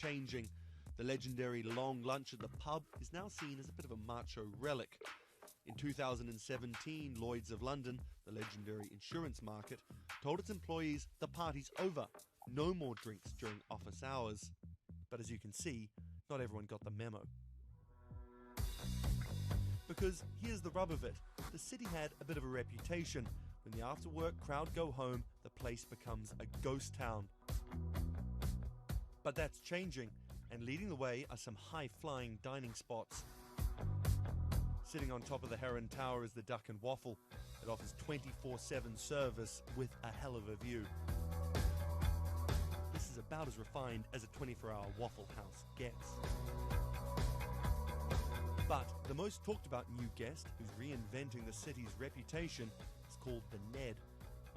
changing. The legendary long lunch at the pub is now seen as a bit of a macho relic. In 2017, Lloyd's of London, the legendary insurance market, told its employees the party's over. No more drinks during office hours. But as you can see, not everyone got the memo. Because here's the rub of it. The city had a bit of a reputation. When the after-work crowd go home, the place becomes a ghost town. But that's changing, and leading the way are some high-flying dining spots. Sitting on top of the Heron Tower is the Duck and Waffle. It offers 24/7 service with a hell of a view. This is about as refined as a 24-hour Waffle House gets. But the most talked about new guest, who's reinventing the city's reputation, is called the Ned.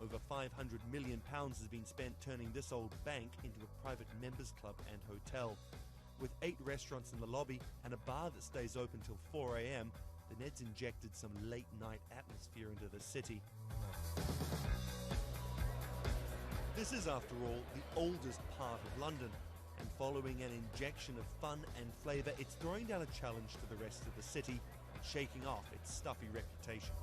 Over £500 million has been spent turning this old bank into a private members club and hotel. With 8 restaurants in the lobby and a bar that stays open till 4 a.m, the Ned's injected some late-night atmosphere into the city. This is, after all, the oldest part of London. And following an injection of fun and flavour, it's throwing down a challenge to the rest of the city and shaking off its stuffy reputation.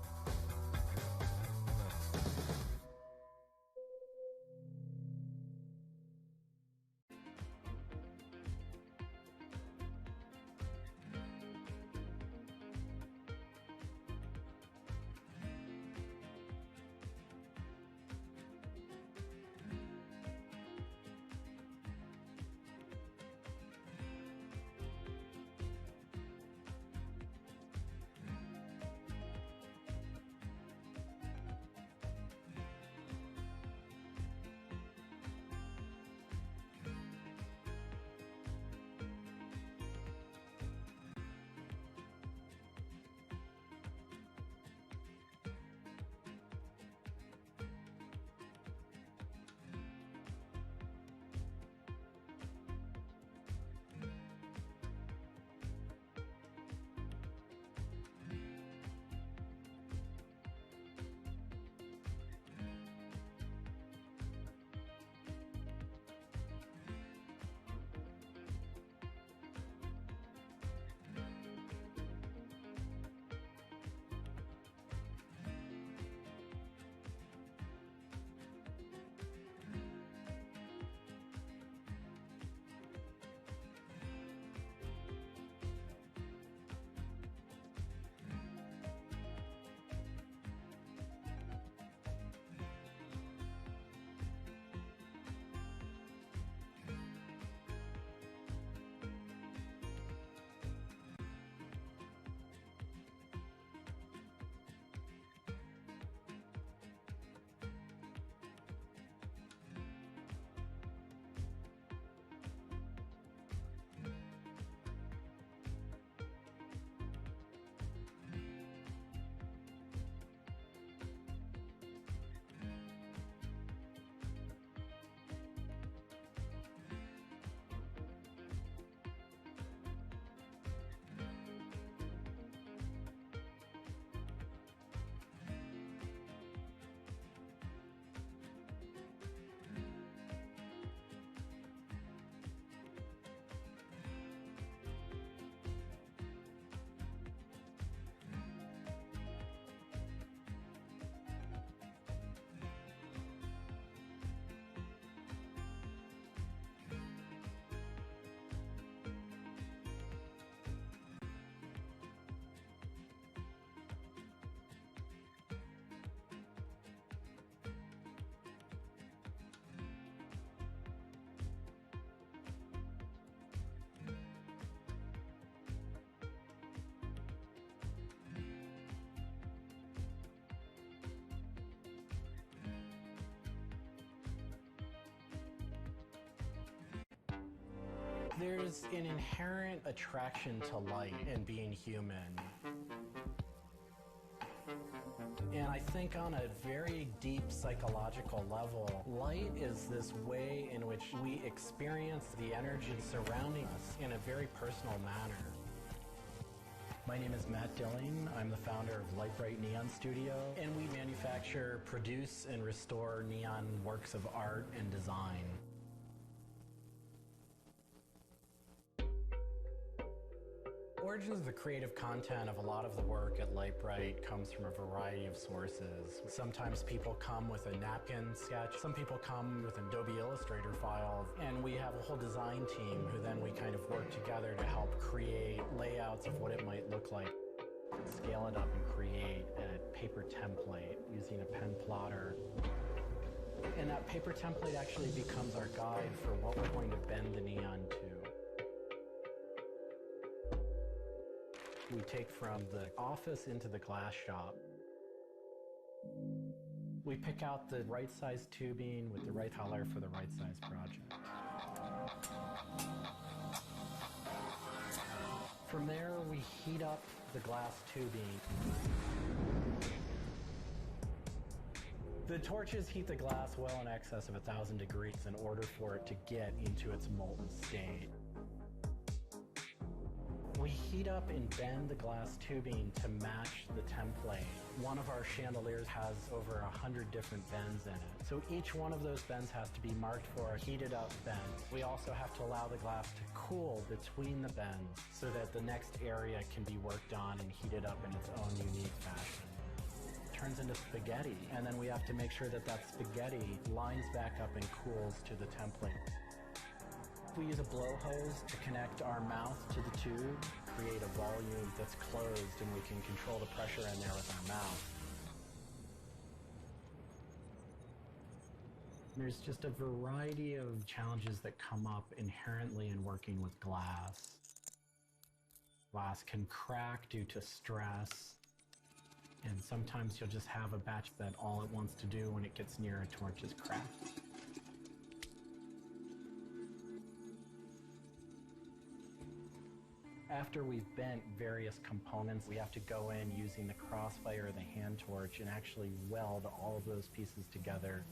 There's an inherent attraction to light and being human. And I think on a very deep psychological level, light is this way in which we experience the energy surrounding us in a very personal manner. My name is Matt Dilling. I'm the founder of Light Bright Neon Studio, and we manufacture, produce, and restore neon works of art and design. origins of the creative content of a lot of the work at Lightbright comes from a variety of sources. Sometimes people come with a napkin sketch, some people come with an Adobe Illustrator file, and we have a whole design team who then we kind of work together to help create layouts of what it might look like. Scale it up and create a paper template using a pen plotter. And that paper template actually becomes our guide for what we're going to bend the neon to. We take from the office into the glass shop. We pick out the right size tubing with the right color for the right size project. From there, we heat up the glass tubing. The torches heat the glass well in excess of 1,000 degrees in order for it to get into its molten state. We heat up and bend the glass tubing to match the template. One of our chandeliers has over 100 different bends in it. So each one of those bends has to be marked for a heated up bend. We also have to allow the glass to cool between the bends so that the next area can be worked on and heated up in its own unique fashion. It turns into spaghetti, and then we have to make sure that that spaghetti lines back up and cools to the template. We use a blow hose to connect our mouth to the tube, create a volume that's closed, and we can control the pressure in there with our mouth. There's just a variety of challenges that come up inherently in working with glass. Glass can crack due to stress, and sometimes you'll just have a batch that all it wants to do when it gets near a torch is crack. After we've bent various components, we have to go in using the crossfire or the hand torch and actually weld all of those pieces together.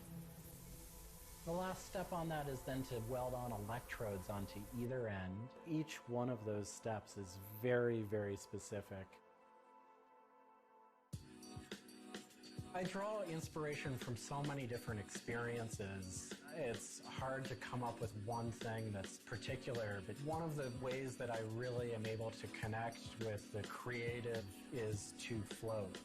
The last step on that is then to weld on electrodes onto either end. Each one of those steps is very, very specific. I draw inspiration from so many different experiences. It's hard to come up with one thing that's particular, but one of the ways that I really am able to connect with the creative is to float.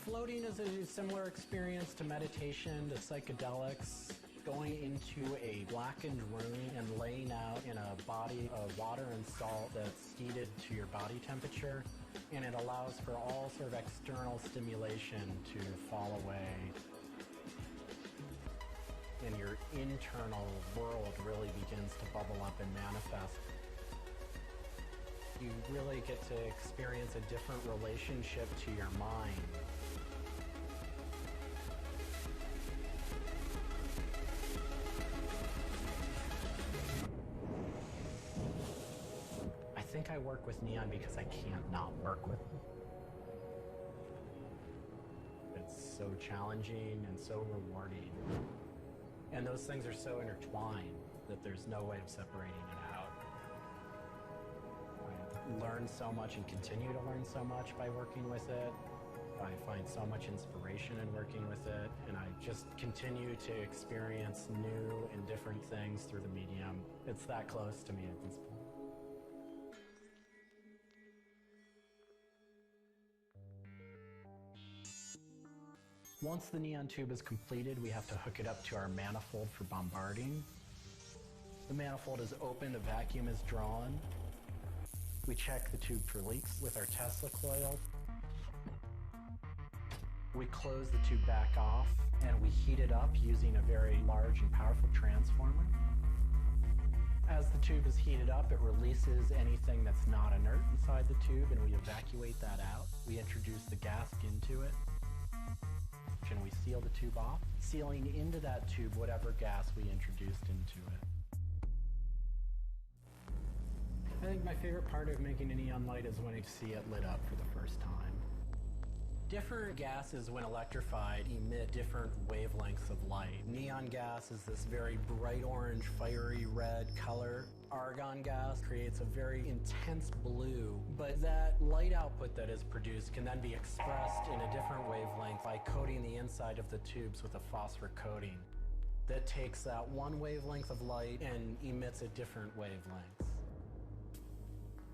Floating is a similar experience to meditation, to psychedelics. Going into a blackened room and laying out in a body of water and salt that's heated to your body temperature, and it allows for all sort of external stimulation to fall away. And your internal world really begins to bubble up and manifest. You really get to experience a different relationship to your mind. I think I work with neon because I can't not work with it. It's so challenging and so rewarding. And those things are so intertwined that there's no way of separating it out. I learn so much and continue to learn so much by working with it. I find so much inspiration in working with it, and I just continue to experience new and different things through the medium. It's that close to me at this point. Once the neon tube is completed, we have to hook it up to our manifold for bombarding. The manifold is opened, a vacuum is drawn. We check the tube for leaks with our Tesla coil. We close the tube back off, and we heat it up using a very large and powerful transformer. As the tube is heated up, it releases anything that's not inert inside the tube, and we evacuate that out. We introduce the gas into it, and we seal the tube off, sealing into that tube whatever gas we introduced into it. I think my favorite part of making a neon light is when you see it lit up for the first time. Different gases, when electrified, emit different wavelengths of light. Neon gas is this very bright orange, fiery red color. Argon gas creates a very intense blue, but that light output that is produced can then be expressed in a different wavelength by coating the inside of the tubes with a phosphor coating that takes that one wavelength of light and emits a different wavelength.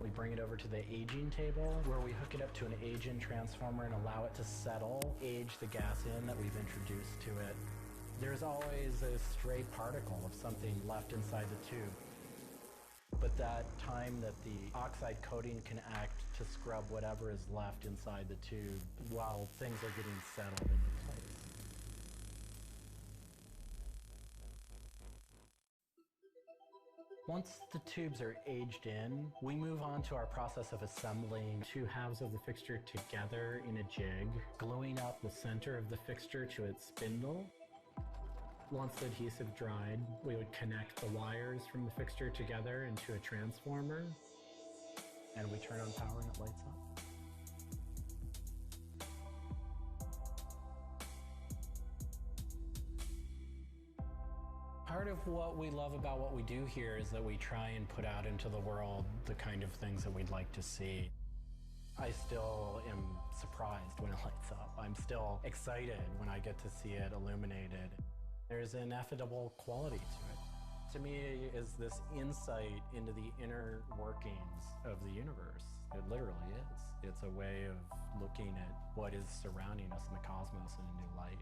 We bring it over to the aging table where we hook it up to an age-in transformer and allow it to settle, age the gas in that we've introduced to it. There's always a stray particle of something left inside the tube. But that time that the oxide coating can act to scrub whatever is left inside the tube while things are getting settled into place. Once the tubes are aged in, we move on to our process of assembling two halves of the fixture together in a jig, gluing up the center of the fixture to its spindle. Once the adhesive dried, we would connect the wires from the fixture together into a transformer, and we turn on power and it lights up. Part of what we love about what we do here is that we try and put out into the world the kind of things that we'd like to see. I still am surprised when it lights up. I'm still excited when I get to see it illuminated. There's an ineffable quality to it. To me, it is this insight into the inner workings of the universe. It literally is. It's a way of looking at what is surrounding us in the cosmos in a new light.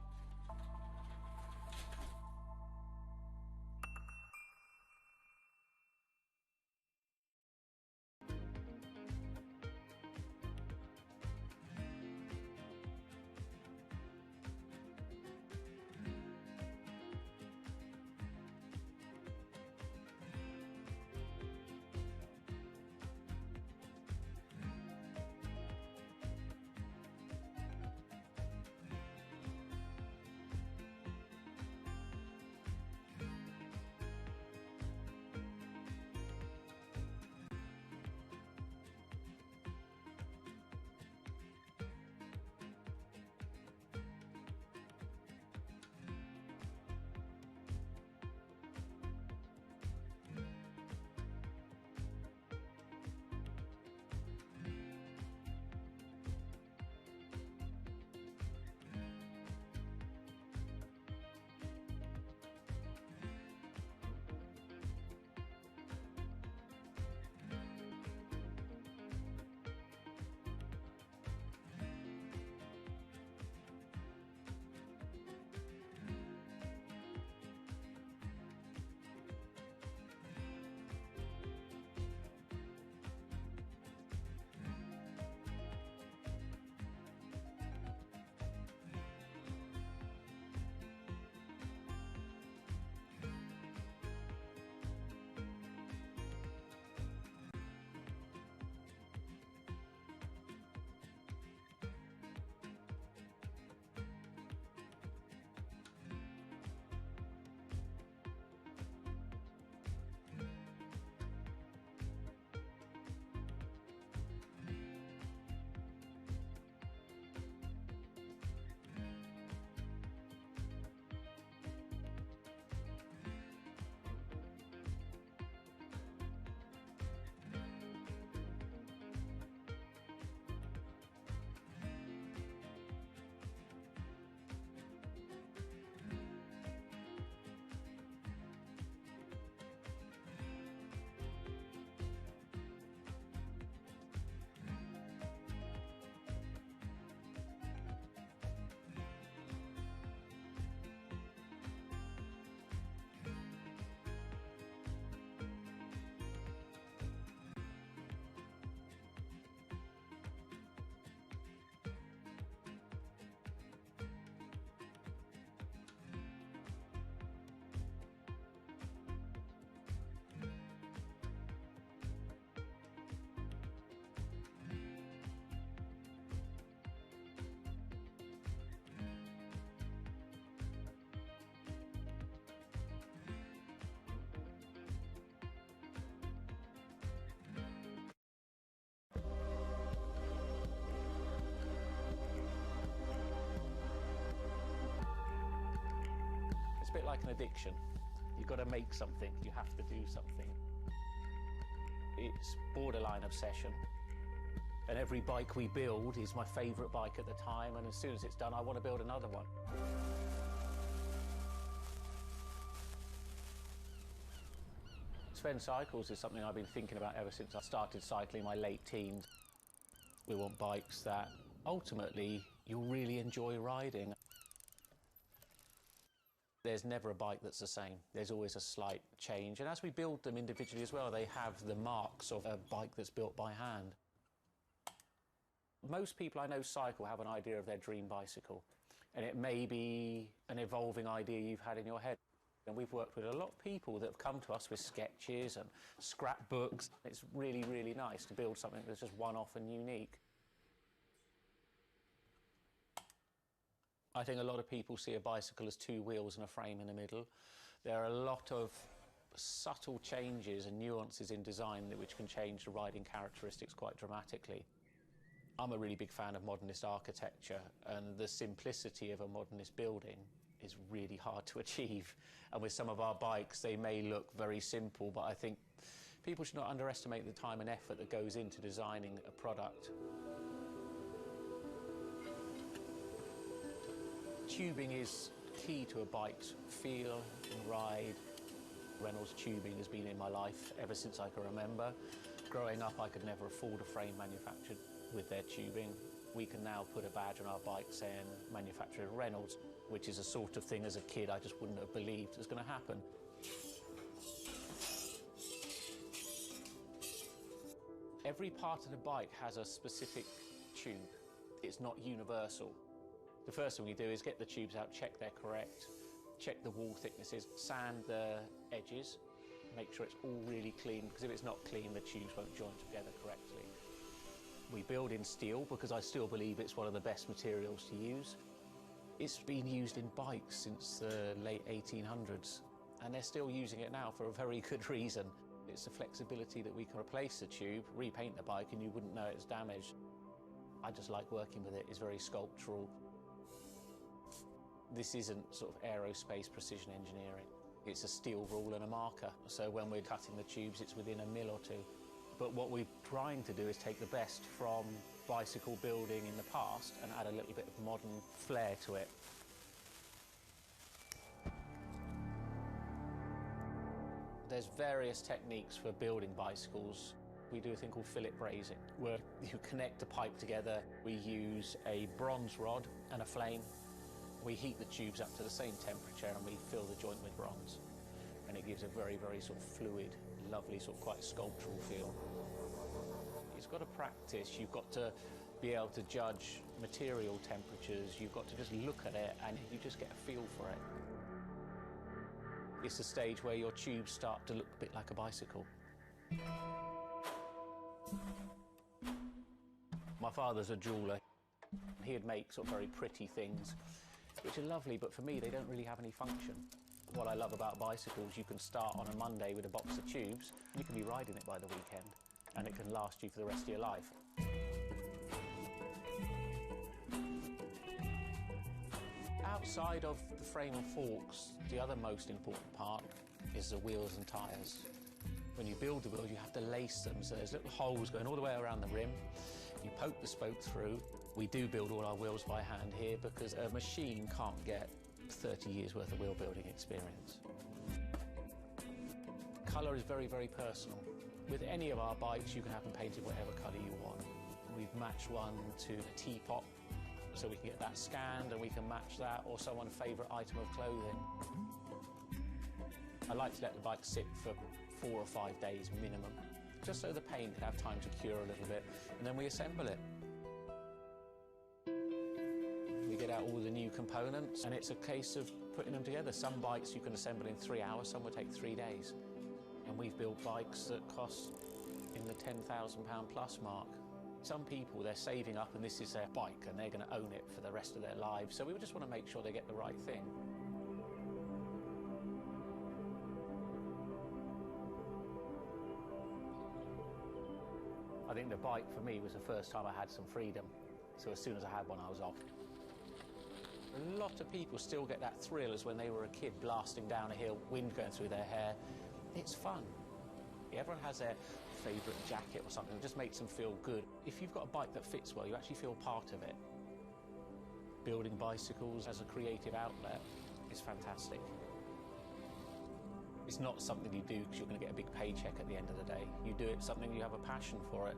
It's a bit like an addiction. You've got to make something, you have to do something. It's borderline obsession. And every bike we build is my favourite bike at the time, and as soon as it's done, I want to build another one. Sven cycles is something I've been thinking about ever since I started cycling in my late teens. We want bikes that ultimately you'll really enjoy riding. There's never a bike that's the same. There's always a slight change. And as we build them individually as well, they have the marks of a bike that's built by hand. Most people I know cycle have an idea of their dream bicycle. And it may be an evolving idea you've had in your head. And we've worked with a lot of people that have come to us with sketches and scrapbooks. It's really, really nice to build something that's just one-off and unique. I think a lot of people see a bicycle as two wheels and a frame in the middle. There are a lot of subtle changes and nuances in design which can change the riding characteristics quite dramatically. I'm a really big fan of modernist architecture, and the simplicity of a modernist building is really hard to achieve. And with some of our bikes, they may look very simple, but I think people should not underestimate the time and effort that goes into designing a product. Tubing is key to a bike's feel and ride. Reynolds tubing has been in my life ever since I can remember. Growing up, I could never afford a frame manufactured with their tubing. We can now put a badge on our bike saying manufactured at Reynolds, which is a sort of thing as a kid I just wouldn't have believed was going to happen. Every part of the bike has a specific tube. It's not universal. The first thing we do is get the tubes out, check they're correct, check the wall thicknesses, sand the edges, make sure it's all really clean, because if it's not clean, the tubes won't join together correctly. We build in steel because I still believe it's one of the best materials to use. It's been used in bikes since the late 1800s, and they're still using it now for a very good reason. It's the flexibility that we can replace the tube, repaint the bike, and you wouldn't know it's damaged. I just like working with it. It's very sculptural. This isn't sort of aerospace precision engineering. It's a steel rule and a marker. So when we're cutting the tubes, it's within a mil or two. But what we're trying to do is take the best from bicycle building in the past and add a little bit of modern flair to it. There's various techniques for building bicycles. We do a thing called fillet brazing, where you connect a pipe together. We use a bronze rod and a flame. We heat the tubes up to the same temperature and we fill the joint with bronze. And it gives a very, very sort of fluid, lovely, sort of quite sculptural feel. You've got to practice, you've got to be able to judge material temperatures, you've got to just look at it and you just get a feel for it. It's the stage where your tubes start to look a bit like a bicycle. My father's a jeweller. He'd make sort of very pretty things, which are lovely, but for me, they don't really have any function. What I love about bicycles, you can start on a Monday with a box of tubes, you can be riding it by the weekend, and it can last you for the rest of your life. Outside of the frame and forks, the other most important part is the wheels and tyres. When you build the wheels, you have to lace them, so there's little holes going all the way around the rim. You poke the spoke through. We do build all our wheels by hand here because a machine can't get 30 years worth of wheel building experience. Colour is very, very personal. With any of our bikes, you can have them painted whatever colour you want. We've matched one to a teapot, so we can get that scanned and we can match that, or someone's favourite item of clothing. I like to let the bike sit for 4 or 5 days minimum, just so the paint can have time to cure a little bit, and then we assemble it. We get out all the new components, and it's a case of putting them together. Some bikes you can assemble in 3 hours, some will take 3 days. And we've built bikes that cost in the £10,000 plus mark. Some people, they're saving up and this is their bike and they're going to own it for the rest of their lives, so we just want to make sure they get the right thing. I think the bike for me was the first time I had some freedom, so as soon as I had one I was off. A lot of people still get that thrill as when they were a kid blasting down a hill, wind going through their hair. It's fun. Everyone has their favourite jacket or something, it just makes them feel good. If you've got a bike that fits well, you actually feel part of it. Building bicycles as a creative outlet is fantastic. It's not something you do because you're going to get a big paycheck at the end of the day. You do it something you have a passion for it.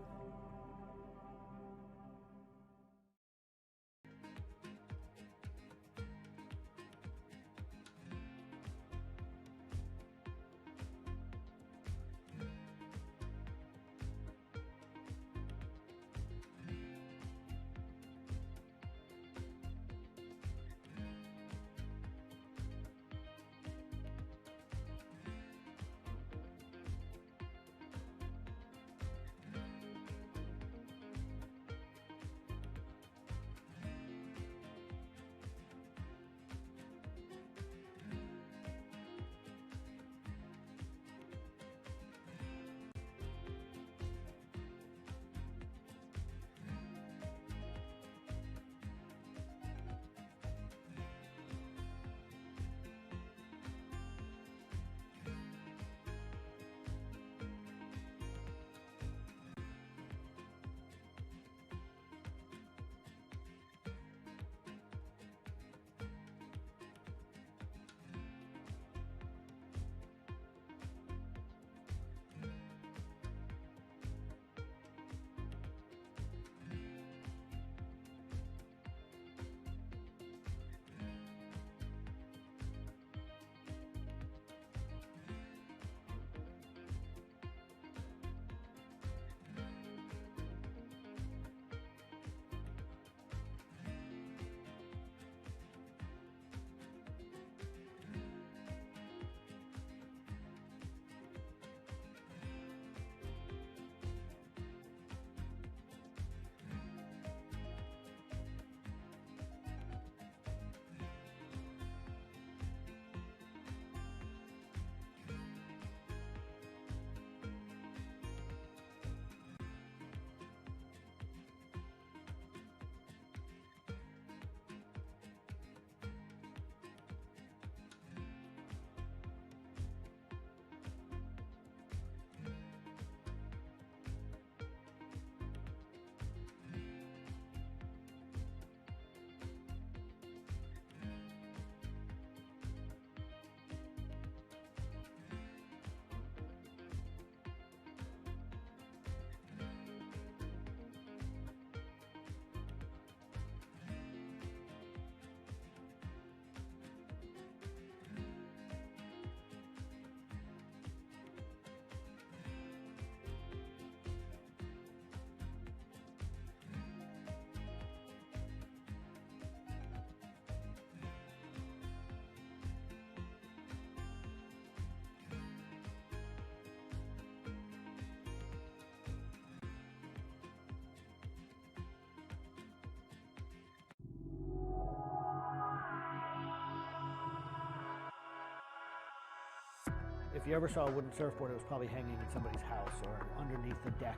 If you ever saw a wooden surfboard, it was probably hanging in somebody's house or underneath the deck.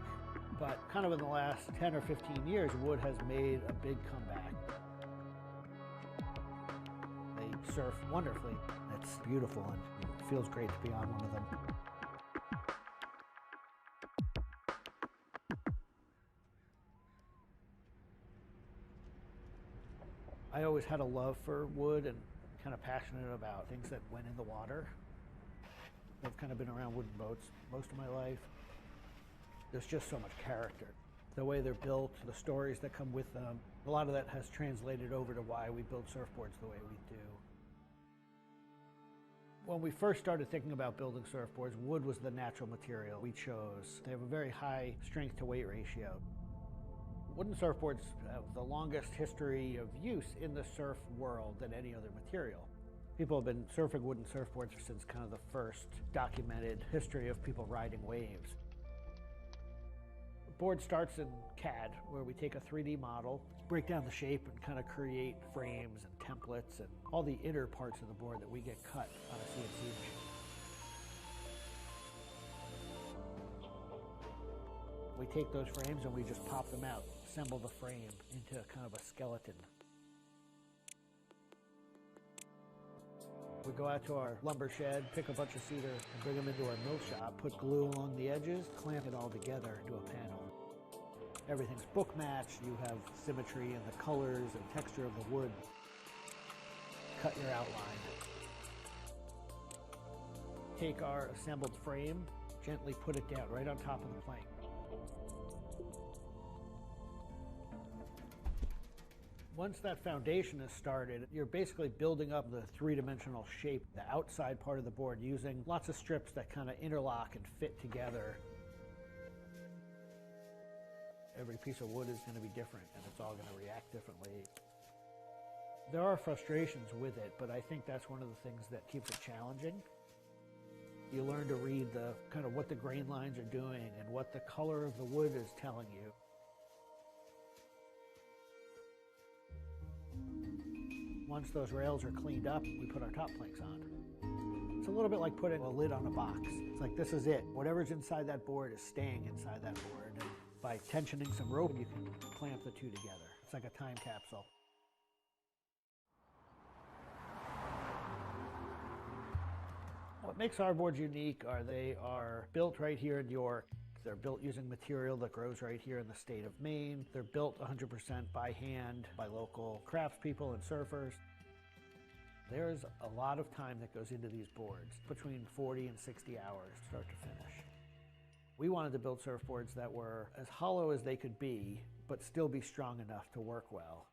But kind of in the last 10 or 15 years, wood has made a big comeback. They surf wonderfully. It's beautiful and it feels great to be on one of them. I always had a love for wood and kind of passionate about things that went in the water. I've kind of been around wooden boats most of my life. There's just so much character. The way they're built, the stories that come with them, a lot of that has translated over to why we build surfboards the way we do. When we first started thinking about building surfboards, wood was the natural material we chose. They have a very high strength to weight ratio. Wooden surfboards have the longest history of use in the surf world than any other material. People have been surfing wooden surfboards since kind of the first documented history of people riding waves. The board starts in CAD, where we take a 3D model, break down the shape, and kind of create frames and templates and all the inner parts of the board that we get cut on a CNC machine. We take those frames and we just pop them out, assemble the frame into kind of a skeleton. We go out to our lumber shed, pick a bunch of cedar, and bring them into our mill shop, put glue along the edges, clamp it all together into a panel. Everything's book matched, you have symmetry in the colors and texture of the wood. Cut your outline. take our assembled frame, gently put it down right on top of the plank. Once that foundation is started, you're basically building up the three-dimensional shape, the outside part of the board, using lots of strips that kind of interlock and fit together. Every piece of wood is going to be different, and it's all going to react differently. There are frustrations with it, but I think that's one of the things that keeps it challenging. You learn to read the kind of what the grain lines are doing and what the color of the wood is telling you. Once those rails are cleaned up, we put our top planks on. It's a little bit like putting a lid on a box. It's like, this is it. Whatever's inside that board is staying inside that board. And by tensioning some rope, you can clamp the two together. It's like a time capsule. What makes our boards unique are they are built right here in York. They're built using material that grows right here in the state of Maine. They're built 100% by hand by local craftspeople and surfers. There's a lot of time that goes into these boards, between 40 and 60 hours start to finish. We wanted to build surfboards that were as hollow as they could be, but still be strong enough to work well.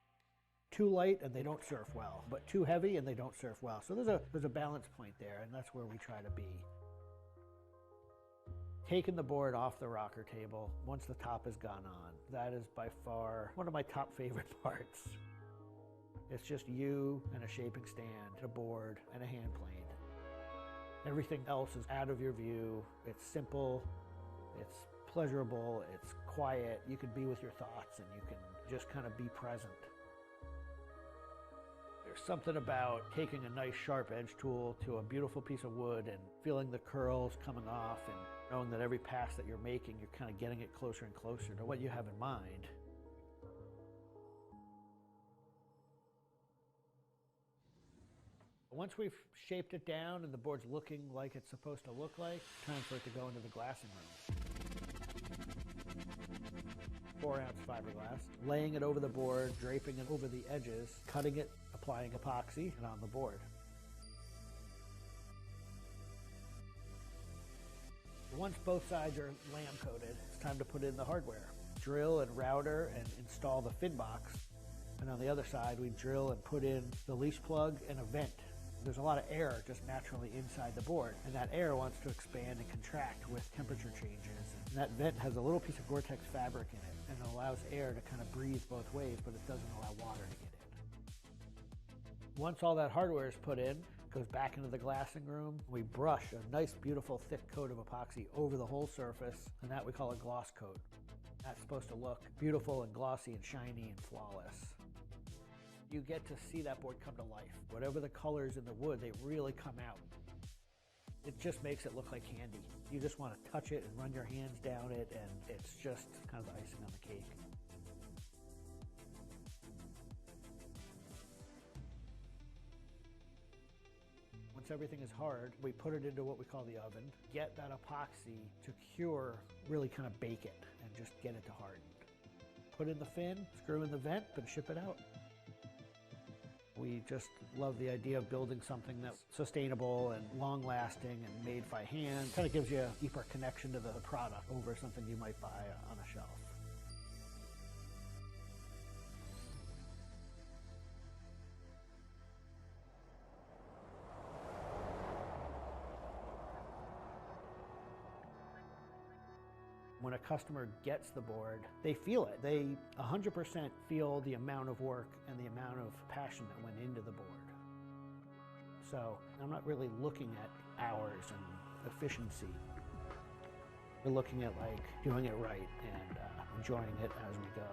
Too light and they don't surf well, but too heavy and they don't surf well. So there's a balance point there, and that's where we try to be. Taking the board off the rocker table, once the top has gone on, that is by far one of my top favorite parts. It's just you and a shaping stand, a board, and a hand plane. Everything else is out of your view. It's simple, it's pleasurable, it's quiet. You can be with your thoughts and you can just kind of be present. There's something about taking a nice sharp edge tool to a beautiful piece of wood and feeling the curls coming off and knowing that every pass that you're making, you're kind of getting it closer and closer to what you have in mind. Once we've shaped it down and the board's looking like it's supposed to look like, time for it to go into the glassing room. 4-ounce fiberglass, laying it over the board, draping it over the edges, cutting it, applying epoxy, and on the board. Once both sides are lamb coated, it's time to put in the hardware. Drill and router and install the fin box. And on the other side, we drill and put in the leash plug and a vent. There's a lot of air just naturally inside the board, and that air wants to expand and contract with temperature changes. And that vent has a little piece of Gore-Tex fabric in it, and it allows air to kind of breathe both ways, but it doesn't allow water to get in. Once all that hardware is put in, it goes back into the glassing room. We brush a nice, beautiful, thick coat of epoxy over the whole surface, and that we call a gloss coat. That's supposed to look beautiful and glossy and shiny and flawless. You get to see that board come to life. Whatever the colors in the wood, they really come out. It just makes it look like candy. You just want to touch it and run your hands down it, and it's just kind of the icing on the cake. Once everything is hard, we put it into what we call the oven, get that epoxy to cure, really kind of bake it, and just get it to harden. Put in the fin, screw in the vent, and ship it out. We just love the idea of building something that's sustainable and long-lasting and made by hand. Kind of gives you a deeper connection to the product over something you might buy on a shelf. When a customer gets the board, they feel it. They 100% feel the amount of work and the amount of passion that went into the board. So I'm not really looking at hours and efficiency. We're looking at like doing it right and enjoying it as we go.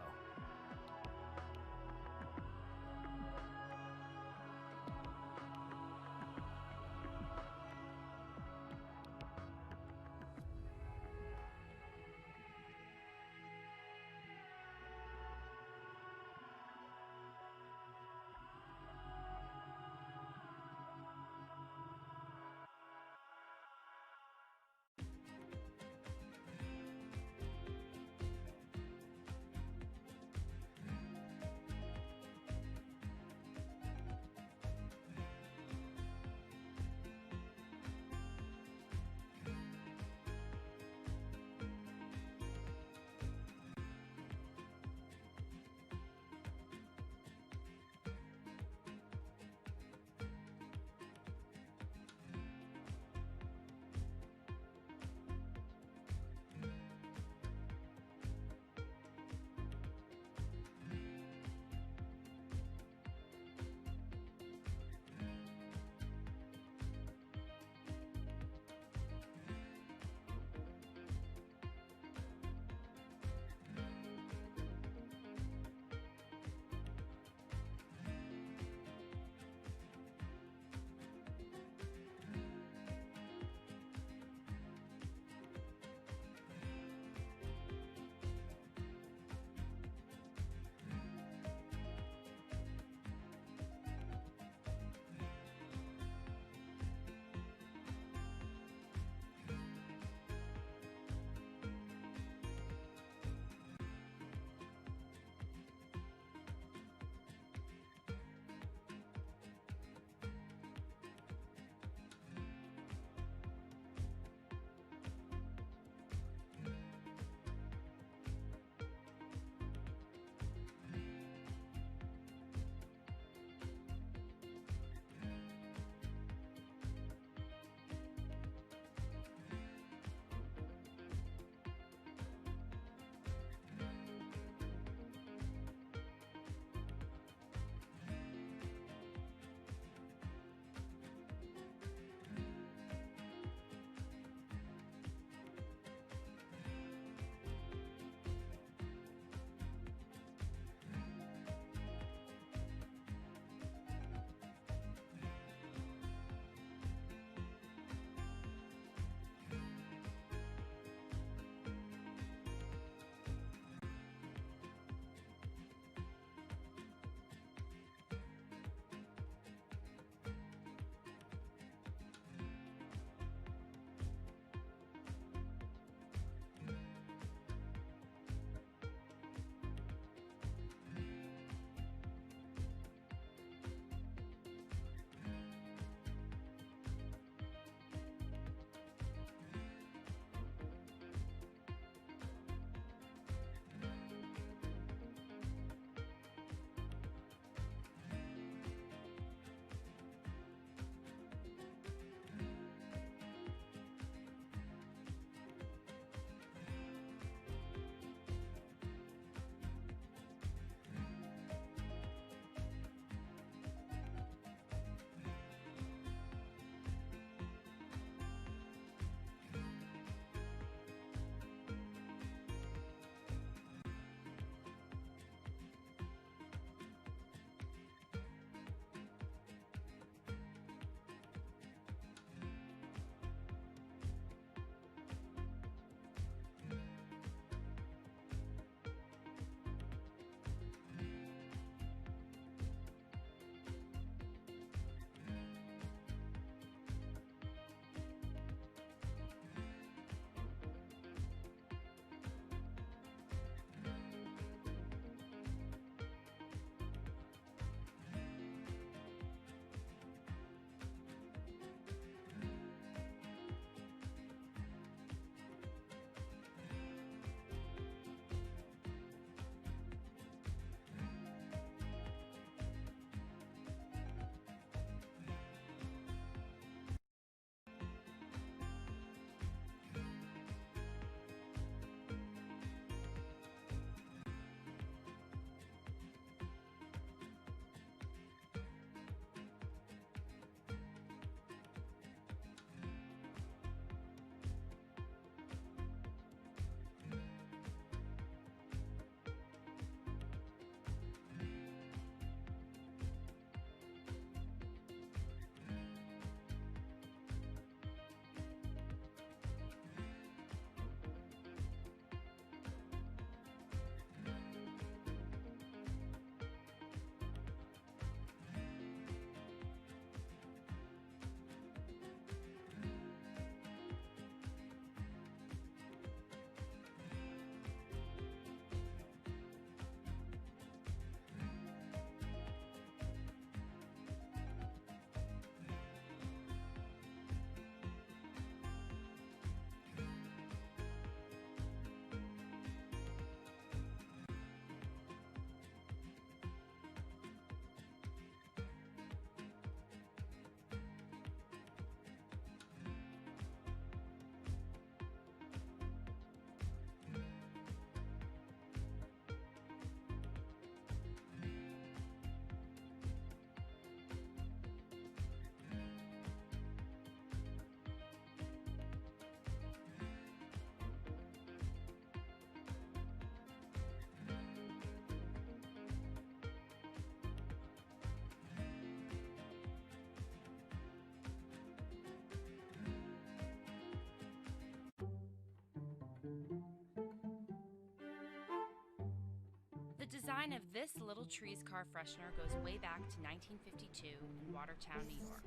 The design of this little trees car freshener goes way back to 1952 in Watertown, New York,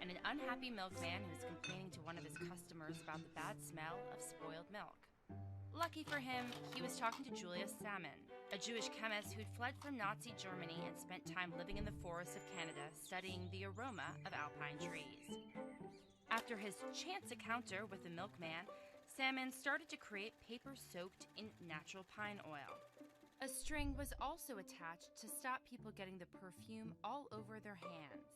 and an unhappy milkman who's complaining to one of his customers about the bad smell of spoiled milk. Lucky for him, he was talking to Julius Salmon, a Jewish chemist who'd fled from Nazi Germany and spent time living in the forests of Canada studying the aroma of alpine trees. After his chance encounter with the milkman, Salmon started to create paper soaked in natural pine oil. A string was also attached to stop people getting the perfume all over their hands.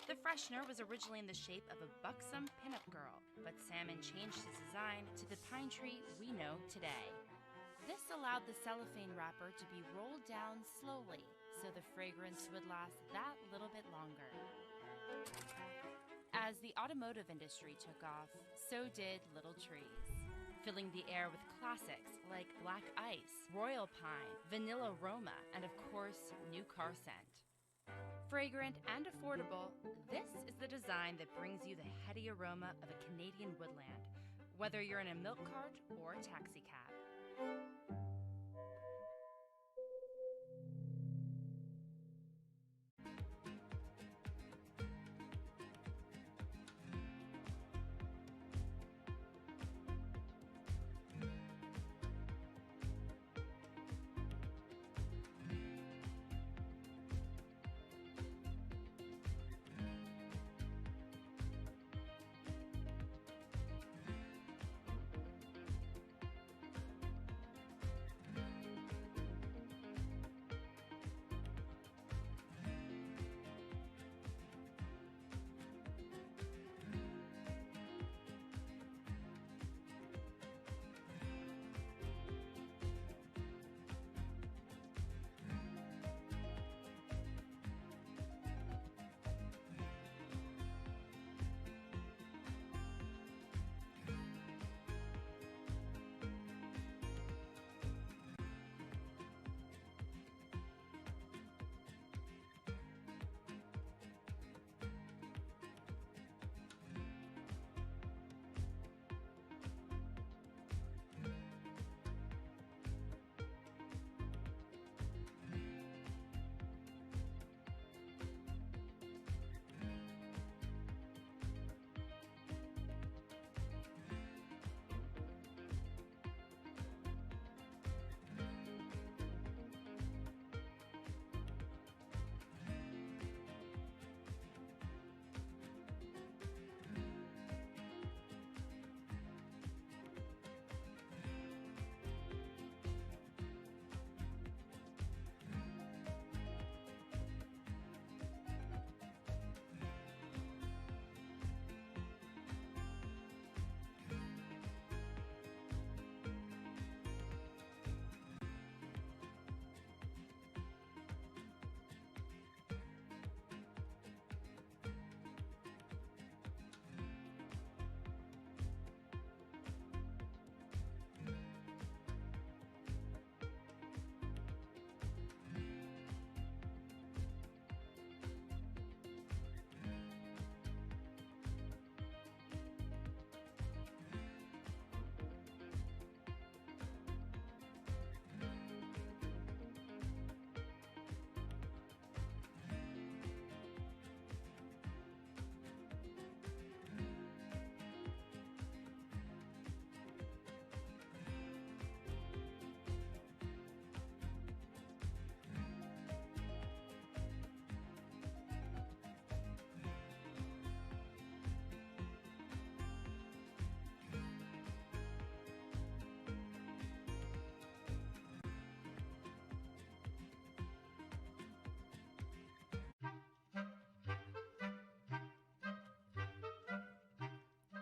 The freshener was originally in the shape of a buxom pinup girl, but Salmon changed his design to the pine tree we know today. This allowed the cellophane wrapper to be rolled down slowly, so the fragrance would last that little bit longer. As the automotive industry took off, so did little trees, filling the air with classics like black ice, royal pine, vanilla aroma, and of course, new car scent. Fragrant and affordable, this is the design that brings you the heady aroma of a Canadian woodland, whether you're in a milk cart or a taxi cab.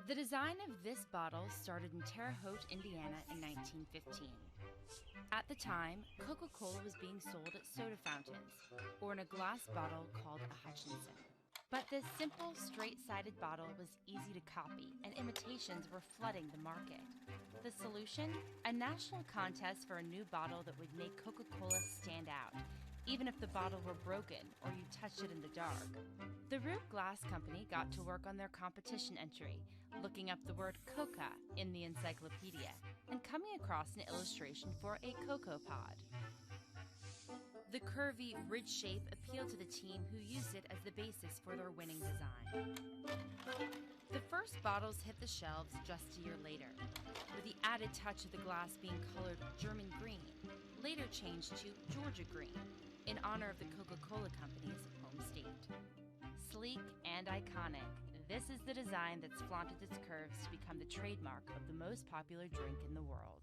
The design of this bottle started in Terre Haute, Indiana in 1915. At the time, Coca-Cola was being sold at soda fountains, or in a glass bottle called a Hutchinson. But this simple, straight-sided bottle was easy to copy, and imitations were flooding the market. The solution? A national contest for a new bottle that would make Coca-Cola stand out. even if the bottle were broken or you touched it in the dark. The Root Glass Company got to work on their competition entry, looking up the word coca in the encyclopedia and coming across an illustration for a cocoa pod. The curvy, ridge shape appealed to the team who used it as the basis for their winning design. The first bottles hit the shelves just a year later, with the added touch of the glass being colored German green, later changed to Georgia green, in honor of the Coca-Cola Company's home state. Sleek and iconic, this is the design that's flaunted its curves to become the trademark of the most popular drink in the world.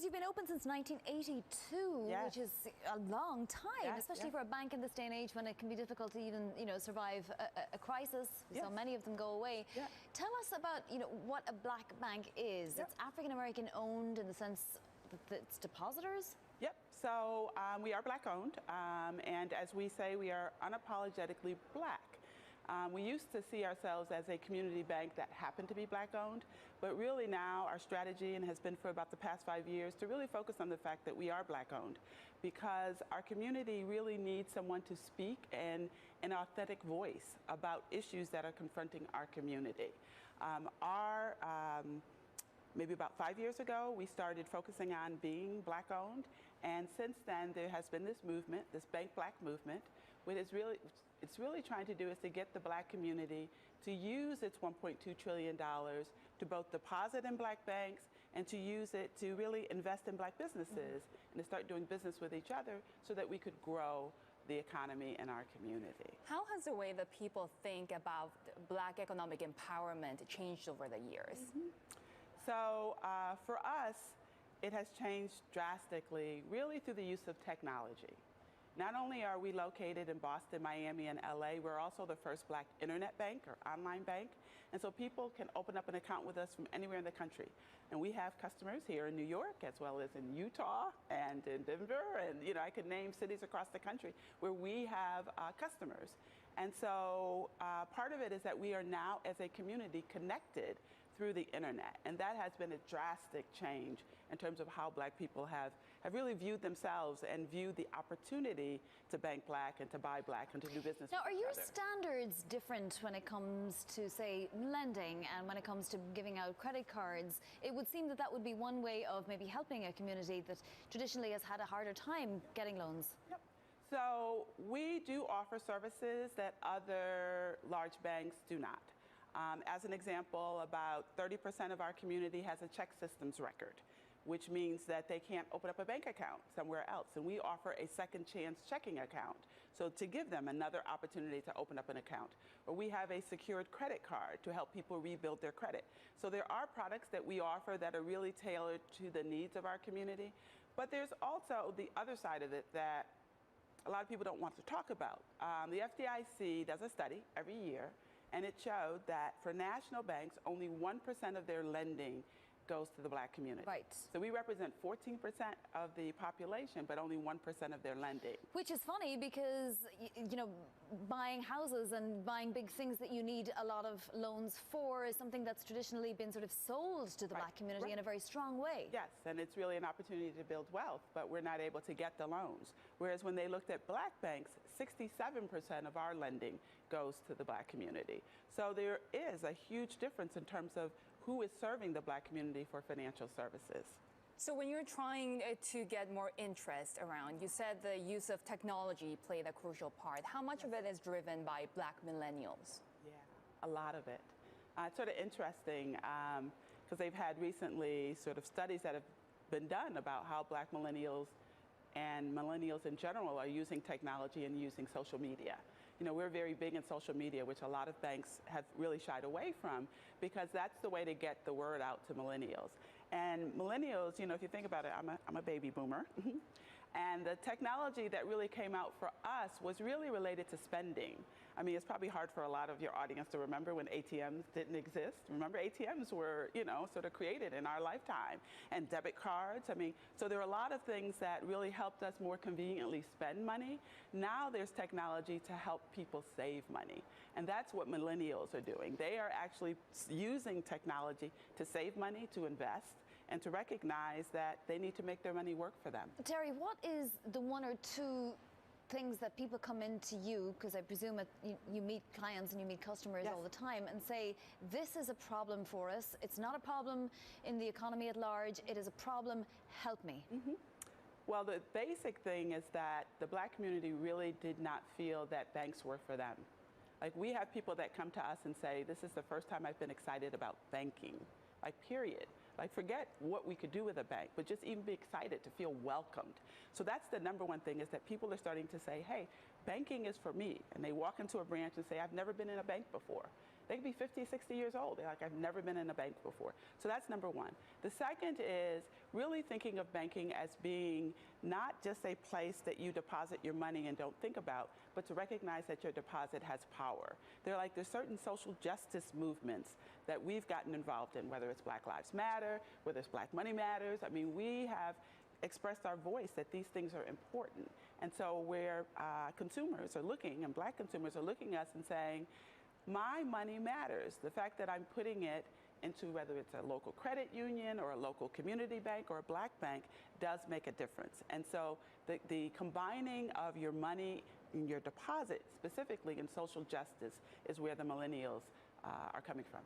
You've been open since 1982, Yes. which is a long time, Yes, especially yes. for a bank in this day and age when it can be difficult to even, survive a crisis. Yes. So many of them go away. Yeah. Tell us about, what a black bank is. Yeah. It's African American owned in the sense that it's depositors. Yep. So we are black owned, and as we say, we are unapologetically black. We used to see ourselves as a community bank that happened to be black owned, but really now our strategy, and has been for about the past 5 years, to really focus on the fact that we are black owned, because our community really needs someone to speak in an authentic voice about issues that are confronting our community. Maybe about 5 years ago, we started focusing on being black owned, and since then there has been this movement, this Bank Black movement, what it's really trying to do is to get the black community to use its $1.2 trillion to both deposit in black banks and to use it to really invest in black businesses and to start doing business with each other so that we could grow the economy in our community. How has the way that people think about black economic empowerment changed over the years? So for us, it has changed drastically, really through the use of technology. Not only are we located in Boston, Miami, and LA, we're also the first Black internet bank or online bank. And so people can open up an account with us from anywhere in the country. And we have customers here in New York, as well as in Utah and in Denver. And, you know, I could name cities across the country where we have customers. And so part of it is that we are now, as a community, connected through the internet. And that has been a drastic change in terms of how Black people have really viewed themselves and viewed the opportunity to bank Black and to buy Black and to do business Now, with are each your other. standards different when it comes to, say, lending and when it comes to giving out credit cards? It would seem that that would be one way of maybe helping a community that traditionally has had a harder time getting loans. Yep. So we do offer services that other large banks do not. As an example, about 30% of our community has a check systems record, which means that they can't open up a bank account somewhere else. And we offer a second chance checking account, so to give them another opportunity to open up an account. Or we have a secured credit card to help people rebuild their credit. So there are products that we offer that are really tailored to the needs of our community. But there's also the other side of it that a lot of people don't want to talk about. The FDIC does a study every year, and it showed that for national banks, only 1% of their lending goes to the Black community. Right. So we represent 14% of the population, but only 1% of their lending. Which is funny because, you know, buying houses and buying big things that you need a lot of loans for is something that's traditionally been sort of sold to the Right. Black community Right. in a very strong way. Yes, and it's really an opportunity to build wealth, but we're not able to get the loans. Whereas when they looked at Black banks, 67% of our lending goes to the Black community. So there is a huge difference in terms of who is serving the Black community for financial services. So when you're trying to get more interest around, you said the use of technology played a crucial part. How much of it is driven by Black millennials? Yeah, a lot of it. It's sort of interesting because they've had recently sort of studies that have been done about how Black millennials and millennials in general are using technology and using social media. You know, we're very big in social media, which a lot of banks have really shied away from because that's the way to get the word out to millennials. And millennials, you know, if you think about it, I'm a baby boomer. And the technology that really came out for us was really related to spending. I mean, it's probably hard for a lot of your audience to remember when ATMs didn't exist. Remember, ATMs were, you know, sort of created in our lifetime. And debit cards, I mean, so there are a lot of things that really helped us more conveniently spend money. Now there's technology to help people save money. And that's what millennials are doing. They are actually using technology to save money, to invest, and to recognize that they need to make their money work for them. Terry, what is the one or two things that people come into you, because I presume you meet clients and you meet customers Yes. all the time, and say, this is a problem for us. It's not a problem in the economy at large. It is a problem. Help me. Mm-hmm. Well, the basic thing is that the Black community really did not feel that banks were for them. Like, we have people that come to us and say, this is the first time I've been excited about banking, like, period. Like, forget what we could do with a bank, but just even be excited to feel welcomed. So that's the number one thing, is that people are starting to say, hey, banking is for me. And they walk into a branch and say, I've never been in a bank before. They could be 50, 60 years old. They're like, I've never been in a bank before. So that's number one. The second is really thinking of banking as being not just a place that you deposit your money and don't think about, but to recognize that your deposit has power. There's certain social justice movements that we've gotten involved in, whether it's Black Lives Matter, whether it's Black Money Matters. I mean, we have expressed our voice that these things are important. And so where consumers are looking, and Black consumers are looking at us and saying, my money matters. The fact that I'm putting it into whether it's a local credit union or a local community bank or a Black bank does make a difference. And so the combining of your money and your deposit, specifically in social justice, is where the millennials are coming from.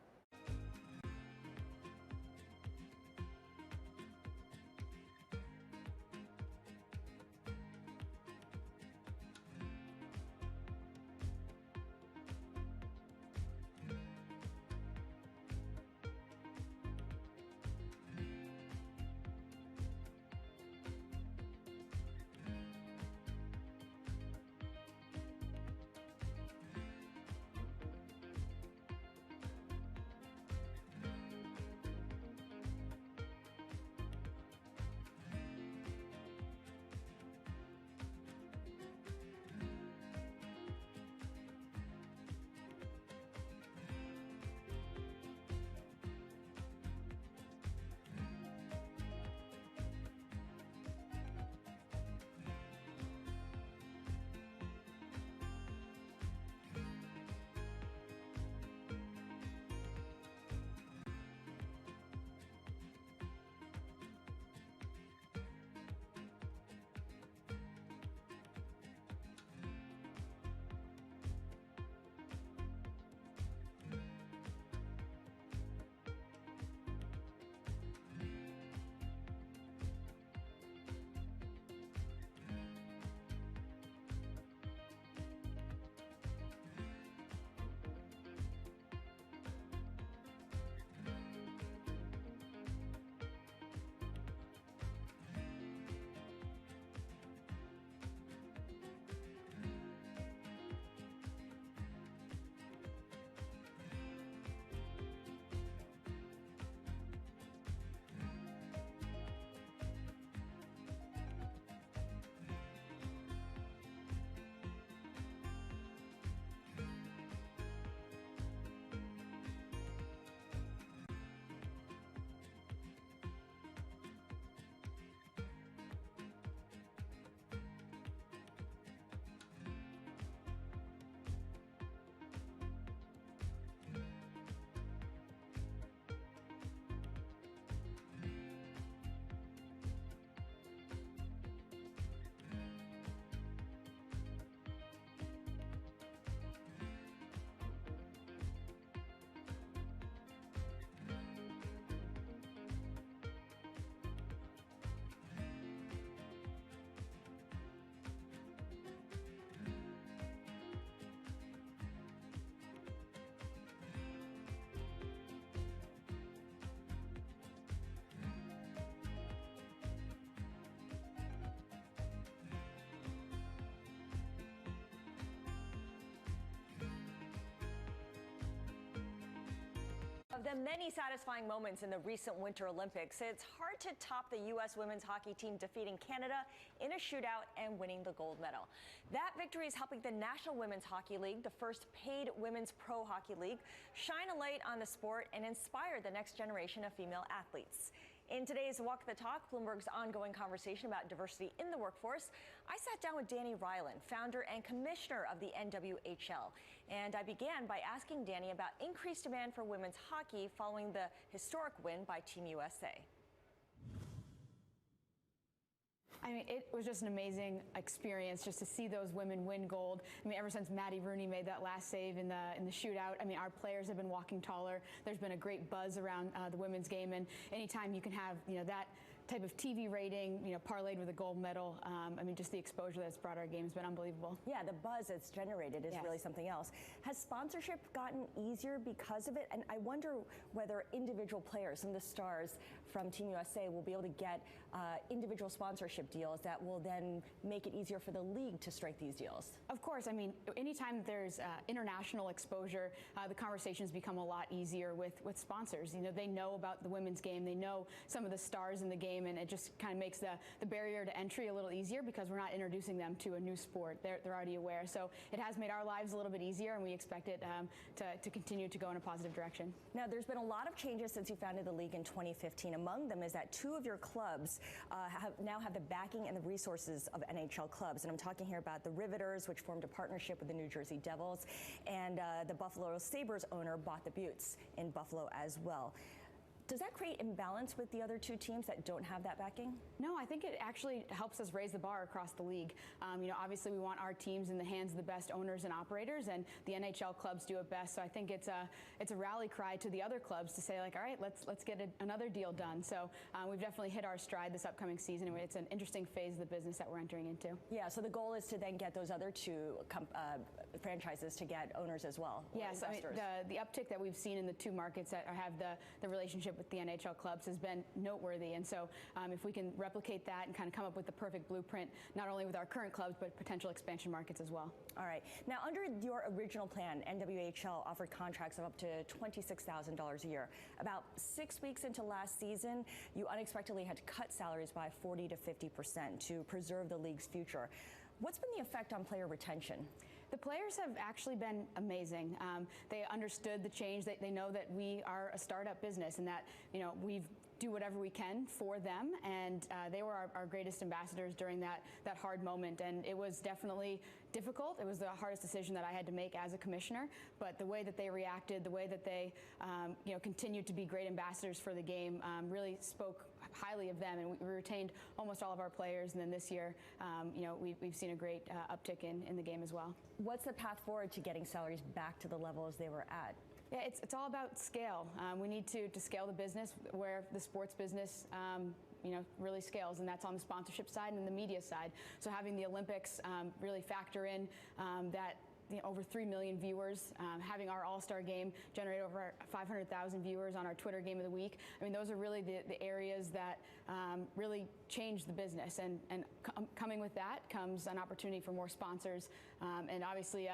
the many satisfying moments in the recent Winter Olympics, it's hard to top the U.S. women's hockey team defeating Canada in a shootout and winning the gold medal. That victory is helping the National Women's Hockey League, the first paid women's pro hockey league, shine a light on the sport and inspire the next generation of female athletes. In today's Walk the Talk, Bloomberg's ongoing conversation about diversity in the workforce, I sat down with Danny Ryland, founder and commissioner of the NWHL. And I began by asking Danny about increased demand for women's hockey following the historic win by Team USA. I mean, it was just an amazing experience just to see those women win gold. I mean, ever since Maddie Rooney made that last save in the shootout, I mean, our players have been walking taller. There's been a great buzz around the women's game, and anytime you can have, that type of TV rating, parlayed with a gold medal, I mean, just the exposure that's brought our game has been unbelievable. Yeah, the buzz it's generated is really something else. Has sponsorship gotten easier because of it? And I wonder whether individual players, some of the stars from Team USA, will be able to get individual sponsorship deals that will then make it easier for the league to strike these deals. Of course. I mean, anytime there's international exposure, the conversations become a lot easier with sponsors. They know about the women's game. They know some of the stars in the game, and it just kind of makes the barrier to entry a little easier because we're not introducing them to a new sport. They're already aware. So it has made our lives a little bit easier, and we expect it to continue to go in a positive direction. Now, there's been a lot of changes since you founded the league in 2015. Among them is that 2 of your clubs now have the backing and the resources of NHL clubs. And I'm talking here about the Riveters, which formed a partnership with the New Jersey Devils, and the Buffalo Sabres owner bought the Buttes in Buffalo as well. Does that create imbalance with the other 2 teams that don't have that backing? No, I think it actually helps us raise the bar across the league. Obviously we want our teams in the hands of the best owners and operators, and the NHL clubs do it best. So I think it's a rally cry to the other clubs to say, like, all right, let's get another deal done. So we've definitely hit our stride this upcoming season, and it's an interesting phase of the business that we're entering into. Yeah. So the goal is to then get those other 2 franchises to get owners as well. Yes, I mean, the uptick that we've seen in the 2 markets that have the relationship with the NHL clubs has been noteworthy, and so if we can replicate that and kind of come up with the perfect blueprint, not only with our current clubs but potential expansion markets as well. All right. Now, under your original plan, NWHL offered contracts of up to $26,000 a year. About 6 weeks into last season, you unexpectedly had to cut salaries by 40 to 50% to preserve the league's future. What's been the effect on player retention? The players have actually been amazing. They understood the change. They know that we are a startup business and that we do whatever we can for them, and they were our greatest ambassadors during that hard moment. And it was definitely difficult. It was the hardest decision that I had to make as a commissioner. But the way that they reacted, the way that they continued to be great ambassadors for the game, really spoke highly of them, and we retained almost all of our players. And then this year, we've seen a great uptick in the game as well. What's the path forward to getting salaries back to the levels they were at? Yeah, it's all about scale. We need to scale the business where the sports business really scales, and that's on the sponsorship side and the media side. So having the Olympics really factor in that. Over 3 million viewers, having our All-Star game generate over 500,000 viewers on our Twitter Game of the Week. I mean, those are really the areas that really change the business. And coming with that comes an opportunity for more sponsors. And obviously,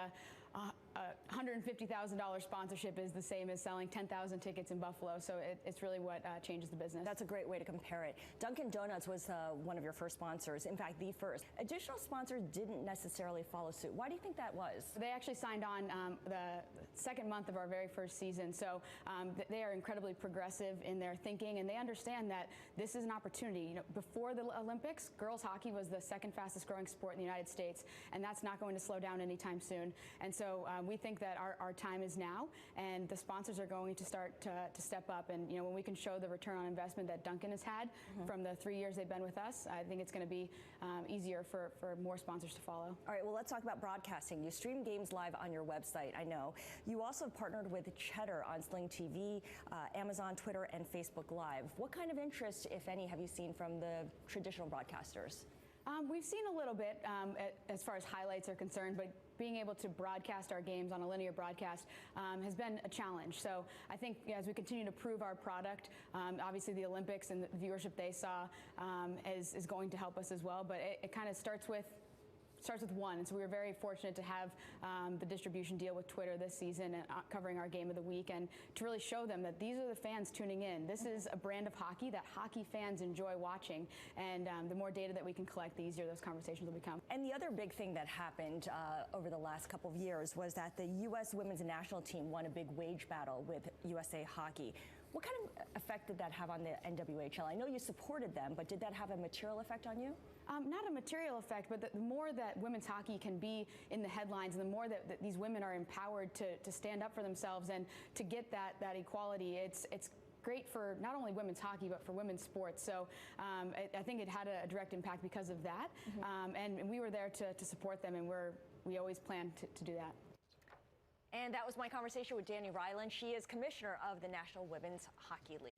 $150,000 sponsorship is the same as selling 10,000 tickets in Buffalo, so it's really what changes the business. That's a great way to compare it. Dunkin' Donuts was one of your first sponsors, in fact, the first. Additional sponsors didn't necessarily follow suit. Why do you think that was? They actually signed on the second month of our very first season, so they are incredibly progressive in their thinking, and they understand that this is an opportunity. Before the Olympics, girls hockey was the 2nd fastest growing sport in the United States, and that's not going to slow down anytime soon. And so we think that our time is now, and the sponsors are going to start to step up. And when we can show the return on investment that Dunkin' has had from the 3 years they've been with us, I think it's going to be easier for more sponsors to follow. All right, well, let's talk about broadcasting. You stream games live on your website, I know. You also have partnered with Cheddar on Sling TV, Amazon, Twitter, and Facebook Live. What kind of interest, if any, have you seen from the traditional broadcasters? We've seen a little bit as far as highlights are concerned, but being able to broadcast our games on a linear broadcast has been a challenge. So I think as we continue to prove our product, obviously the Olympics and the viewership they saw is going to help us as well. But it kind of starts with starts with one. And so we were very fortunate to have the distribution deal with Twitter this season and covering our game of the week, and to really show them that these are the fans tuning in. This is a brand of hockey that hockey fans enjoy watching, and the more data that we can collect, the easier those conversations will become. And the other big thing that happened over the last couple of years was that the U.S. women's national team won a big wage battle with USA Hockey. What kind of effect did that have on the NWHL? I know you supported them, but did that have a material effect on you? Not a material effect, but the more that women's hockey can be in the headlines, and the more that these women are empowered to stand up for themselves and to get that equality, it's great for not only women's hockey, but for women's sports. So I think it had a direct impact because of that. And we were there to support them, and we always plan to do that. And that was my conversation with Danny Ryland. She is commissioner of the National Women's Hockey League.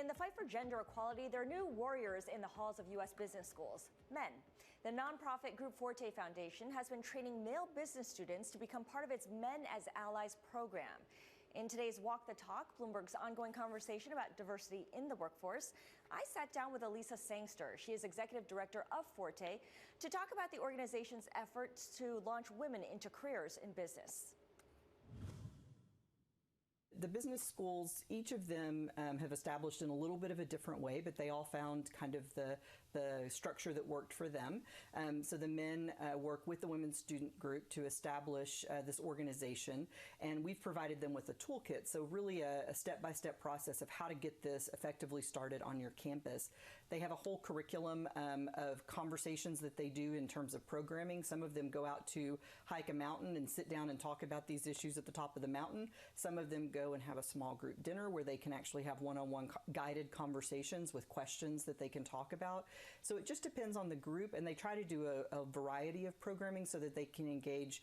In the fight for gender equality, there are new warriors in the halls of U.S. business schools, men. The nonprofit group Forte Foundation has been training male business students to become part of its Men as Allies program. In today's Walk the Talk, Bloomberg's ongoing conversation about diversity in the workforce, I sat down with Elisa Sangster. She is executive director of Forte, to talk about the organization's efforts to launch women into careers in business. The business schools, each of them have established in a little bit of a different way, but they all found kind of the structure that worked for them. So the men work with the women's student group to establish this organization, and we've provided them with a toolkit. So really a step-by-step process of how to get this effectively started on your campus. They have a whole curriculum of conversations that they do in terms of programming. Some of them go out to hike a mountain and sit down and talk about these issues at the top of the mountain. Some of them go and have a small group dinner where they can actually have one-on-one guided conversations with questions that they can talk about. So it just depends on the group, and they try to do a variety of programming so that they can engage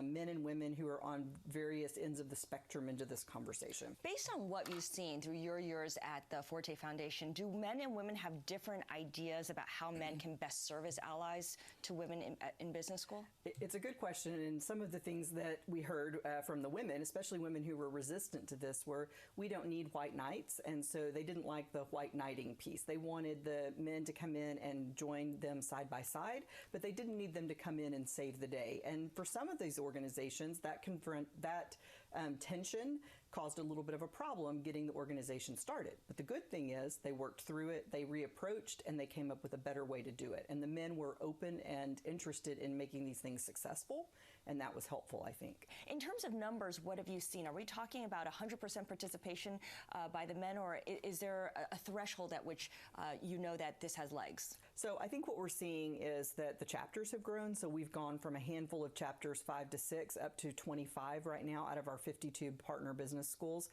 men and women who are on various ends of the spectrum into this conversation. Based on what you've seen through your years at the Forte Foundation, do men and women have different ideas about how men can best serve as allies to women in business school? It's a good question, and some of the things that we heard from the women, especially women who were resistant to this, were we don't need white knights, and so they didn't like the white knighting piece. They wanted the men to come in and join them side by side, but they didn't need them to come in and save the day. And for some of these organizations, that tension caused a little bit of a problem getting the organization started. But the good thing is they worked through it, they reapproached, and they came up with a better way to do it. And the men were open and interested in making these things successful, and that was helpful, I think. In terms of numbers, what have you seen? Are we talking about 100% participation by the men, or is there a threshold at which you know that this has legs? So I think what we're seeing is that the chapters have grown. So we've gone from a handful of chapters, 5 to 6, up to 25 right now out of our 52 partner business schools.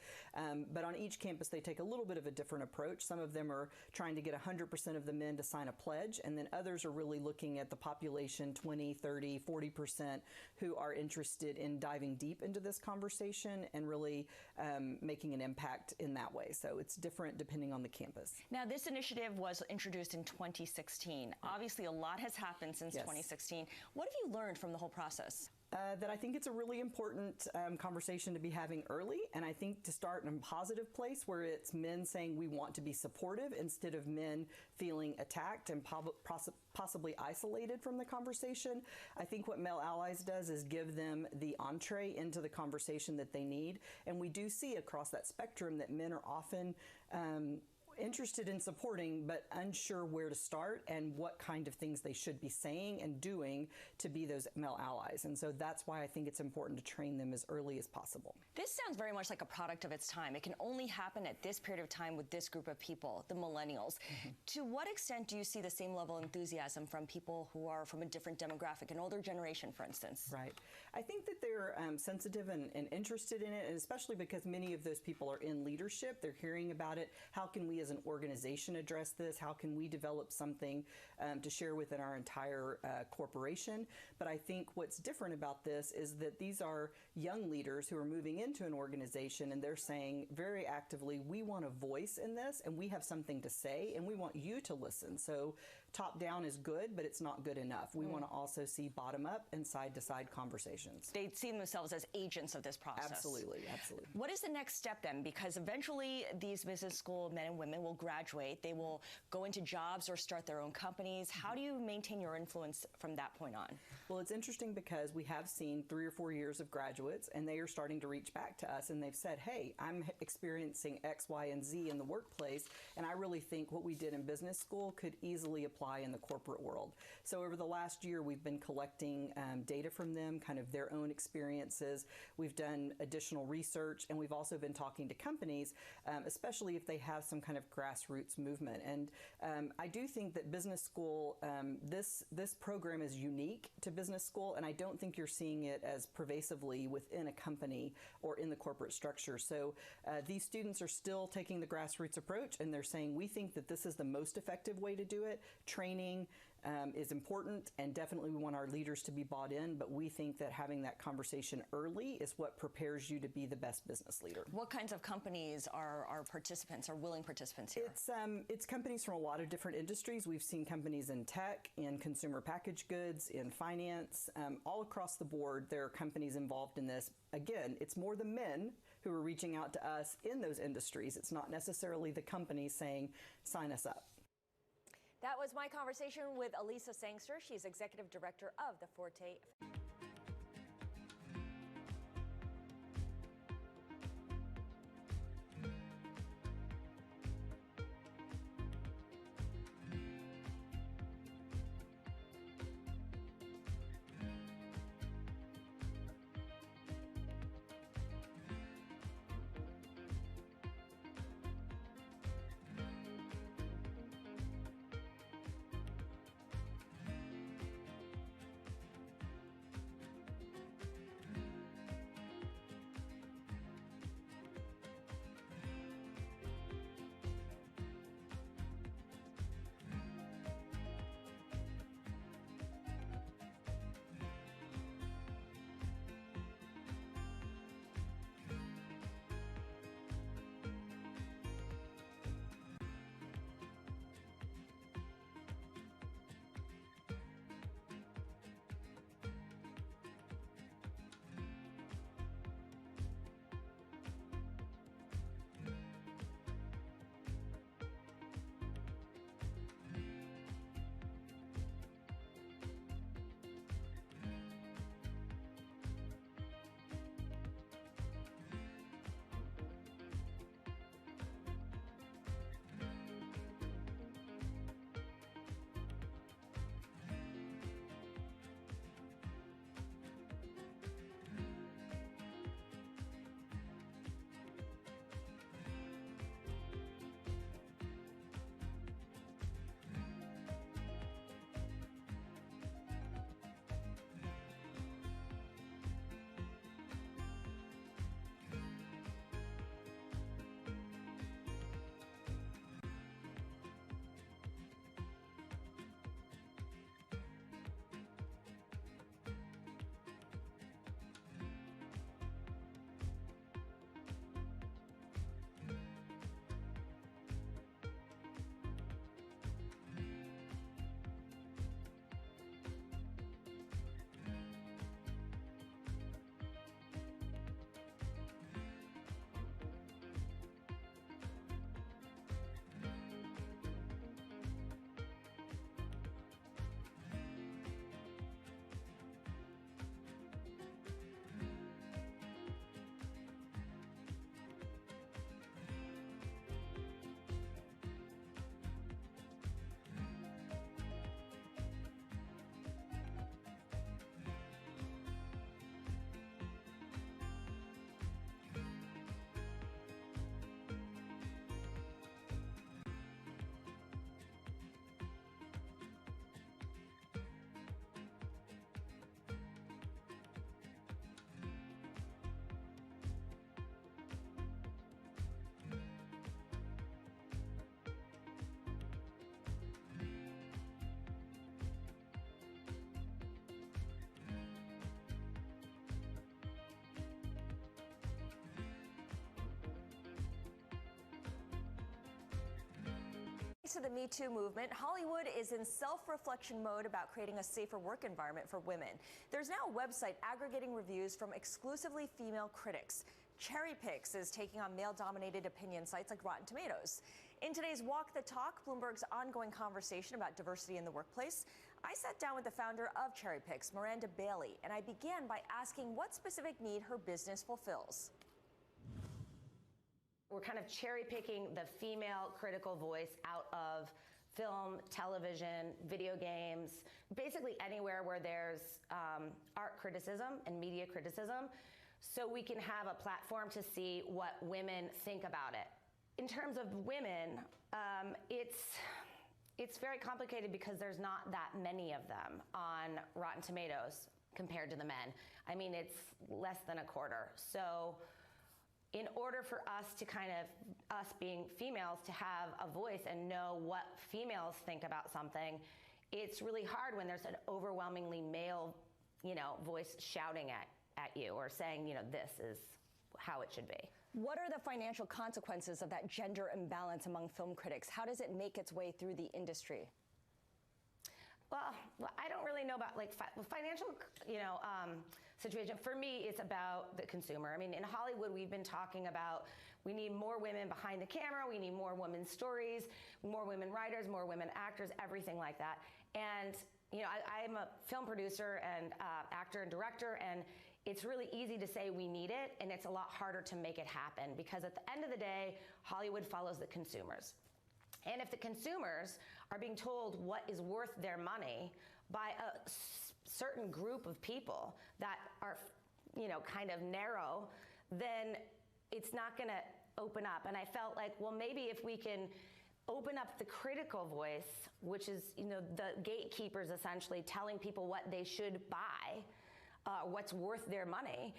But on each campus, they take a little bit of a different approach. Some of them are trying to get 100% of the men to sign a pledge, and then others are really looking at the population, 20, 30, 40%, who are interested in diving deep into this conversation and really making an impact in that way. So it's different depending on the campus. Now, this initiative was introduced in 2016. Obviously, a lot has happened since 2016. What have you learned from the whole process? That I think it's a really important conversation to be having early, and I think to start in a positive place where it's men saying we want to be supportive instead of men feeling attacked and possibly isolated from the conversation. I think what Male Allies does is give them the entree into the conversation that they need, and we do see across that spectrum that men are often interested in supporting but unsure where to start and what kind of things they should be saying and doing to be those male allies. And so that's why I think it's important to train them as early as possible. This sounds very much like a product of its time. It can only happen at this period of time with this group of people, the millennials. To what extent do you see the same level of enthusiasm from people who are from a different demographic, an older generation, for instance? Right. I think that they're sensitive and interested in it, and especially because many of those people are in leadership. They're hearing about it. How can we as an organization address this? How can we develop something to share within our entire corporation? But I think what's different about this is that these are young leaders who are moving into an organization, and they're saying very actively, we want a voice in this, and we have something to say, and we want you to listen. So top down is good, but it's not good enough. We want to also see bottom up and side to side conversations. They see themselves as agents of this process. Absolutely, absolutely. What is the next step then? Because eventually these business school men and women will graduate. They will go into jobs or start their own companies. How do you maintain your influence from that point on? Well, it's interesting because we have seen 3 or 4 years of graduates, and they are starting to reach back to us, and they've said, hey, I'm experiencing X, Y, and Z in the workplace, and I really think what we did in business school could easily apply in the corporate world. So over the last year, we've been collecting data from them, kind of their own experiences. We've done additional research, and we've also been talking to companies, especially if they have some kind of grassroots movement. And I do think that business school, this program is unique to business school, and I don't think you're seeing it as pervasively within a company or in the corporate structure. So these students are still taking the grassroots approach, and they're saying, we think that this is the most effective way to do it. Training is important, and definitely we want our leaders to be bought in, but we think that having that conversation early is what prepares you to be the best business leader. What kinds of companies are participants, are willing participants here? It's companies from a lot of different industries. We've seen companies in tech, in consumer packaged goods, in finance, all across the board. There are companies involved in this. Again, it's more the men who are reaching out to us in those industries. It's not necessarily the companies saying, sign us up. That was my conversation with Elisa Sangster. She's Executive Director of the Forte. To the Me Too movement, Hollywood is in self-reflection mode about creating a safer work environment for women. There's now a website aggregating reviews from exclusively female critics. Cherry Picks is taking on male-dominated opinion sites like Rotten Tomatoes. In today's Walk the Talk, Bloomberg's ongoing conversation about diversity in the workplace, I sat down with the founder of Cherry Picks, Miranda Bailey, and I began by asking what specific need her business fulfills. We're kind of cherry picking the female critical voice out of film, television, video games, basically anywhere where there's art criticism and media criticism, so we can have a platform to see what women think about it. In terms of women, it's very complicated because there's not that many of them on Rotten Tomatoes compared to the men. I mean, it's less than a quarter. So in order for us to us being females, to have a voice and know what females think about something, it's really hard when there's an overwhelmingly male, voice shouting at you or saying, this is how it should be. What are the financial consequences of that gender imbalance among film critics? How does it make its way through the industry? Well, I don't really know about financial, situation. For me, it's about the consumer. I mean, in Hollywood, we've been talking about we need more women behind the camera, we need more women's stories, more women writers, more women actors, everything like that. And I'm a film producer and actor and director, and it's really easy to say we need it, and it's a lot harder to make it happen because at the end of the day, Hollywood follows the consumers. And if the consumers are being told what is worth their money by a certain group of people that are, kind of narrow, then it's not going to open up. And I felt like, well, maybe if we can open up the critical voice, which is, the gatekeepers essentially telling people what they should buy, what's worth their money,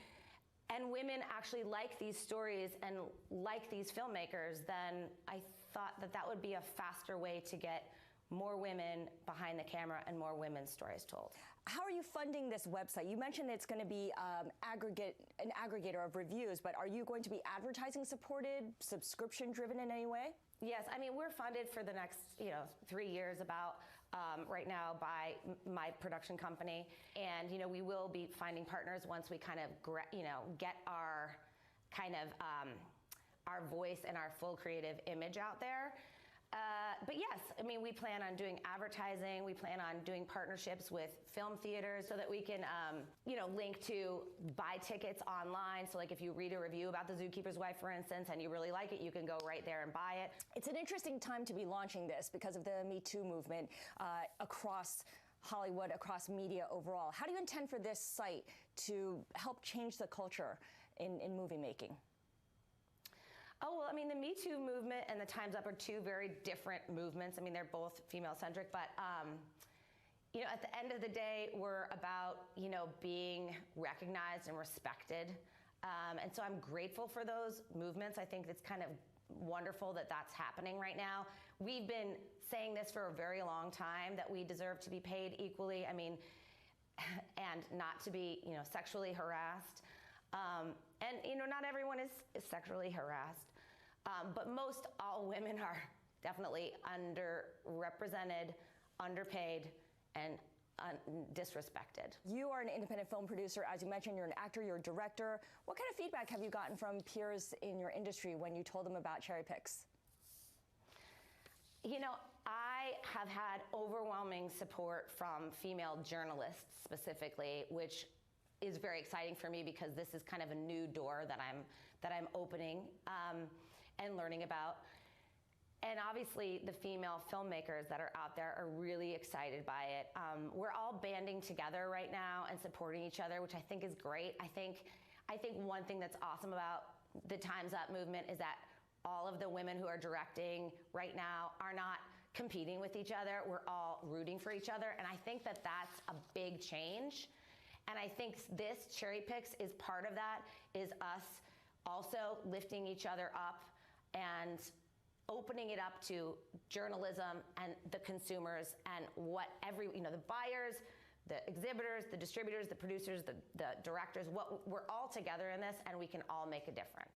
and women actually like these stories and like these filmmakers, then I thought that would be a faster way to get more women behind the camera and more women's stories told. How are you funding this website? You mentioned it's going to be an aggregator of reviews, but are you going to be advertising supported, subscription driven in any way? Yes, I mean, we're funded for the next 3 years about right now by my production company, and we will be finding partners once we kind of get our our voice and our full creative image out there. But yes, I mean, we plan on doing advertising. We plan on doing partnerships with film theaters so that we can, link to buy tickets online. So like if you read a review about The Zookeeper's Wife, for instance, and you really like it, you can go right there and buy it. It's an interesting time to be launching this because of the Me Too movement across Hollywood, across media overall. How do you intend for this site to help change the culture in movie making? Oh, well, I mean, the Me Too movement and the Time's Up are two very different movements. I mean, they're both female-centric, but, at the end of the day, we're about, being recognized and respected. And so I'm grateful for those movements. I think it's kind of wonderful that that's happening right now. We've been saying this for a very long time, that we deserve to be paid equally, and not to be, sexually harassed. And, not everyone is sexually harassed. But most all women are definitely underrepresented, underpaid, and disrespected. You are an independent film producer. As you mentioned, you're an actor, you're a director. What kind of feedback have you gotten from peers in your industry when you told them about Cherry Picks? I have had overwhelming support from female journalists specifically, which is very exciting for me because this is kind of a new door that I'm opening and learning about. And obviously the female filmmakers that are out there are really excited by it. We're all banding together right now and supporting each other, which I think is great. I think one thing that's awesome about the Time's Up movement is that all of the women who are directing right now are not competing with each other. We're all rooting for each other. And I think that that's a big change. And I think this Cherry Picks is part of that, is us also lifting each other up and opening it up to journalism and the consumers and what the buyers, the exhibitors, the distributors, the producers, the directors, we're all together in this, and we can all make a difference.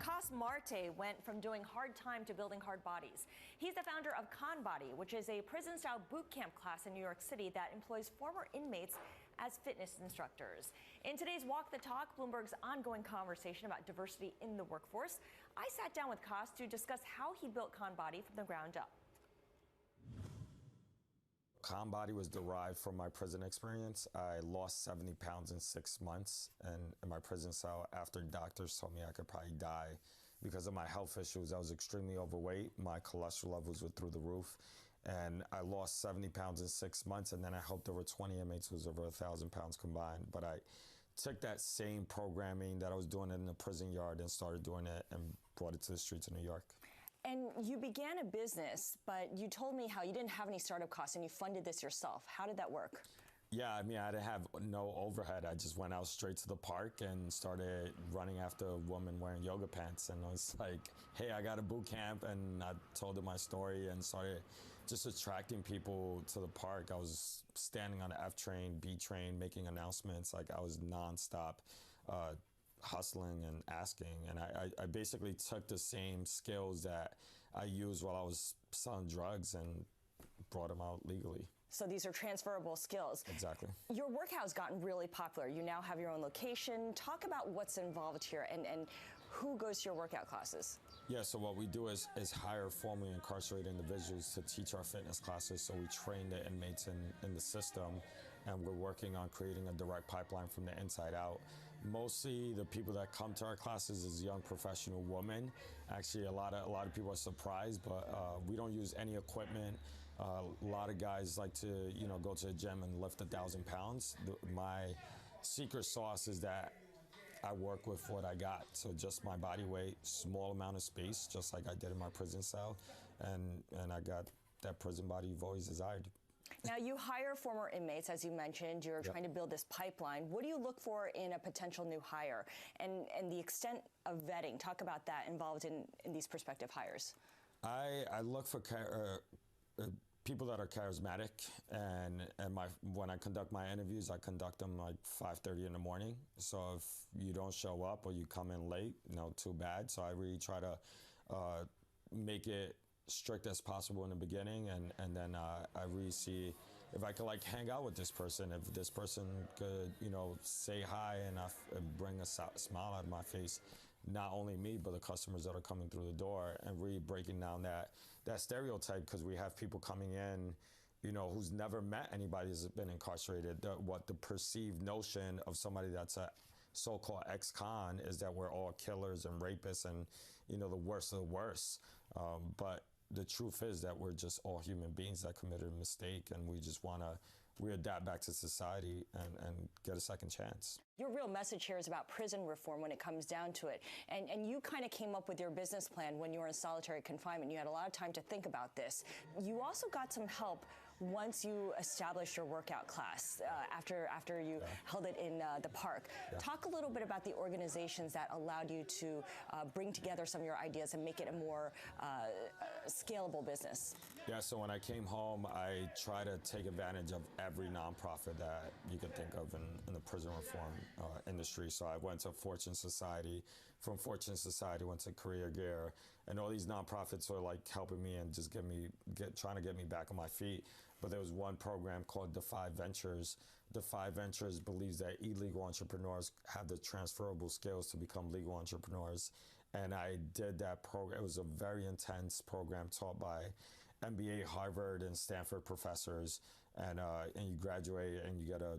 Cos Marte went from doing hard time to building hard bodies. He's the founder of ConBody, which is a prison-style boot camp class in New York City that employs former inmates as fitness instructors. In today's Walk the Talk, Bloomberg's ongoing conversation about diversity in the workforce, I sat down with Cos to discuss how he built ConBody from the ground up. ConBody was derived from my prison experience. I lost 70 pounds in 6 months, and in my prison cell, after doctors told me I could probably die because of my health issues. I was extremely overweight. My cholesterol levels were through the roof, and I lost 70 pounds in 6 months, and then I helped over 20 inmates who was over 1,000 pounds combined. But I took that same programming that I was doing in the prison yard and started doing it and brought it to the streets of New York. And you began a business, but you told me how you didn't have any startup costs and you funded this yourself. How did that work? Yeah, I mean, I didn't have no overhead. I just went out straight to the park and started running after a woman wearing yoga pants. And I was like, hey, I got a boot camp. And I told her my story and started just attracting people to the park. I was standing on the F train, B train, making announcements. Like, I was nonstop hustling and asking. And I basically took the same skills that I used while I was selling drugs and brought them out legally. So these are transferable skills. Exactly. Your workout's gotten really popular. You now have your own location. Talk about what's involved here and who goes to your workout classes. Yeah, so what we do is hire formerly incarcerated individuals to teach our fitness classes. So we train the inmates in the system, and we're working on creating a direct pipeline from the inside out. Mostly the people that come to our classes is young professional women. Actually, a lot of people are surprised, but we don't use any equipment. A lot of guys like to, go to the gym and lift 1,000 pounds. My secret sauce is that I work with what I got. So just my body weight, small amount of space, just like I did in my prison cell. And I got that prison body you've always desired. Now, you hire former inmates, as you mentioned. You're trying to build this pipeline. What do you look for in a potential new hire? And the extent of vetting, talk about that involved in these prospective hires. I look for people that are charismatic, and when I conduct my interviews, I conduct them like 5:30 in the morning. So if you don't show up or you come in late, too bad. So I really try to make it strict as possible in the beginning, and then I really see if I could hang out with this person, if this person could say hi and bring a smile out of my face. Not only me, but the customers that are coming through the door, and really breaking down that stereotype, because we have people coming in, who's never met anybody who's been incarcerated. The perceived notion of somebody that's a so-called ex-con is that we're all killers and rapists and, the worst of the worst. But the truth is that we're just all human beings that committed a mistake, and we just want to adapt back to society and get a second chance. Your real message here is about prison reform when it comes down to it. And you kind of came up with your business plan when you were in solitary confinement. You had a lot of time to think about this. You also got some help once you established your workout class after you held it in the park. Talk a little bit about the organizations that allowed you to bring together some of your ideas and make it a more scalable business. Yeah, so when I came home, I try to take advantage of every nonprofit that you could think of in the prison reform industry. So I went to Fortune Society. From Fortune Society, went to Career Gear, and all these nonprofits were helping me and just trying to get me back on my feet. But there was one program called Defy Ventures. Defy Ventures believes that illegal entrepreneurs have the transferable skills to become legal entrepreneurs. And I did that program. It was a very intense program taught by MBA, Harvard, and Stanford professors. And you graduate and you get a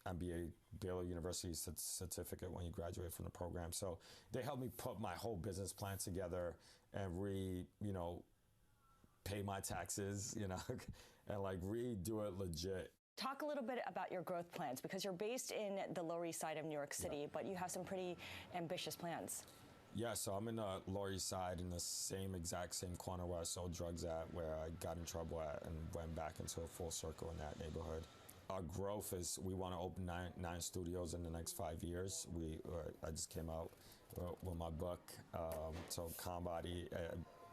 MBA Baylor University certificate when you graduate from the program. So they helped me put my whole business plan together and pay my taxes, and redo it legit. Talk a little bit about your growth plans, because you're based in the Lower East Side of New York City, but you have some pretty ambitious plans. Yeah, so I'm in the Lower East Side in the exact same corner where I sold drugs at, where I got in trouble at, and went back into a full circle in that neighborhood. Our growth is we want to open nine studios in the next 5 years. I just came out with my book, so ConBody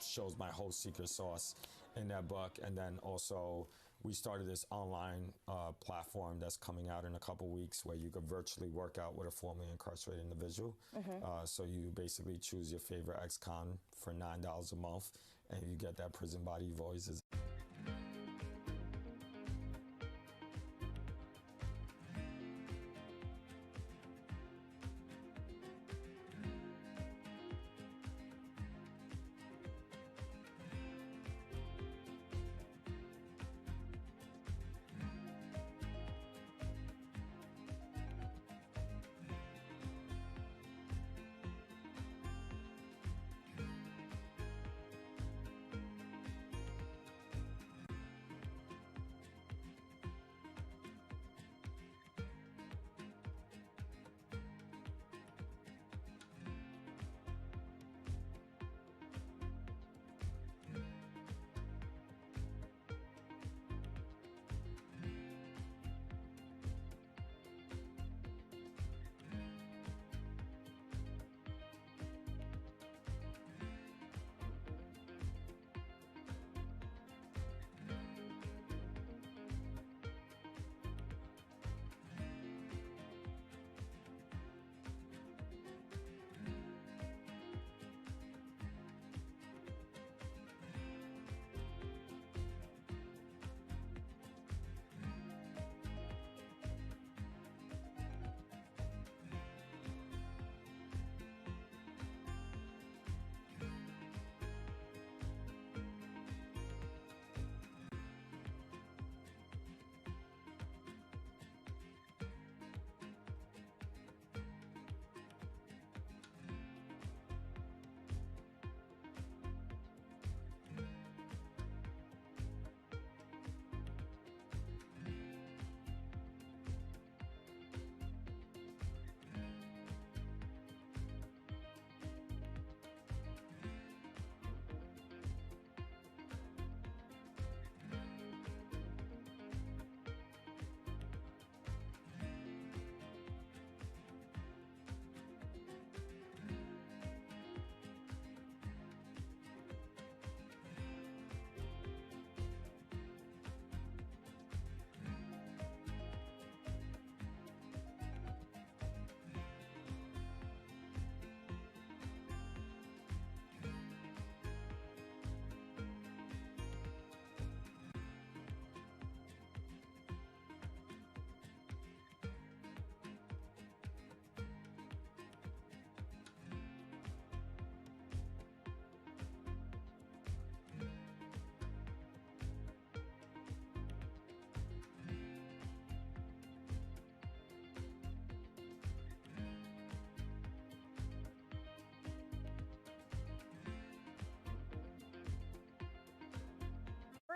shows my whole secret sauce in that book, and then also we started this online platform that's coming out in a couple weeks where you could virtually work out with a formerly incarcerated individual. So you basically choose your favorite ex-con for $9 a month, and you get that prison body voices.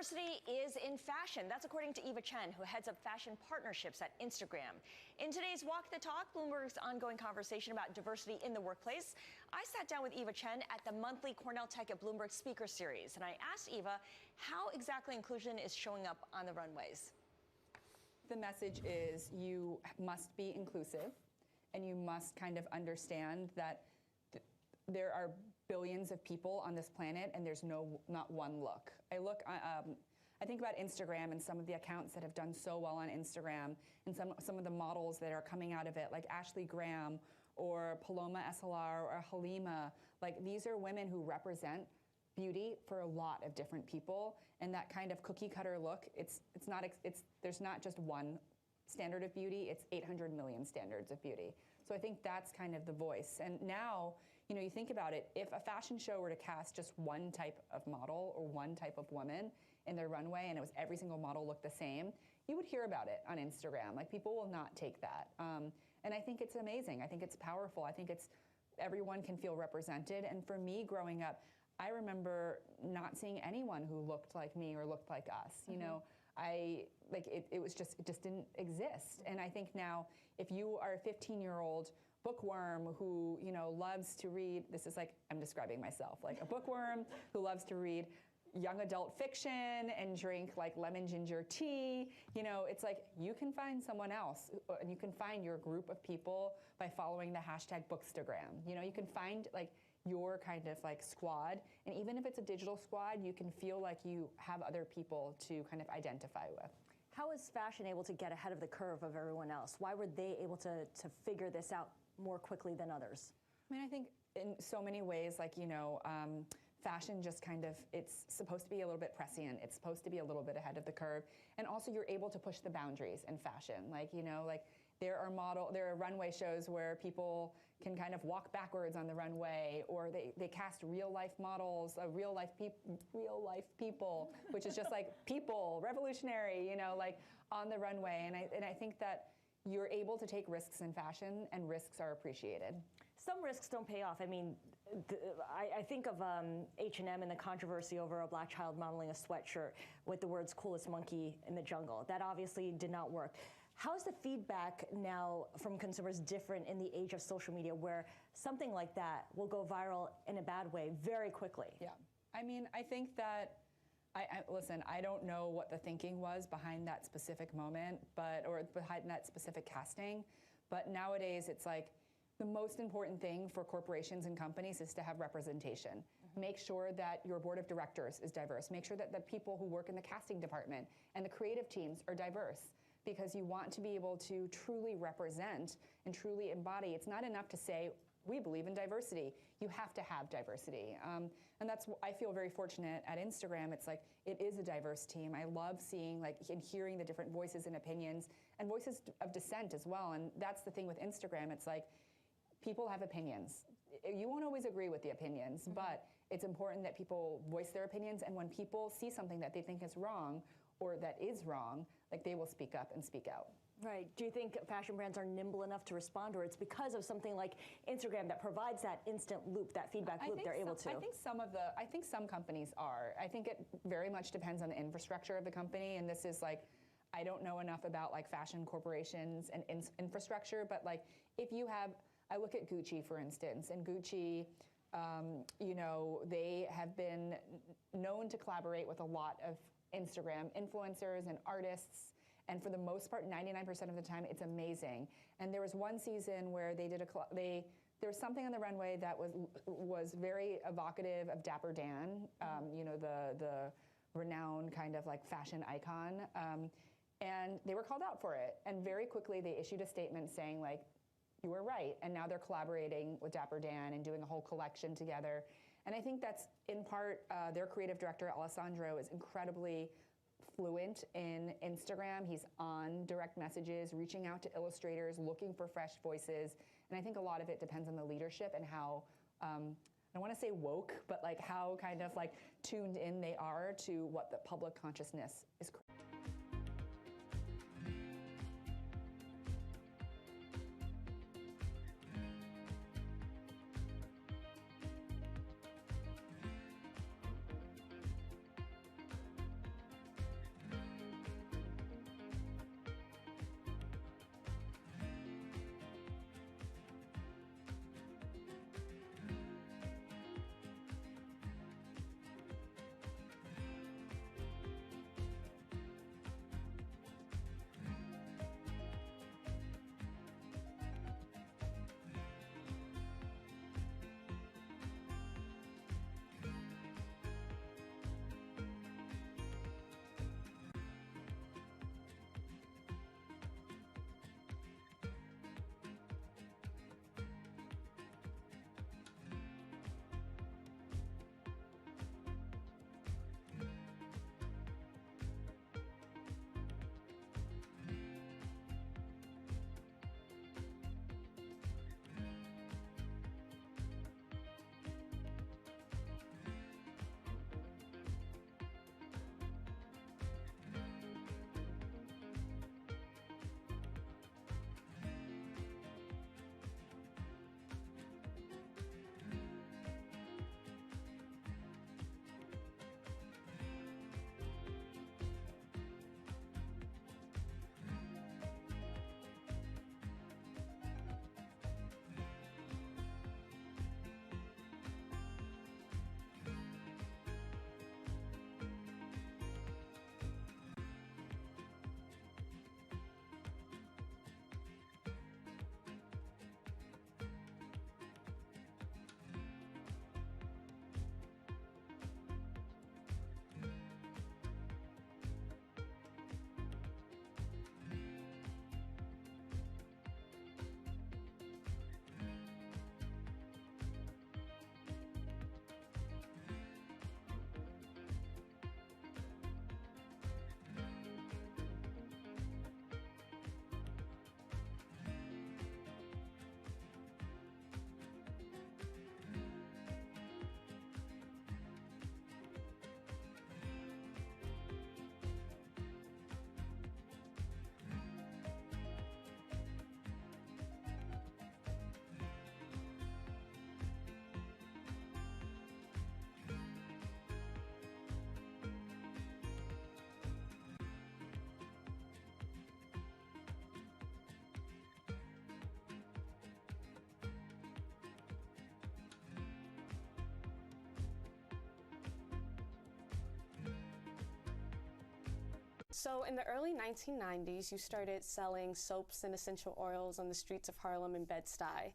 Diversity is in fashion. That's according to Eva Chen, who heads up fashion partnerships at Instagram. In today's Walk the Talk, Bloomberg's ongoing conversation about diversity in the workplace, I sat down with Eva Chen at the monthly Cornell Tech at Bloomberg Speaker Series, and I asked Eva how exactly inclusion is showing up on the runways. The message is you must be inclusive, and you must kind of understand that there are billions of people on this planet, and there's not one look. I think about Instagram and some of the accounts that have done so well on Instagram, and some of the models that are coming out of it, like Ashley Graham or Paloma SLR or Halima. Like, these are women who represent beauty for a lot of different people, and that kind of cookie cutter look. There's not just one standard of beauty. It's 800 million standards of beauty. So I think that's kind of the voice. And now, you think about it, if a fashion show were to cast just one type of model or one type of woman in their runway, and it was every single model looked the same, you would hear about it on Instagram. Like, people will not take that. And I think it's amazing. I think it's powerful. I think everyone can feel represented. And for me growing up, I remember not seeing anyone who looked like me or looked like us. It just didn't exist. And I think now, if you are a 15-year-old bookworm who loves to read, this is like, I'm describing myself, like a bookworm who loves to read young adult fiction and drink like lemon ginger tea. You know, it's like you can find someone else, and you can find your group of people by following the hashtag Bookstagram. You know, you can find like your kind of like squad, and even if it's a digital squad, you can feel like you have other people to kind of identify with. How is fashion able to get ahead of the curve of everyone else? Why were they able to figure this out more quickly than others? I mean, I think in so many ways, like, you know, fashion just kind of, it's supposed to be a little bit prescient. It's supposed to be a little bit ahead of the curve. And also you're able to push the boundaries in fashion. Like, you know, like there are runway shows where people can kind of walk backwards on the runway, or they cast real life models, real life people, which is just like people, revolutionary, you know, like on the runway. And I think that you're able to take risks in fashion, and risks are appreciated. Some risks don't pay off. I mean, I think of H&M and the controversy over a black child modeling a sweatshirt with the words "coolest monkey in the jungle." That obviously did not work. How is the feedback now from consumers different in the age of social media, where something like that will go viral in a bad way very quickly? Yeah, I mean, I think that, listen, I don't know what the thinking was behind that specific moment, or behind that specific casting, but nowadays it's like, the most important thing for corporations and companies is to have representation. Mm-hmm. Make sure that your board of directors is diverse. Make sure that the people who work in the casting department and the creative teams are diverse, because you want to be able to truly represent and truly embody. It's not enough to say, we believe in diversity. You have to have diversity. And that's, I feel very fortunate at Instagram. It's like, it is a diverse team. I love seeing and hearing the different voices and opinions, and voices of dissent as well. And that's the thing with Instagram. It's like, people have opinions. You won't always agree with the opinions, mm-hmm. but it's important that people voice their opinions, and when people see something that they think is wrong, or that is wrong, like, they will speak up and speak out. Right. Do you think fashion brands are nimble enough to respond, or it's because of something like Instagram that provides that instant loop, that feedback loop, they're able to? I think some companies are. I think it very much depends on the infrastructure of the company, and this is like, I don't know enough about like fashion corporations and infrastructure, but like, if you have, I look at Gucci, for instance, and Gucci, you know, they have been known to collaborate with a lot of Instagram influencers and artists, and for the most part, 99% of the time, it's amazing. And there was one season where they did there was something on the runway that was very evocative of Dapper Dan, you know, the renowned kind of like fashion icon, and they were called out for it. And very quickly, they issued a statement saying like, you were right, and now they're collaborating with Dapper Dan and doing a whole collection together. And I think that's in part, their creative director, Alessandro, is incredibly fluent in Instagram. He's on direct messages, reaching out to illustrators, looking for fresh voices. And I think a lot of it depends on the leadership and how, I don't want to say woke, but like how kind of like tuned in they are to what the public consciousness is. So in the early 1990s, you started selling soaps and essential oils on the streets of Harlem and Bed-Stuy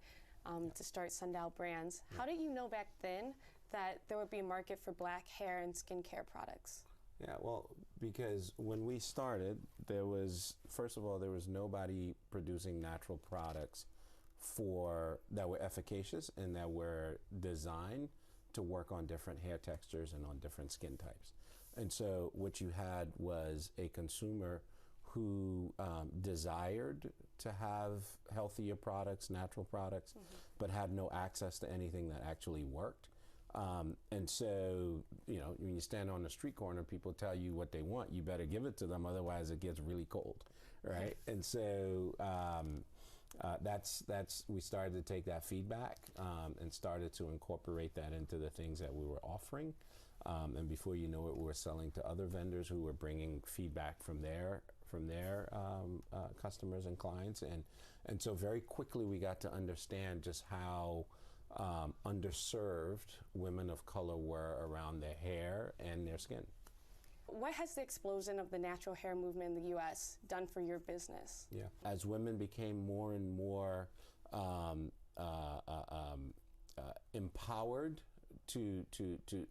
to start Sundial Brands. Yeah. How did you know back then that there would be a market for black hair and skincare products? Yeah, well, because when we started, first of all, there was nobody producing natural products that were efficacious and that were designed to work on different hair textures and on different skin types. And so what you had was a consumer who desired to have healthier products, natural products, but had no access to anything that actually worked. And so, when you stand on the street corner, people tell you what they want, you better give it to them, otherwise it gets really cold, right? And so we started to take that feedback and started to incorporate that into the things that we were offering. And before you know it, we were selling to other vendors who were bringing feedback from their customers and clients. And so very quickly we got to understand just how underserved women of color were around their hair and their skin. What has the explosion of the natural hair movement in the U.S. done for your business? Yeah, as women became more and more empowered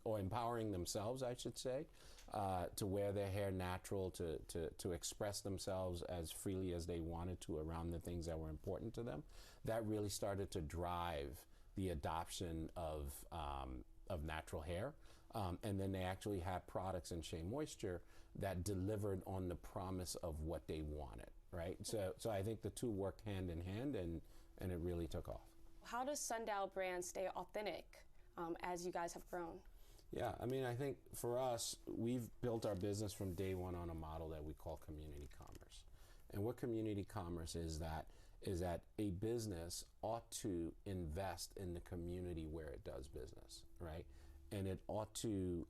or empowering themselves, I should say, to wear their hair natural, to express themselves as freely as they wanted to around the things that were important to them, that really started to drive the adoption of natural hair. And then they actually had products in Shea Moisture that delivered on the promise of what they wanted, right? So I think the two worked hand in hand, and it really took off. How does Sundial Brand stay authentic as you guys have grown? Yeah, I mean, I think for us, we've built our business from day one on a model that we call community commerce. And what community commerce is that a business ought to invest in the community where it does business, right? And it ought to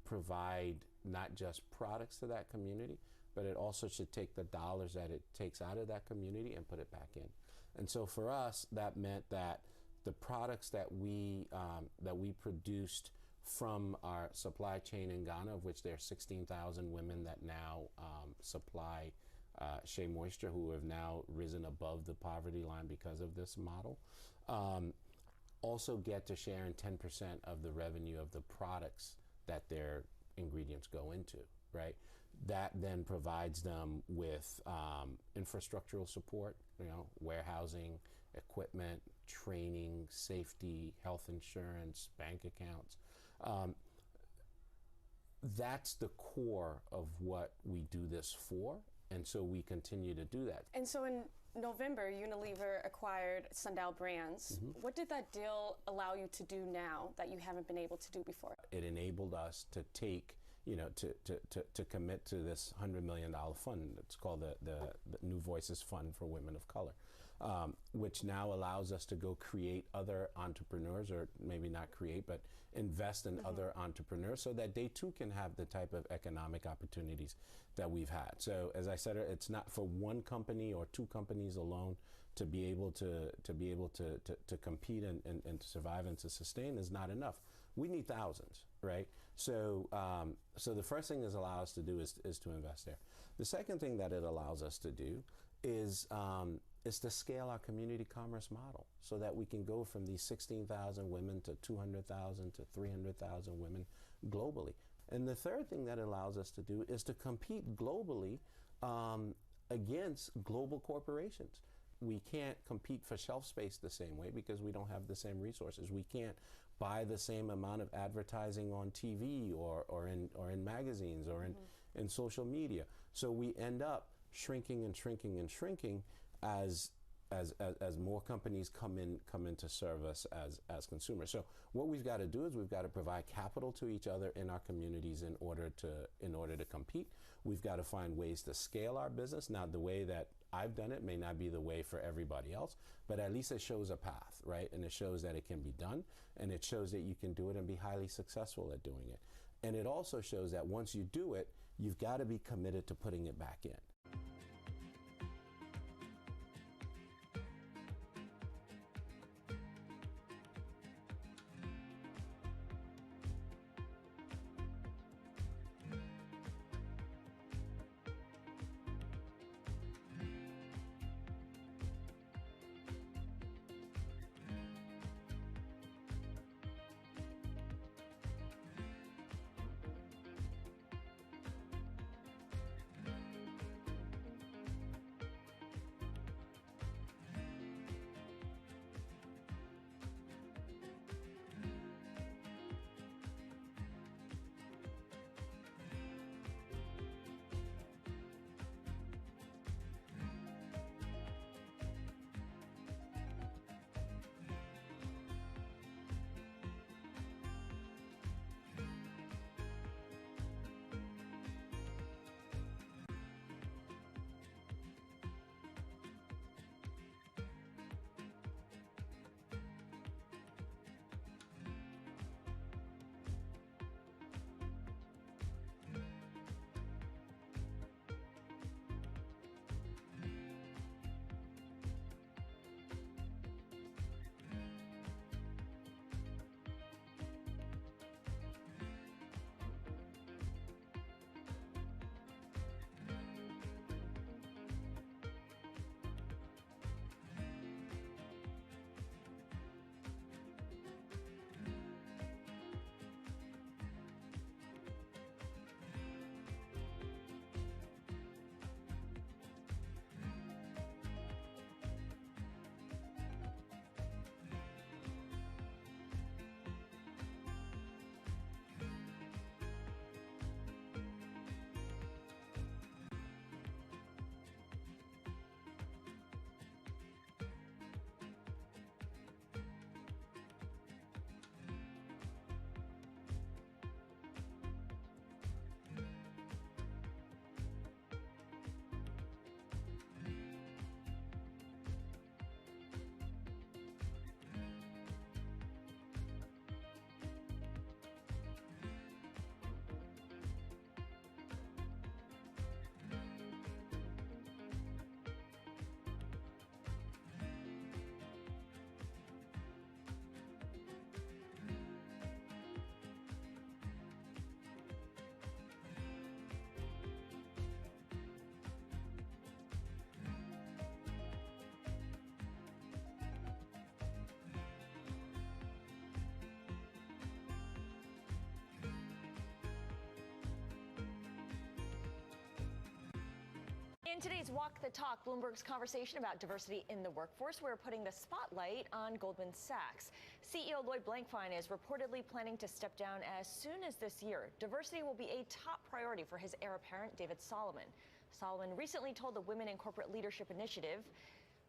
provide not just products to that community, but it also should take the dollars that it takes out of that community and put it back in. And so for us, that meant that the products that we produced from our supply chain in Ghana, of which there are 16,000 women that now supply Shea Moisture, who have now risen above the poverty line because of this model, also get to share in 10% of the revenue of the products that their ingredients go into, right? That then provides them with infrastructural support, warehousing, equipment, training, safety, health insurance, bank accounts. That's the core of what we do this for, and so we continue to do that. And so in November, Unilever acquired Sundial Brands. What did that deal allow you to do now that you haven't been able to do before? It enabled us to take, to commit to this $100 million fund. It's called the New Voices Fund for Women of Color, which now allows us to go create other entrepreneurs, or maybe not create, but invest in other entrepreneurs so that they too can have the type of economic opportunities that we've had. So as I said, it's not for one company or two companies alone to be able to compete and to survive and to sustain is not enough. We need thousands, right? So so the first thing this allows us to do is to invest there. The second thing that it allows us to do is to scale our community commerce model so that we can go from these 16,000 women to 200,000 to 300,000 women globally. And the third thing that it allows us to do is to compete globally against global corporations. We can't compete for shelf space the same way because we don't have the same resources. We can't buy the same amount of advertising on TV or in magazines or in social media. So we end up shrinking and shrinking and shrinking as more companies come in to serve us as consumers. So what we've got to do is we've got to provide capital to each other in our communities in order to compete. We've got to find ways to scale our business. Now, the way that I've done it may not be the way for everybody else, but at least it shows a path, right? And it shows that it can be done, and it shows that you can do it and be highly successful at doing it. And it also shows that once you do it, you've got to be committed to putting it back in. today's Walk the Talk, Bloomberg's conversation about diversity in the workforce, we're putting the spotlight on Goldman Sachs. CEO Lloyd Blankfein is reportedly planning to step down as soon as this year. Diversity will be a top priority for his heir apparent, David Solomon. Solomon recently told the Women in Corporate Leadership Initiative,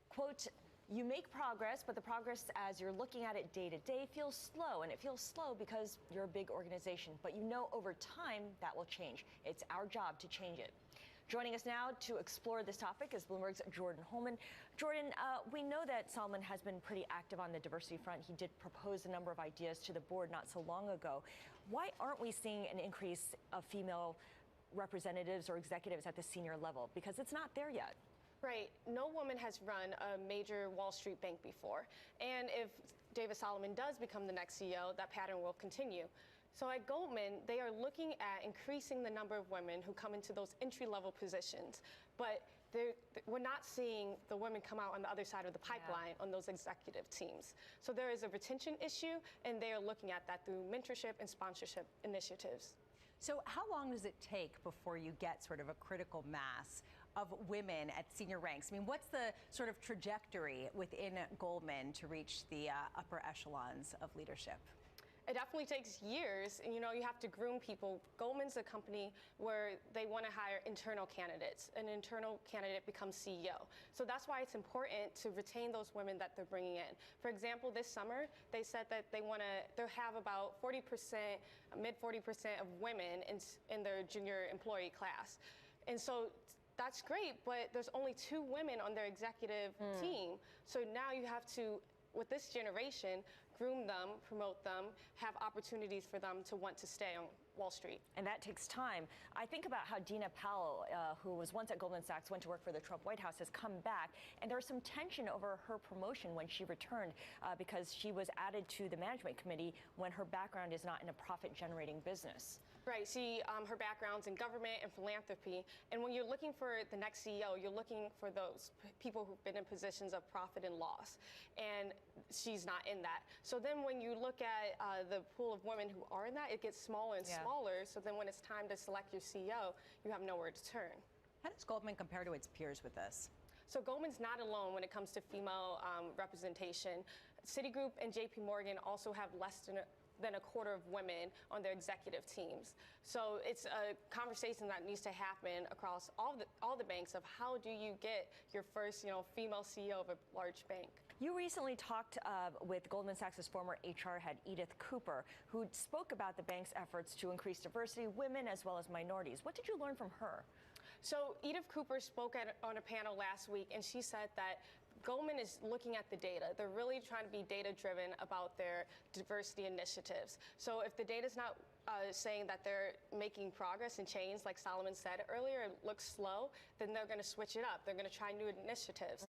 quote, "You make progress, but the progress as you're looking at it day to day feels slow, and it feels slow because you're a big organization. But you know over time that will change. It's our job to change it." Joining us now to explore this topic is Bloomberg's Jordan Holman. Jordan, we know that Solomon has been pretty active on the diversity front. He did propose a number of ideas to the board not so long ago. Why aren't we seeing an increase of female representatives or executives at the senior level? Because it's not there yet. Right. No woman has run a major Wall Street bank before. And if David Solomon does become the next CEO, that pattern will continue. So at Goldman, they are looking at increasing the number of women who come into those entry-level positions. But we're not seeing the women come out on the other side of the pipeline on those executive teams. So there is a retention issue, and they are looking at that through mentorship and sponsorship initiatives. So how long does it take before you get sort of a critical mass of women at senior ranks? I mean, what's the sort of trajectory within Goldman to reach the upper echelons of leadership? It definitely takes years, and you have to groom people. Goldman's a company where they want to hire internal candidates. An internal candidate becomes CEO. So that's why it's important to retain those women that they're bringing in. For example, this summer, they said that they have about 40%, mid 40% of women in their junior employee class. And so that's great, but there's only 2 women on their executive team. So now you have to, with this generation, groom them, promote them, have opportunities for them to want to stay on Wall Street. And that takes time. I think about how Dina Powell, who was once at Goldman Sachs, went to work for the Trump White House, has come back. And there was some tension over her promotion when she returned because she was added to the management committee when her background is not in a profit-generating business. Right. Her background's in government and philanthropy. And when you're looking for the next CEO, you're looking for those people who've been in positions of profit and loss. And she's not in that. So then when you look at the pool of women who are in that, it gets smaller and smaller. So then when it's time to select your CEO, you have nowhere to turn. How does Goldman compare to its peers with this? So Goldman's not alone when it comes to female representation. Citigroup and JP Morgan also have less than a quarter of women on their executive teams. So it's a conversation that needs to happen across all the banks of how do you get your first female CEO of a large bank. You recently talked with Goldman Sachs' former HR head, Edith Cooper, who spoke about the bank's efforts to increase diversity, women as well as minorities. What did you learn from her? So Edith Cooper spoke on a panel last week, and she said that Goldman is looking at the data. They're really trying to be data-driven about their diversity initiatives. So if the data's not saying that they're making progress and change, like Solomon said earlier, it looks slow, then they're going to switch it up. They're going to try new initiatives.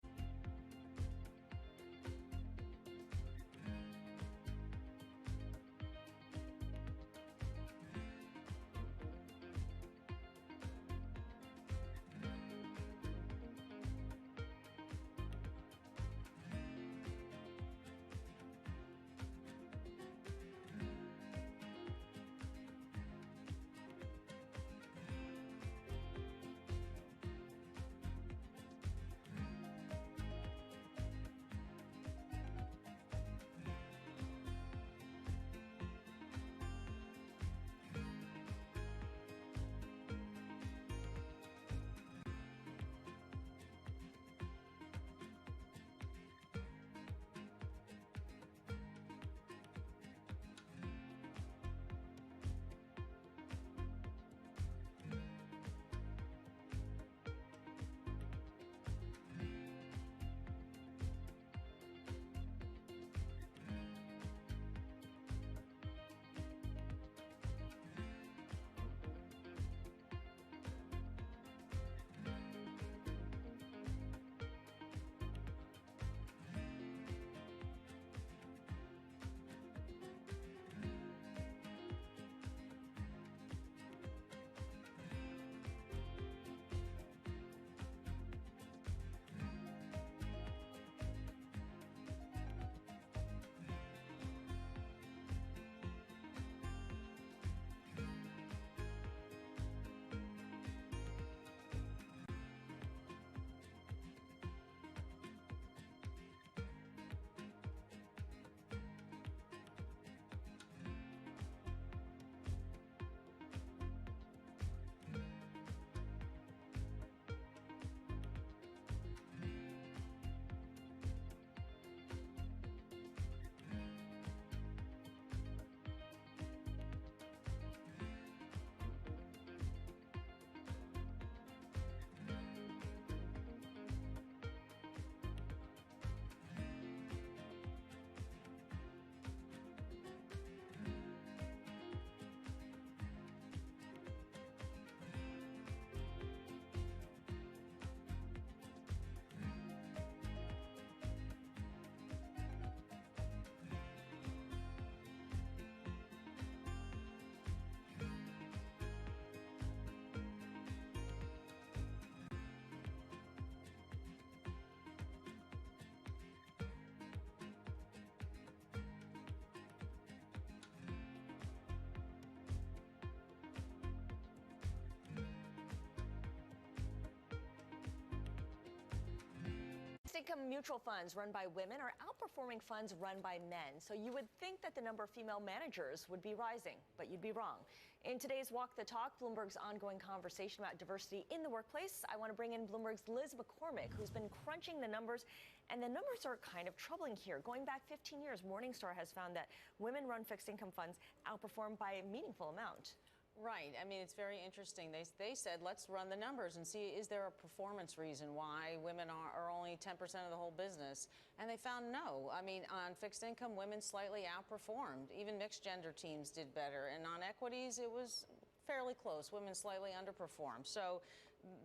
Fixed income mutual funds run by women are outperforming funds run by men. So you would think that the number of female managers would be rising, but you'd be wrong. In today's Walk the Talk, Bloomberg's ongoing conversation about diversity in the workplace, I want to bring in Bloomberg's Liz McCormick, who's been crunching the numbers, and the numbers are kind of troubling here. Going back 15 years, Morningstar has found that women-run fixed income funds outperform by a meaningful amount. Right. I mean, it's very interesting. They said, let's run the numbers and see, is there a performance reason why women are only 10% of the whole business? And they found no. I mean, on fixed income, women slightly outperformed. Even mixed gender teams did better. And on equities, it was fairly close. Women slightly underperformed. So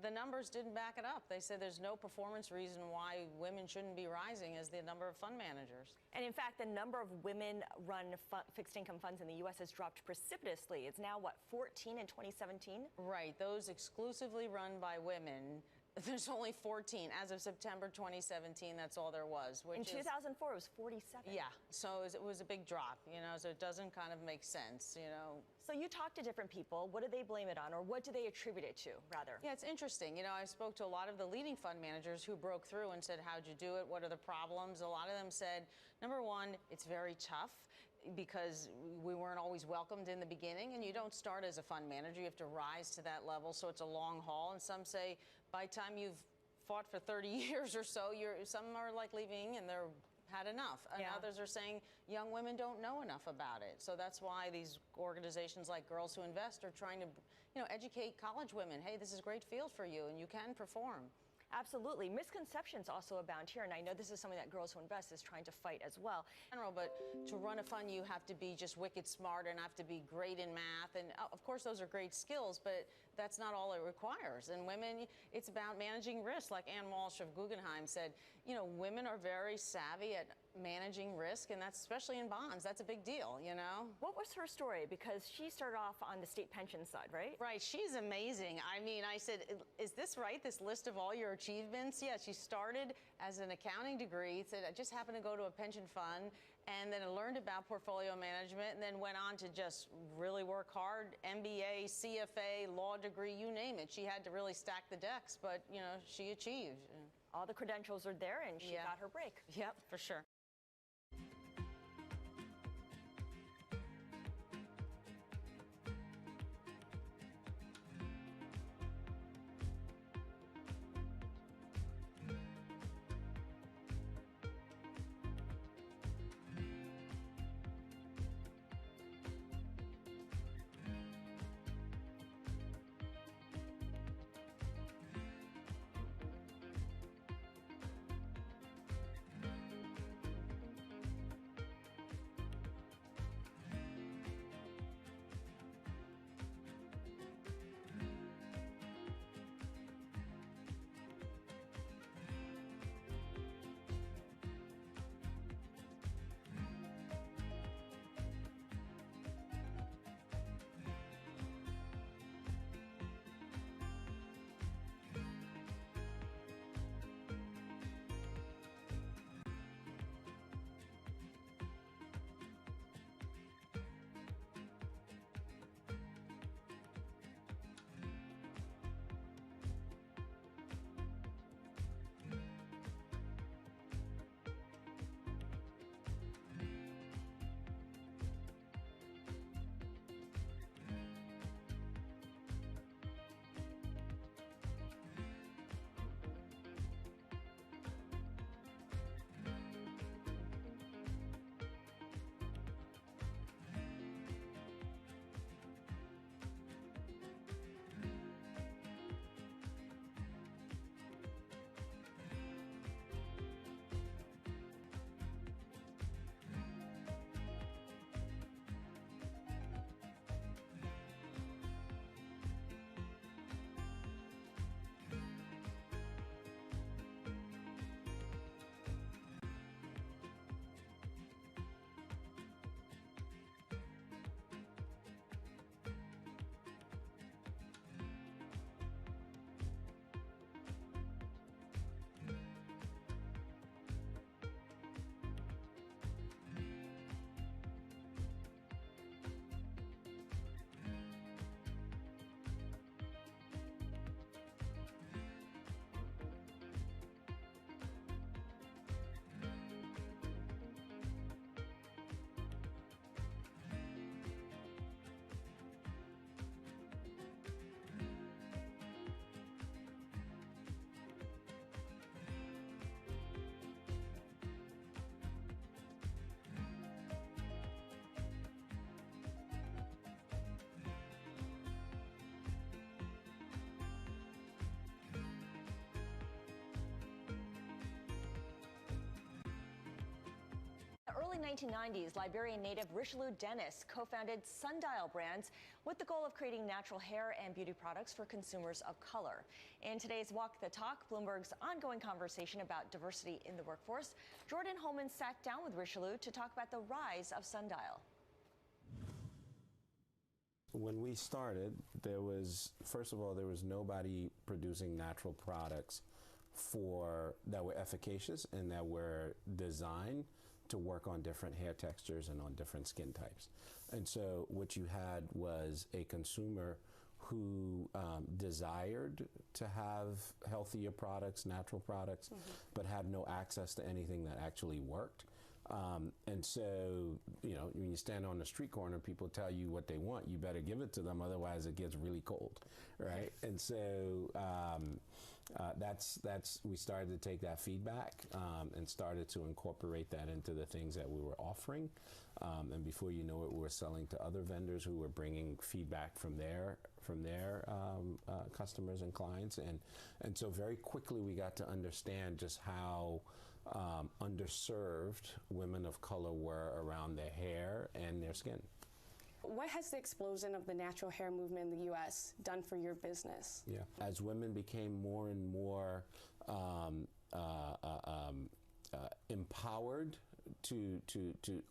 the numbers didn't back it up. They said there's no performance reason why women shouldn't be rising as the number of fund managers. And in fact, the number of women-run fixed income funds in the U.S. has dropped precipitously. It's now, what, 14 in 2017? Right. Those exclusively run by women, there's only 14. As of September 2017, that's all there was. In 2004, it was 47. Yeah, so it was a big drop, you know, so it doesn't kind of make sense, you know. So you talk to different people. What do they blame it on, or what do they attribute it to, rather? Yeah, it's interesting. You know, I spoke to a lot of the leading fund managers who broke through and said, how'd you do it? What are the problems? A lot of them said, number one, it's very tough, because we weren't always welcomed in the beginning, and you don't start as a fund manager. You have to rise to that level, so it's a long haul. And some say by the time you've fought for 30 years or so, some are like leaving and they're had enough. And others are saying young women don't know enough about it. So that's why these organizations like Girls Who Invest are trying to, you know, educate college women. Hey, this is a great field for you, and you can perform. Absolutely. Misconceptions also abound here, and I know this is something that Girls Who Invest is trying to fight as well. But to run a fund, you have to be just wicked smart and have to be great in math. And of course, those are great skills, but that's not all it requires. And women, it's about managing risk. Like Ann Walsh of Guggenheim said, you know, women are very savvy at managing risk, and that's especially in bonds. That's a big deal, you know? What was her story? Because she started off on the state pension side, right? Right. She's amazing. I mean, I said, is this right, this list of all your achievements? Yeah, she started as an accounting degree, said, I just happened to go to a pension fund, and then I learned about portfolio management, and then went on to just really work hard, MBA, CFA, law degree, you name it. She had to really stack the decks, but, you know, she achieved. All the credentials are there, and she got her break. Yep, for sure. the 1990s, Liberian native Richelieu Dennis co-founded Sundial Brands with the goal of creating natural hair and beauty products for consumers of color. In today's Walk the Talk, Bloomberg's ongoing conversation about diversity in the workforce, Jordan Holman sat down with Richelieu to talk about the rise of Sundial. When we started, first of all, there was nobody producing natural products that were efficacious and that were designed to work on different hair textures and on different skin types. And so what you had was a consumer who desired to have healthier products, natural products, but had no access to anything that actually worked. And so, when you stand on the street corner, people tell you what they want, you better give it to them, otherwise it gets really cold, right? And so we started to take that feedback and started to incorporate that into the things that we were offering. And before you know it, we were selling to other vendors who were bringing feedback from their customers and clients. And so very quickly we got to understand just how underserved women of color were around their hair and their skin. What has the explosion of the natural hair movement in the U.S. done for your business? Yeah, as women became more and more empowered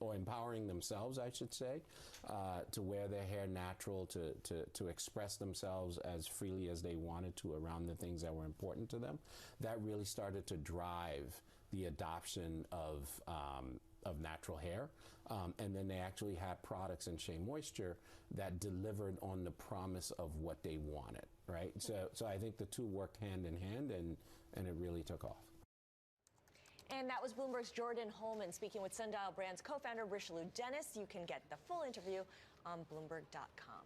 or empowering themselves, I should say, to wear their hair natural, to express themselves as freely as they wanted to around the things that were important to them, that really started to drive the adoption of natural hair. And then they actually had products in Shea Moisture that delivered on the promise of what they wanted, right? So I think the two worked hand in hand, and it really took off. And that was Bloomberg's Jordan Holman speaking with Sundial Brands co-founder Richelieu Dennis. You can get the full interview on Bloomberg.com.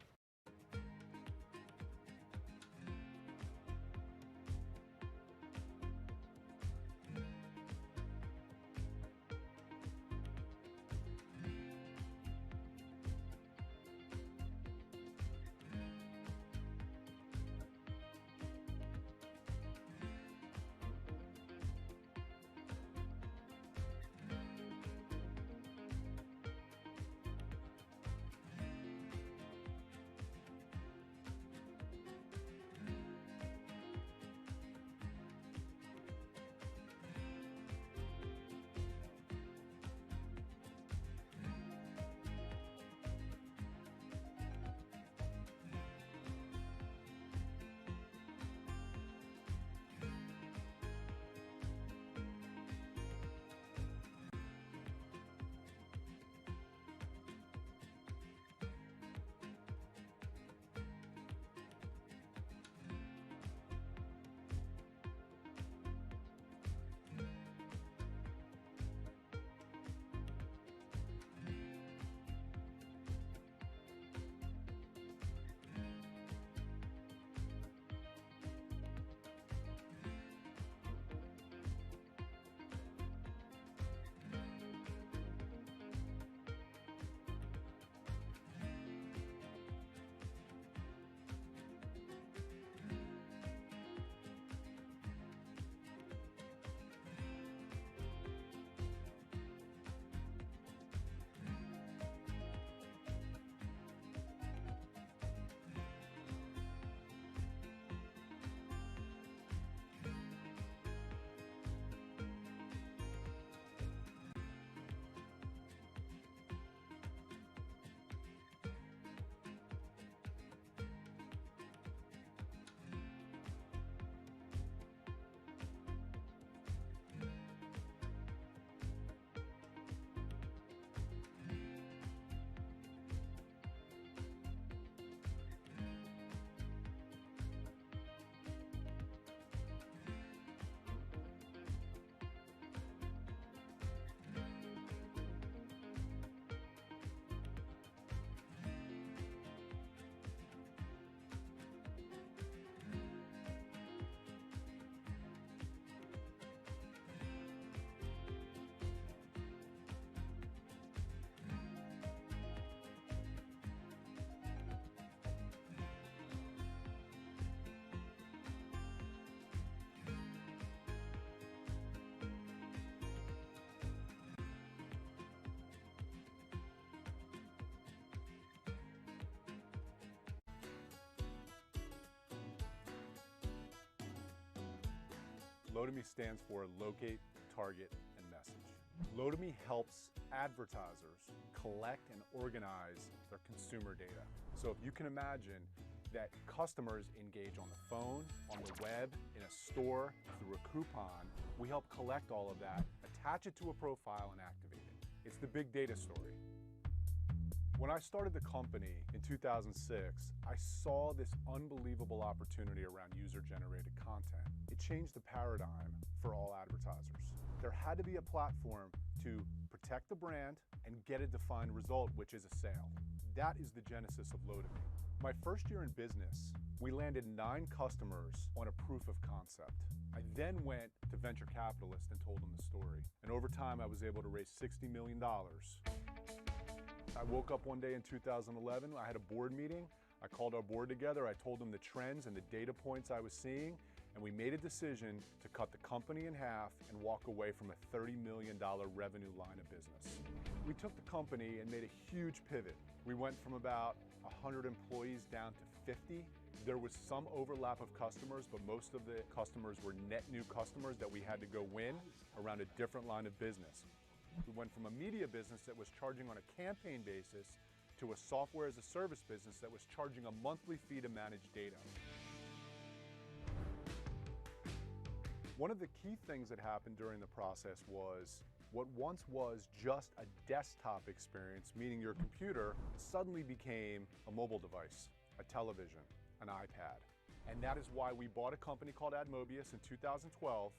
LOTOME stands for Locate, Target, and Message. LOTOME helps advertisers collect and organize their consumer data. So if you can imagine that customers engage on the phone, on the web, in a store, through a coupon, we help collect all of that, attach it to a profile, and activate it. It's the big data story. When I started the company in 2006, I saw this unbelievable opportunity around user-generated content. It changed the paradigm for all advertisers. There had to be a platform to protect the brand and get a defined result, which is a sale. That is the genesis of LOTOME. My first year in business, we landed 9 customers on a proof of concept. I then went to venture capitalists and told them the story. And over time, I was able to raise $60 million. I woke up one day in 2011, I had a board meeting. I called our board together, I told them the trends and the data points I was seeing, and we made a decision to cut the company in half and walk away from a $30 million revenue line of business. We took the company and made a huge pivot. We went from about 100 employees down to 50. There was some overlap of customers, but most of the customers were net new customers that we had to go win around a different line of business. We went from a media business that was charging on a campaign basis to a software as a service business that was charging a monthly fee to manage data. One of the key things that happened during the process was what once was just a desktop experience, meaning your computer, suddenly became a mobile device, a television, an iPad. And that is why we bought a company called Admobius in 2012,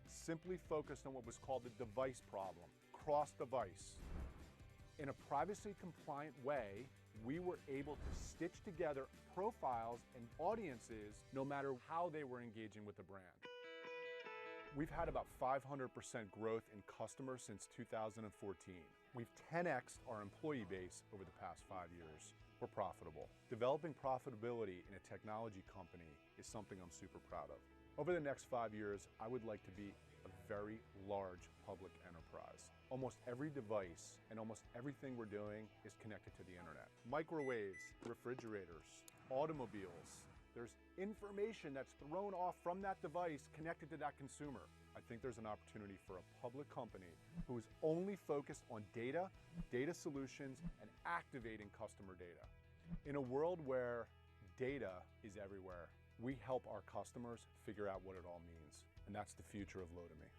simply focused on what was called the device problem, cross-device. In a privacy-compliant way, we were able to stitch together profiles and audiences no matter how they were engaging with the brand. We've had about 500% growth in customers since 2014. We've 10x'd our employee base over the past 5 years. We're profitable. Developing profitability in a technology company is something I'm super proud of. Over the next 5 years, I would like to be a very large public enterprise. Almost every device and almost everything we're doing is connected to the internet. Microwaves, refrigerators, automobiles. There's information that's thrown off from that device connected to that consumer. I think there's an opportunity for a public company who is only focused on data, data solutions, and activating customer data. In a world where data is everywhere, we help our customers figure out what it all means. And that's the future of LOTOME.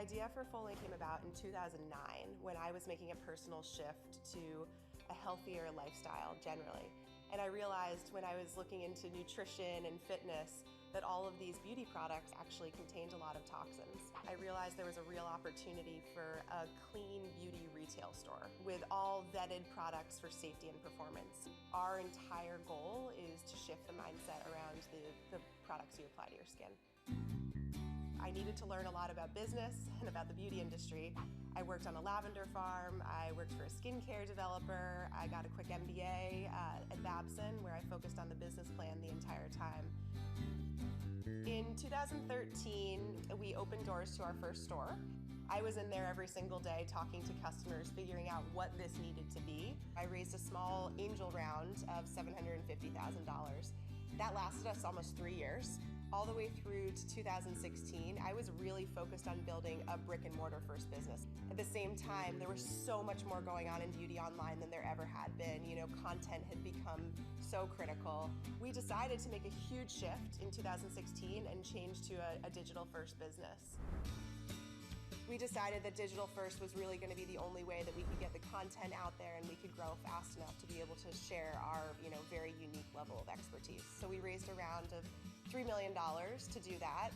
idea for Full Lane came about in 2009 when I was making a personal shift to a healthier lifestyle generally. And I realized when I was looking into nutrition and fitness that all of these beauty products actually contained a lot of toxins. I realized there was a real opportunity for a clean beauty retail store with all vetted products for safety and performance. Our entire goal is to shift the mindset around the products you apply to your skin. I needed to learn a lot about business and about the beauty industry. I worked on a lavender farm, I worked for a skincare developer, I got a quick MBA at Babson where I focused on the business plan the entire time. In 2013, we opened doors to our first store. I was in there every single day talking to customers, figuring out what this needed to be. I raised a small angel round of $750,000. That lasted us almost 3 years. All the way through to 2016, I was really focused on building a brick and mortar first business. At the same time, there was so much more going on in beauty online than there ever had been. You know, content had become so critical. We decided to make a huge shift in 2016 and change to a digital first business. We decided that digital first was really going to be the only way that we could get the content out there and we could grow fast enough to be able to share our, very unique level of expertise. So we raised a round of $3 million to do that.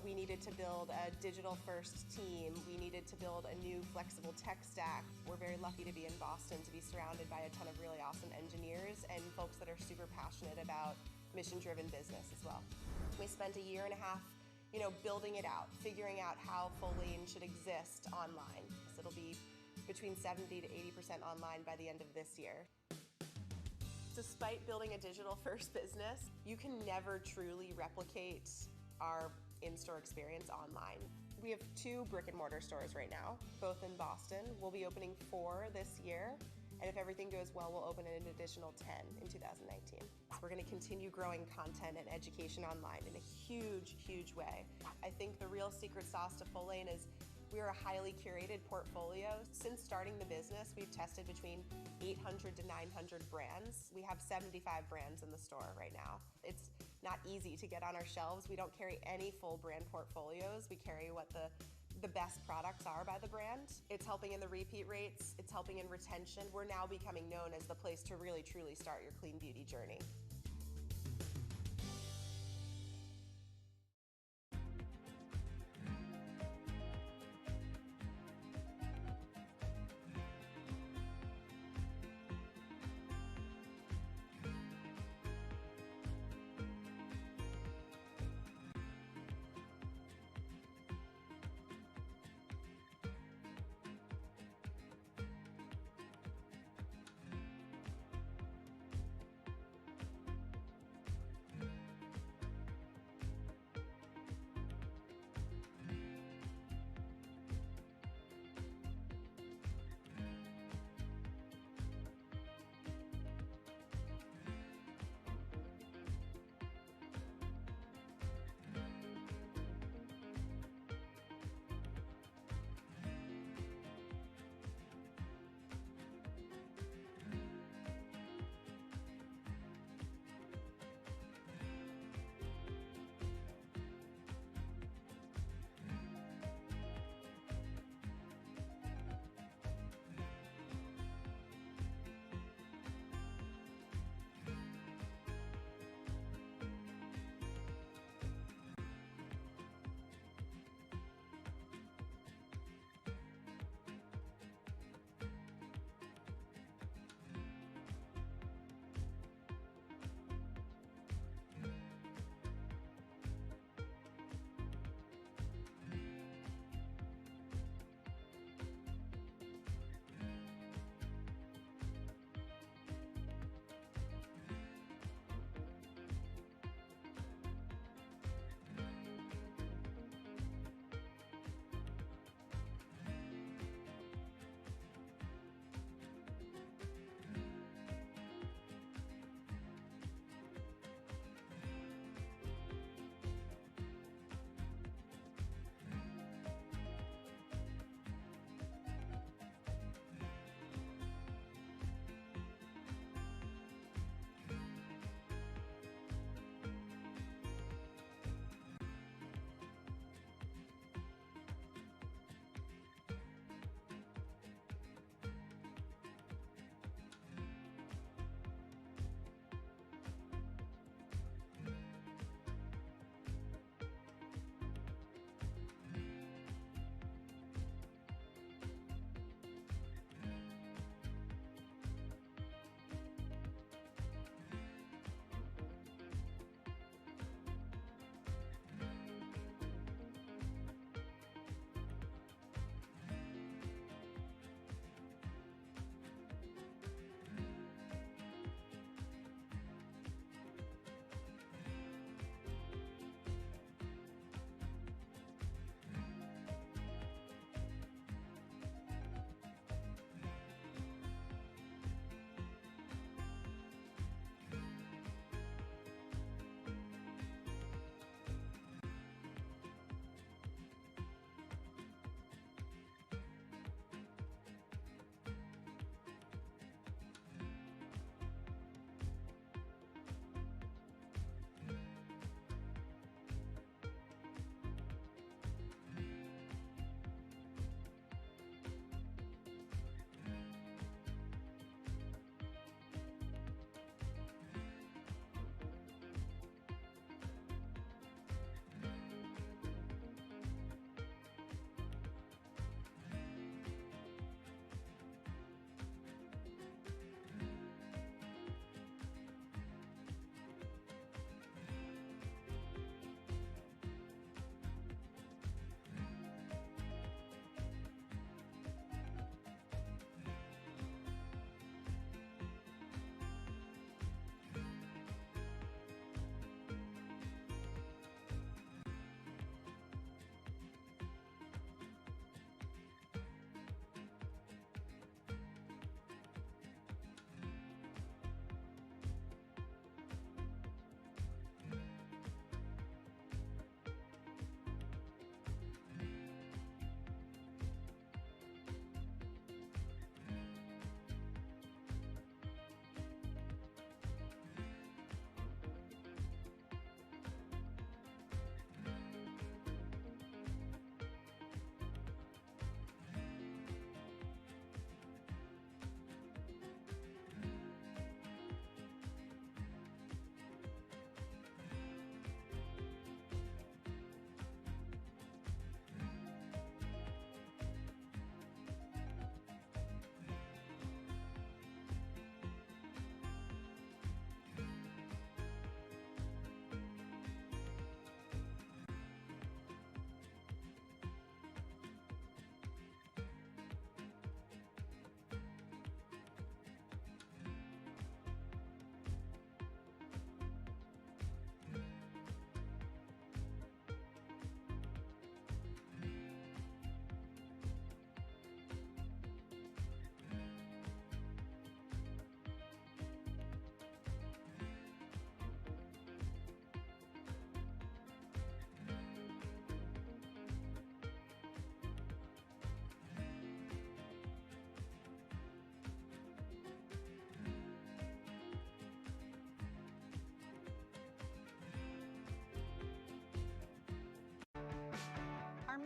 We needed to build a digital first team. We needed to build a new flexible tech stack. We're very lucky to be in Boston, to be surrounded by a ton of really awesome engineers and folks that are super passionate about mission-driven business as well. We spent a year and a half building it out, figuring out how Full Lane should exist online. So it'll be between 70 to 80% online by the end of this year. Despite building a digital first business, you can never truly replicate our in-store experience online. We have 2 brick and mortar stores right now, both in Boston. We'll be opening 4 this year. And if everything goes well, we'll open an additional 10 in 2019. We're going to continue growing content and education online in a huge, huge way. I think the real secret sauce to Full Lane is we are a highly curated portfolio. Since starting the business, we've tested between 800 to 900 brands. We have 75 brands in the store right now. It's not easy to get on our shelves. We don't carry any full brand portfolios. We carry what the best products are by the brand. It's helping in the repeat rates, it's helping in retention. We're now becoming known as the place to really truly start your clean beauty journey.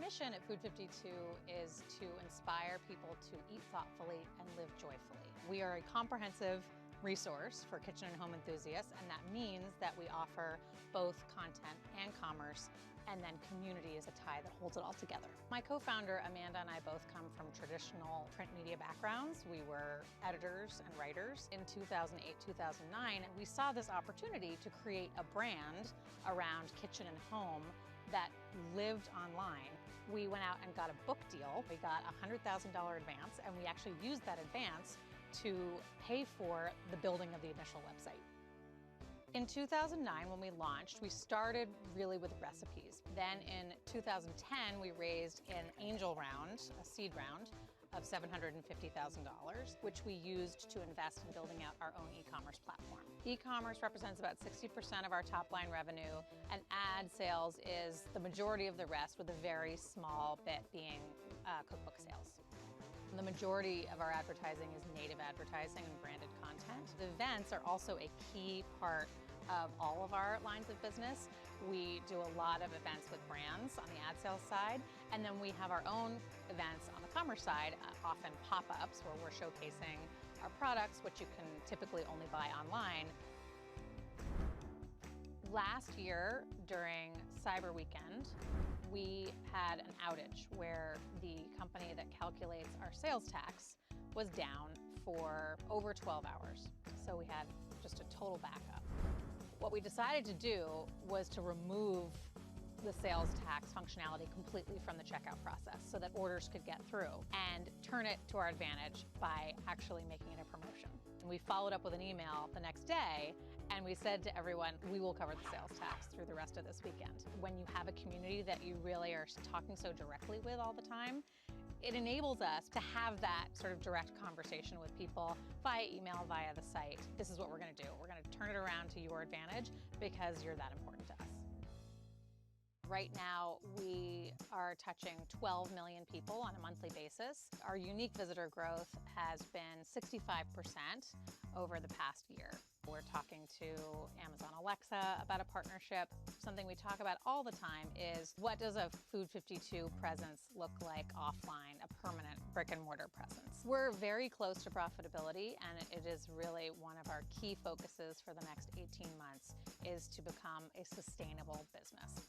mission at Food 52 is to inspire people to eat thoughtfully and live joyfully. We are a comprehensive resource for kitchen and home enthusiasts, and that means that we offer both content and commerce, and then community is a tie that holds it all together. My co-founder Amanda and I both come from traditional print media backgrounds. We were editors and writers. In 2008-2009, we saw this opportunity to create a brand around kitchen and home that lived online. We went out and got a book deal. We got a $100,000 advance, and we actually used that advance to pay for the building of the initial website. In 2009, when we launched, we started really with recipes. Then in 2010, we raised an angel round, a seed round, of $750,000, which we used to invest in building out our own e-commerce platform. E-commerce represents about 60% of our top line revenue, and ad sales is the majority of the rest, with a very small bit being cookbook sales. The majority of our advertising is native advertising and branded content. The events are also a key part of all of our lines of business. We do a lot of events with brands on the ad sales side, and then we have our own events on the commerce side, often pop-ups where we're showcasing our products, which you can typically only buy online. Last year, during Cyber Weekend, we had an outage where the company that calculates our sales tax was down for over 12 hours. So we had just a total backup. What we decided to do was to remove the sales tax functionality completely from the checkout process so that orders could get through, and turn it to our advantage by actually making it a promotion. And we followed up with an email the next day, and we said to everyone, we will cover the sales tax through the rest of this weekend. When you have a community that you really are talking so directly with all the time, it enables us to have that sort of direct conversation with people via email, via the site. This is what we're going to do. We're going to turn it around to your advantage because you're that important to us. Right now, we are touching 12 million people on a monthly basis. Our unique visitor growth has been 65% over the past year. We're talking to Amazon Alexa about a partnership. Something we talk about all the time is, what does a Food 52 presence look like offline, a permanent brick and mortar presence? We're very close to profitability, and it is really one of our key focuses for the next 18 months is to become a sustainable business.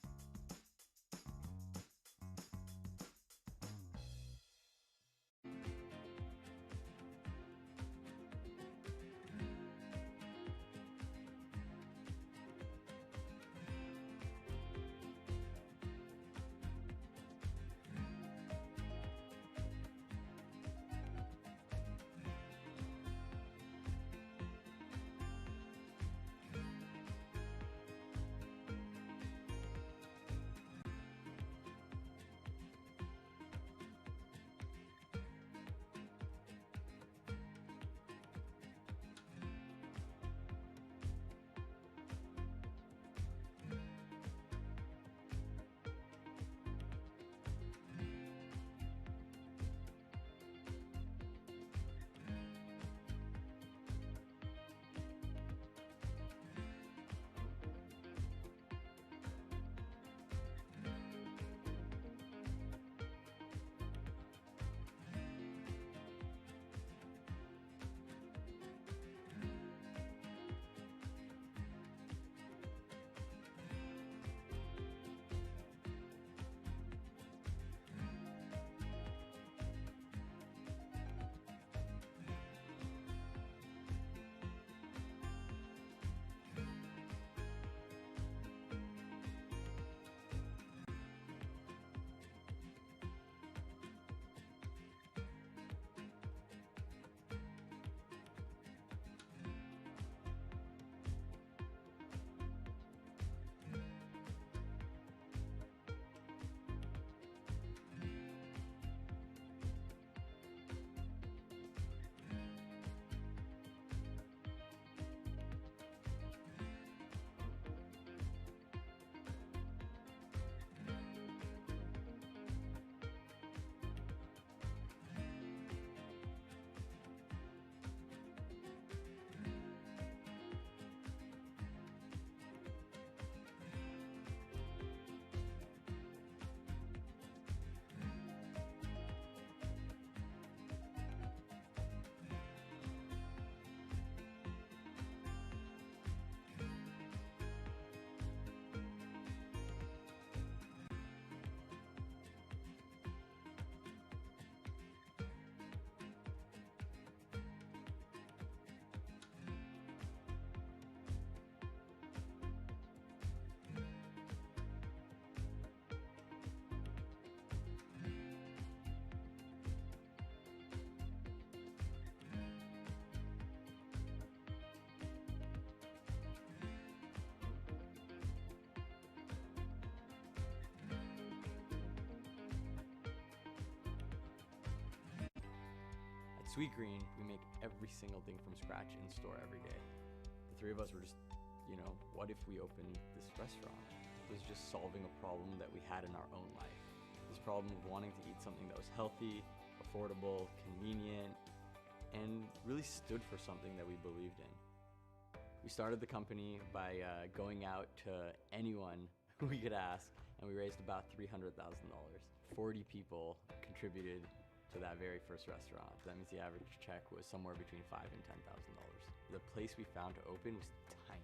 Sweetgreen, we make every single thing from scratch in store every day. The three of us were just, what if we opened this restaurant? It was just solving a problem that we had in our own life. This problem of wanting to eat something that was healthy, affordable, convenient, and really stood for something that we believed in. We started the company by going out to anyone who we could ask, and we raised about $300,000. 40 people contributed to that very first restaurant. That means the average check was somewhere between $5,000 and $10,000. The place we found to open was tiny.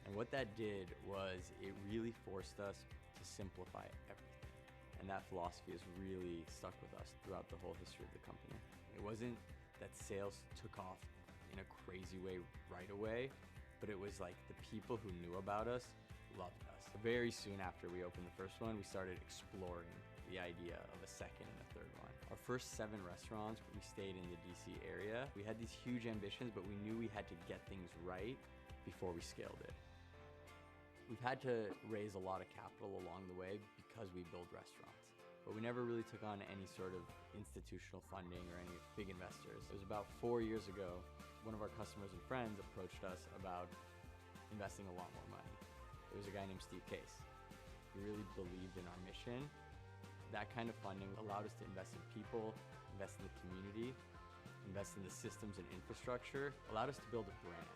And what that did was it really forced us to simplify everything. And that philosophy has really stuck with us throughout the whole history of the company. It wasn't that sales took off in a crazy way right away, but it was like the people who knew about us loved us. Very soon after we opened the first one, we started exploring the idea of a second and a third one. Our first 7 restaurants, we stayed in the DC area. We had these huge ambitions, but we knew we had to get things right before we scaled it. We've had to raise a lot of capital along the way because we build restaurants, but we never really took on any sort of institutional funding or any big investors. It was about 4 years ago, one of our customers and friends approached us about investing a lot more money. It was a guy named Steve Case. He really believed in our mission. That kind of funding allowed us to invest in people, invest in the community, invest in the systems and infrastructure, allowed us to build a brand.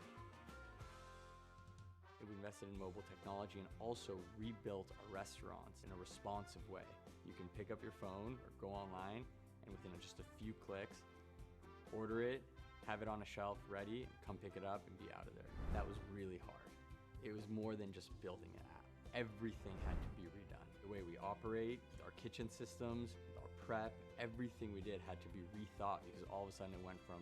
We invested in mobile technology and also rebuilt our restaurants in a responsive way. You can pick up your phone or go online and within just a few clicks, order it, have it on a shelf ready, and come pick it up and be out of there. That was really hard. It was more than just building an app. Everything had to be redone. The way we operate, our kitchen systems, our prep, everything we did had to be rethought because all of a sudden it went from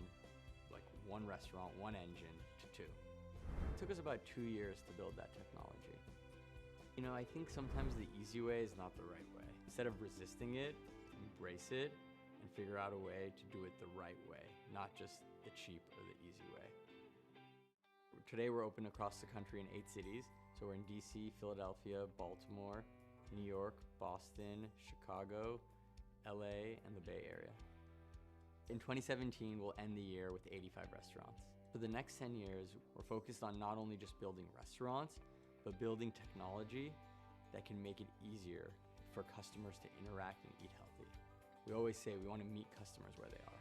like 1 restaurant, 1 engine to 2. It took us about 2 years to build that technology. I think sometimes the easy way is not the right way. Instead of resisting it, embrace it and figure out a way to do it the right way, not just the cheap or the easy way. Today we're open across the country in 8 cities. So we're in DC, Philadelphia, Baltimore, New York, Boston, Chicago, LA, and the Bay Area. In 2017, we'll end the year with 85 restaurants. For the next 10 years, we're focused on not only just building restaurants, but building technology that can make it easier for customers to interact and eat healthy. We always say we want to meet customers where they are.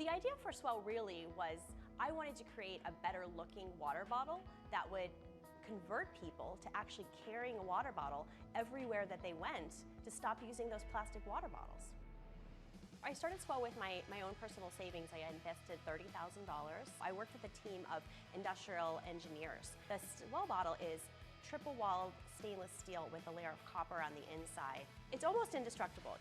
The idea for Swell really was I wanted to create a better looking water bottle that would convert people to actually carrying a water bottle everywhere that they went to stop using those plastic water bottles. I started Swell with my own personal savings. I invested $30,000. I worked with a team of industrial engineers. The Swell bottle is triple-walled stainless steel with a layer of copper on the inside. It's almost indestructible.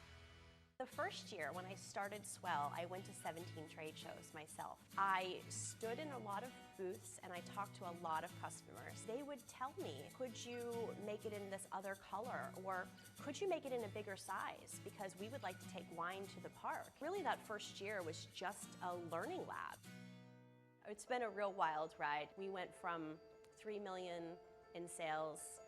The first year when I started Swell, I went to 17 trade shows myself. I stood in a lot of booths and I talked to a lot of customers. They would tell me, could you make it in this other color? Or could you make it in a bigger size? Because we would like to take wine to the park. Really, that first year was just a learning lab. It's been a real wild ride. We went from 3 million in sales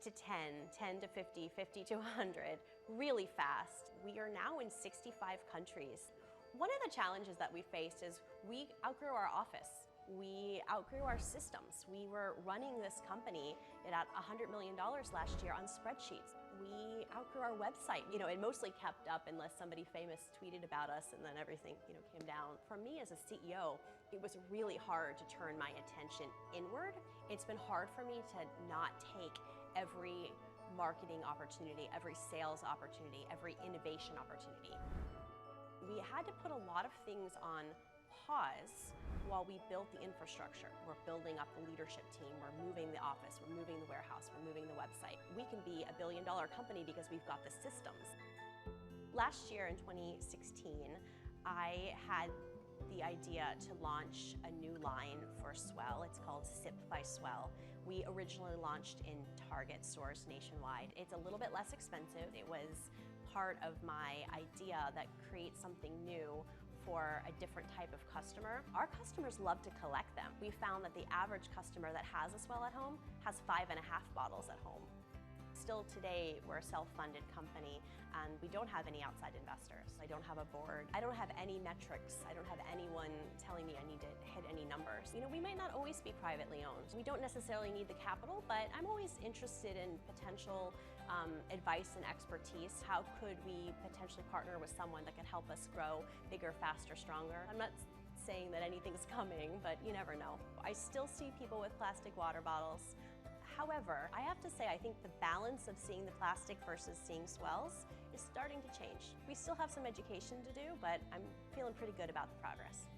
to 10 to 50, 50 to 100, really fast. We are now in 65 countries. One of the challenges that we faced is we outgrew our office. We outgrew our systems. We were running this company at $100 million last year on spreadsheets. We outgrew our website. It mostly kept up unless somebody famous tweeted about us and then everything, came down. For me as a CEO, it was really hard to turn my attention inward. It's been hard for me to not take every marketing opportunity, every sales opportunity, every innovation opportunity. We had to put a lot of things on pause while we built the infrastructure. We're building up the leadership team, we're moving the office, we're moving the warehouse, we're moving the website. We can be a billion-dollar company because we've got the systems. Last year in 2016, I had the idea to launch a new line for Swell. It's called Sip by Swell. We originally launched in Target stores nationwide. It's a little bit less expensive. It was part of my idea that creates something new for a different type of customer. Our customers love to collect them. We found that the average customer that has a Swell at home has 5.5 bottles at home. Still today, we're a self-funded company and we don't have any outside investors. I don't have a board. I don't have any metrics. I don't have anyone telling me I need to hit any numbers. We might not always be privately owned. We don't necessarily need the capital, but I'm always interested in potential advice and expertise. How could we potentially partner with someone that could help us grow bigger, faster, stronger? I'm not saying that anything's coming, but you never know. I still see people with plastic water bottles. However, I have to say, I think the balance of seeing the plastic versus seeing Swells is starting to change. We still have some education to do, but I'm feeling pretty good about the progress.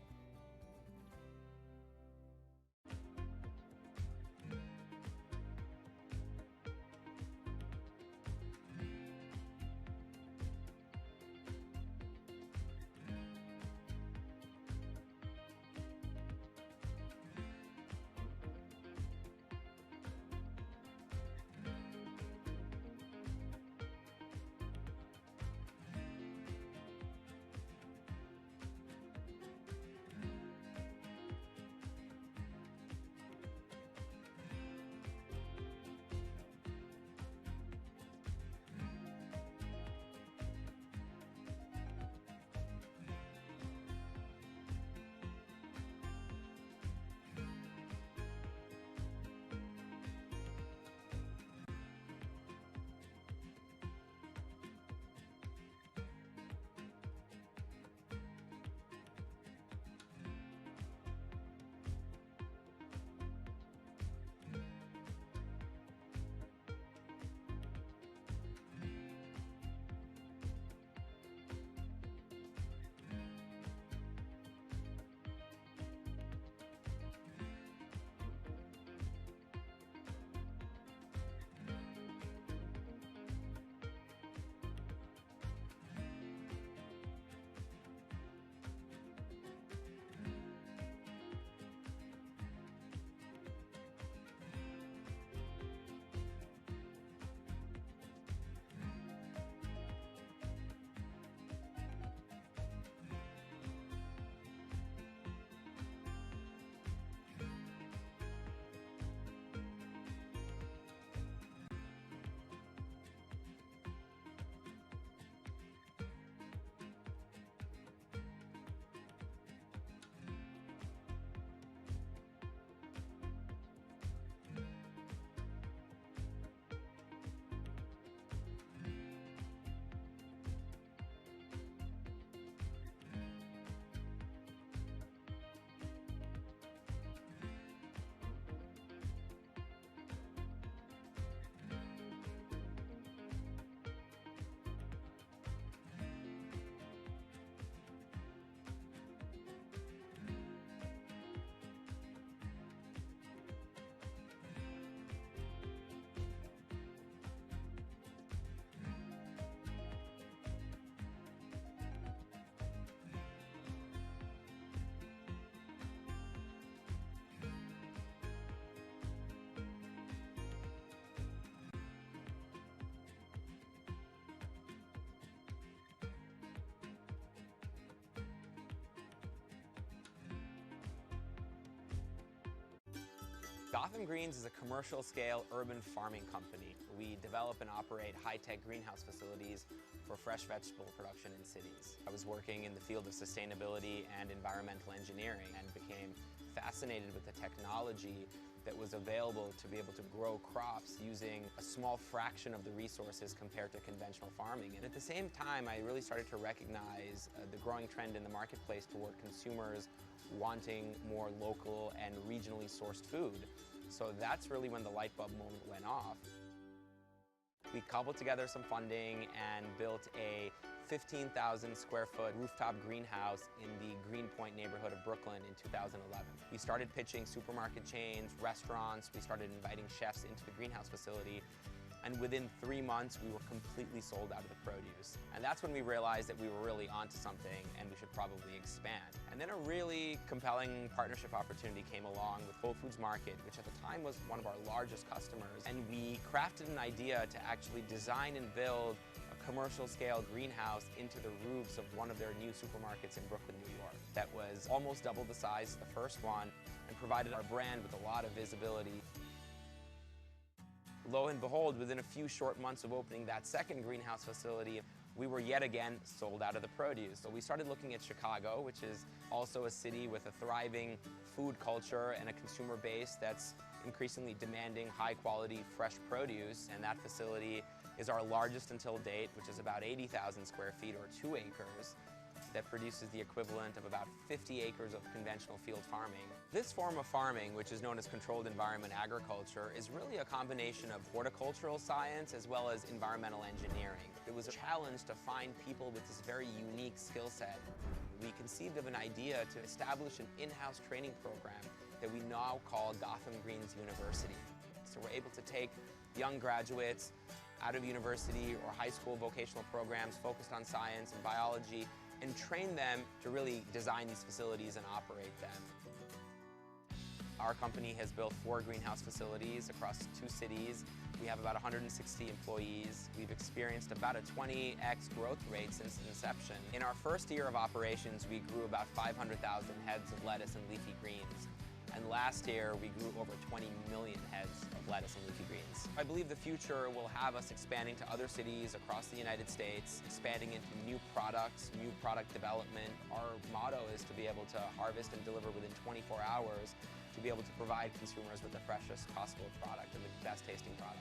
Gotham Greens is a commercial-scale urban farming company. We develop and operate high-tech greenhouse facilities for fresh vegetable production in cities. I was working in the field of sustainability and environmental engineering and became fascinated with the technology that was available to be able to grow crops using a small fraction of the resources compared to conventional farming. And at the same time, I really started to recognize the growing trend in the marketplace toward consumers wanting more local and regionally sourced food. So that's really when the light bulb moment went off. We cobbled together some funding and built a 15,000 square foot rooftop greenhouse in the Greenpoint neighborhood of Brooklyn in 2011. We started pitching supermarket chains, restaurants, we started inviting chefs into the greenhouse facility, and within 3 months we were completely sold out of the produce. And that's when we realized that we were really onto something and we should probably expand. And then a really compelling partnership opportunity came along with Whole Foods Market, which at the time was one of our largest customers, and we crafted an idea to actually design and build commercial scale greenhouse into the roofs of one of their new supermarkets in Brooklyn, New York. That was almost double the size of the first one and provided our brand with a lot of visibility. Lo and behold, within a few short months of opening that second greenhouse facility, we were yet again sold out of the produce. So we started looking at Chicago, which is also a city with a thriving food culture and a consumer base that's increasingly demanding high quality fresh produce, and that facility is our largest until date, which is about 80,000 square feet or 2 acres, that produces the equivalent of about 50 acres of conventional field farming. This form of farming, which is known as controlled environment agriculture, is really a combination of horticultural science as well as environmental engineering. It was a challenge to find people with this very unique skill set. We conceived of an idea to establish an in-house training program that we now call Gotham Greens University. So we're able to take young graduates out of university or high school vocational programs focused on science and biology and train them to really design these facilities and operate them. Our company has built 4 greenhouse facilities across 2 cities. We have about 160 employees. We've experienced about a 20x growth rate since inception. In our first year of operations, we grew about 500,000 heads of lettuce and leafy greens. And last year, we grew over 20 million heads of lettuce and leafy greens. I believe the future will have us expanding to other cities across the United States, expanding into new products, new product development. Our motto is to be able to harvest and deliver within 24 hours to be able to provide consumers with the freshest possible product and the best tasting product.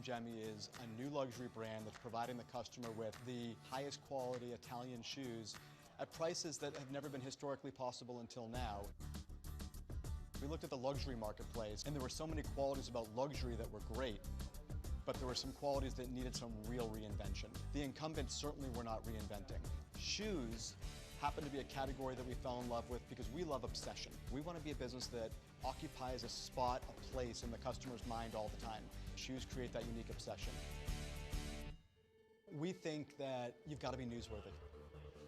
Gemmy is a new luxury brand that's providing the customer with the highest quality Italian shoes at prices that have never been historically possible until now. We looked at the luxury marketplace, and there were so many qualities about luxury that were great, but there were some qualities that needed some real reinvention. The incumbents certainly were not reinventing. Shoes happen to be a category that we fell in love with because we love obsession. We want to be a business that occupies a spot, a place in the customer's mind all the time. Shoes create that unique obsession. We think that you've got to be newsworthy.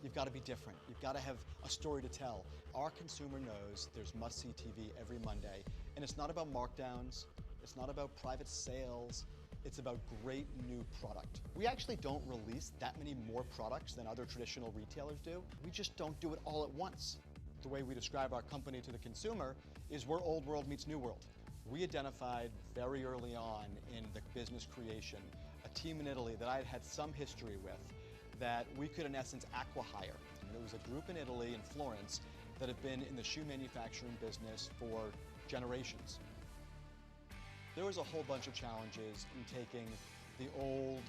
You've got to be different. You've got to have a story to tell. Our consumer knows there's must-see TV every Monday, and it's not about markdowns, it's not about private sales, it's about great new product. We actually don't release that many more products than other traditional retailers do. We just don't do it all at once. The way we describe our company to the consumer is we're old world meets new world. We identified very early on in the business creation a team in Italy that I had had some history with that we could in essence acqui-hire. It was a group in Italy, in Florence, that had been in the shoe manufacturing business for generations. There was a whole bunch of challenges in taking the old,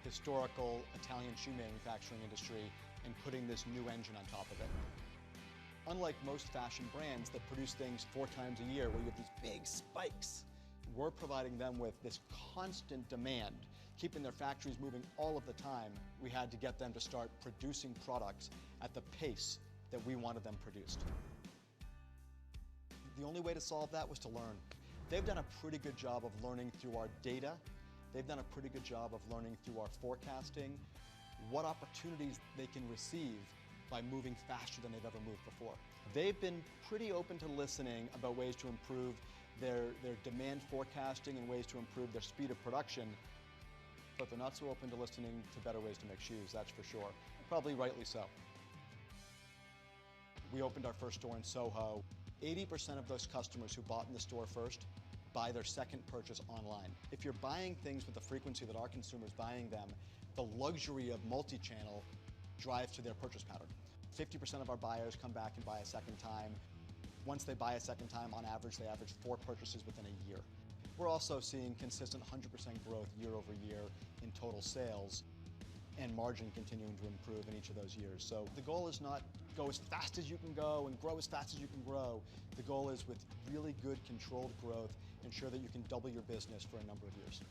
historical Italian shoe manufacturing industry and putting this new engine on top of it. Unlike most fashion brands that produce things 4 times a year where you have these big spikes, we're providing them with this constant demand, keeping their factories moving all of the time. We had to get them to start producing products at the pace that we wanted them produced. The only way to solve that was to learn. They've done a pretty good job of learning through our data. They've done a pretty good job of learning through our forecasting what opportunities they can receive by moving faster than they've ever moved before. They've been pretty open to listening about ways to improve their demand forecasting and ways to improve their speed of production, but they're not so open to listening to better ways to make shoes, that's for sure. Probably rightly so. We opened our first store in Soho. 80% of those customers who bought in the store first buy their second purchase online. If you're buying things with the frequency that our consumers buying them, the luxury of multi-channel drives to their purchase pattern. 50% of our buyers come back and buy a second time. Once they buy a second time, on average, they average 4 purchases within a year. We're also seeing consistent 100% growth year over year in total sales and margin continuing to improve in each of those years. So the goal is not go as fast as you can go and grow as fast as you can grow. The goal is with really good controlled growth, ensure that you can double your business for a number of years.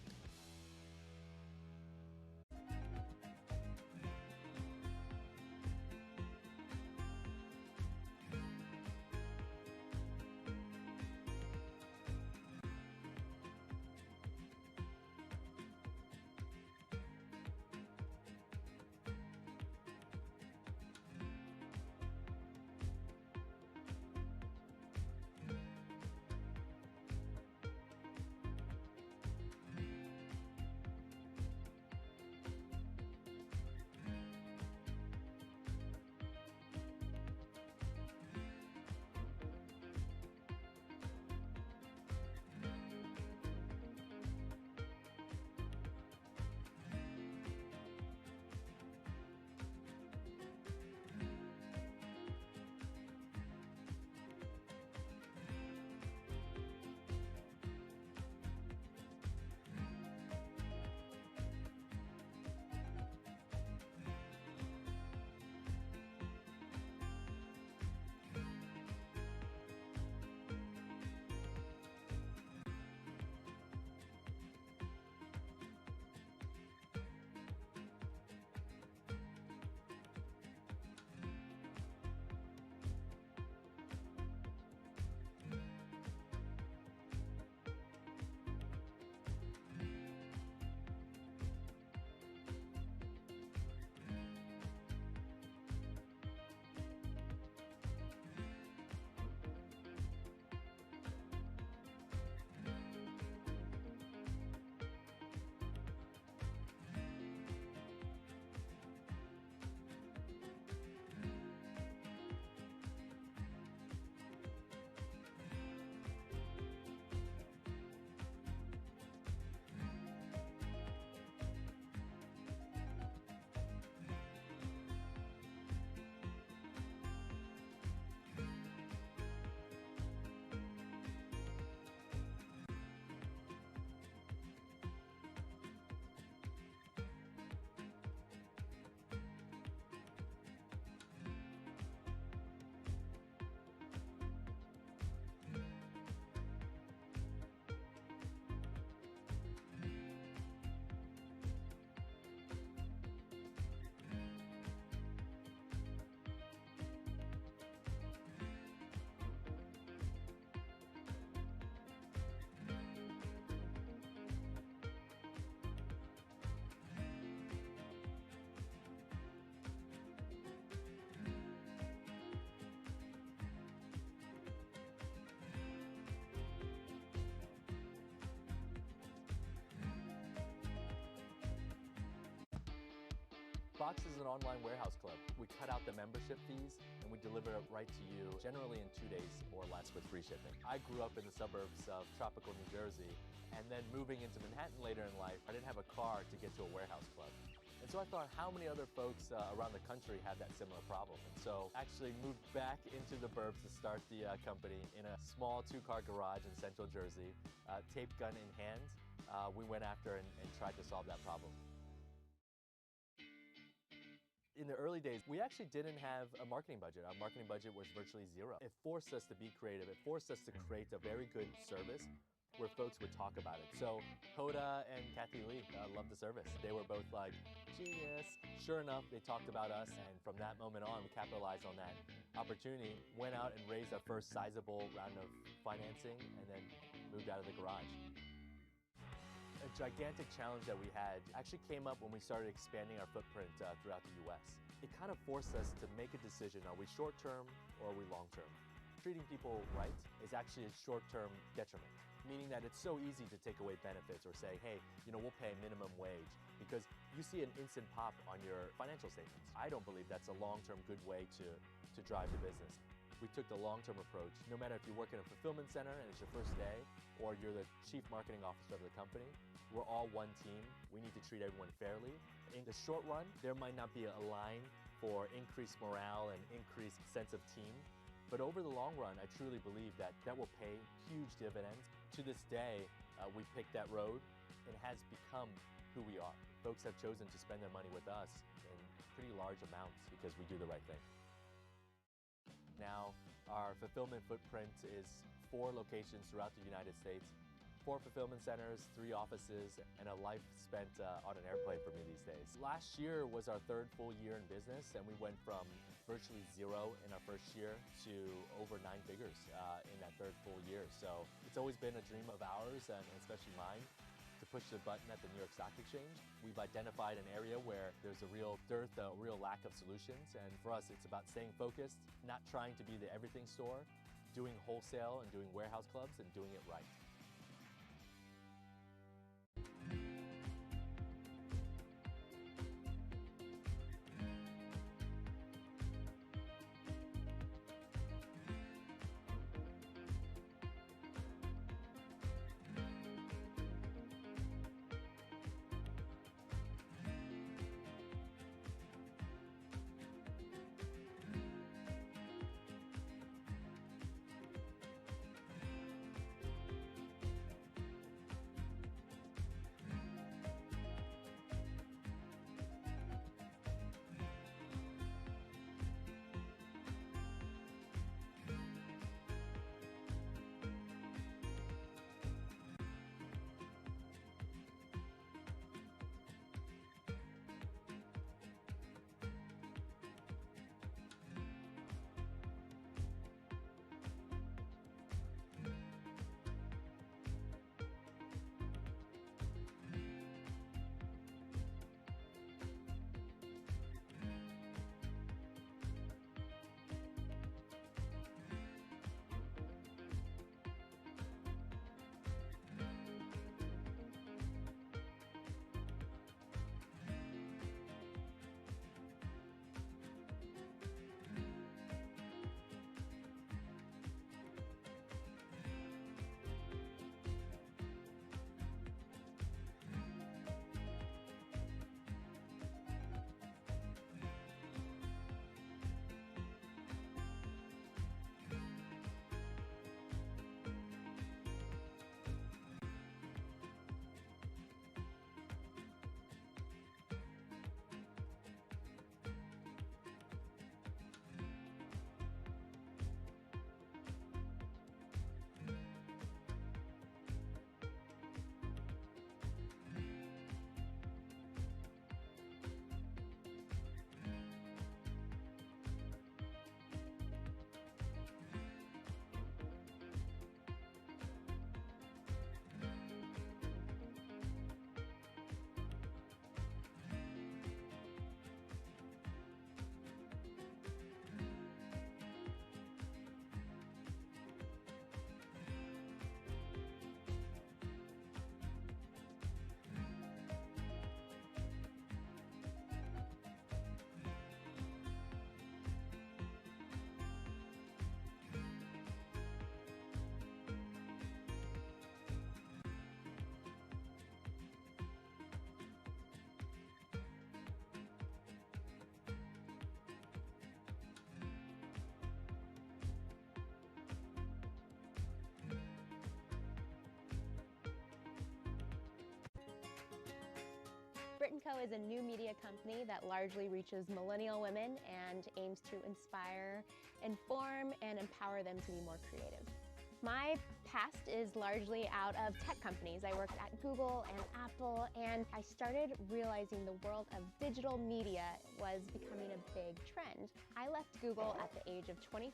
Box is an online warehouse club. We cut out the membership fees and we deliver it right to you, generally in 2 days or less with free shipping. I grew up in the suburbs of tropical New Jersey, and then moving into Manhattan later in life, I didn't have a car to get to a warehouse club. And so I thought, how many other folks around the country have that similar problem? And so actually moved back into the burbs to start the company in a small 2-car garage in Central Jersey, tape gun in hand. We went after and tried to solve that problem. In the early days, we actually didn't have a marketing budget. Our marketing budget was virtually zero. It forced us to be creative. It forced us to create a very good service where folks would talk about it. So Hoda and Kathy Lee loved the service. They were both like, genius. Sure enough, they talked about us, and from that moment on, we capitalized on that opportunity, went out and raised our first sizable round of financing, and then moved out of the garage. A gigantic challenge that we had actually came up when we started expanding our footprint throughout the U.S. It kind of forced us to make a decision, are we short-term or are we long-term? Treating people right is actually a short-term detriment, meaning that it's so easy to take away benefits or say, hey, we'll pay minimum wage because you see an instant pop on your financial statements. I don't believe that's a long-term good way to drive the business. We took the long-term approach. No matter if you work in a fulfillment center and it's your first day, or you're the chief marketing officer of the company, we're all one team. We need to treat everyone fairly. In the short run, there might not be a line for increased morale and increased sense of team. But over the long run, I truly believe that will pay huge dividends. To this day, we picked that road and it has become who we are. Folks have chosen to spend their money with us in pretty large amounts because we do the right thing. Now, our fulfillment footprint is 4 locations throughout the United States, 4 fulfillment centers, 3 offices, and a life spent on an airplane for me these days. Last year was our 3rd full year in business, and we went from virtually zero in our first year to over 9 figures in that 3rd full year. So it's always been a dream of ours, and especially mine, to push the button at the New York Stock Exchange. We've identified an area where there's a real dearth, a real lack of solutions. And for us, it's about staying focused, not trying to be the everything store, doing wholesale and doing warehouse clubs and doing it right. Smart & Co. is a new media company that largely reaches millennial women and aims to inspire, inform, and empower them to be more creative. My past is largely out of tech companies. I worked at Google and Apple, and I started realizing the world of digital media was becoming a big trend. I left Google at the age of 25.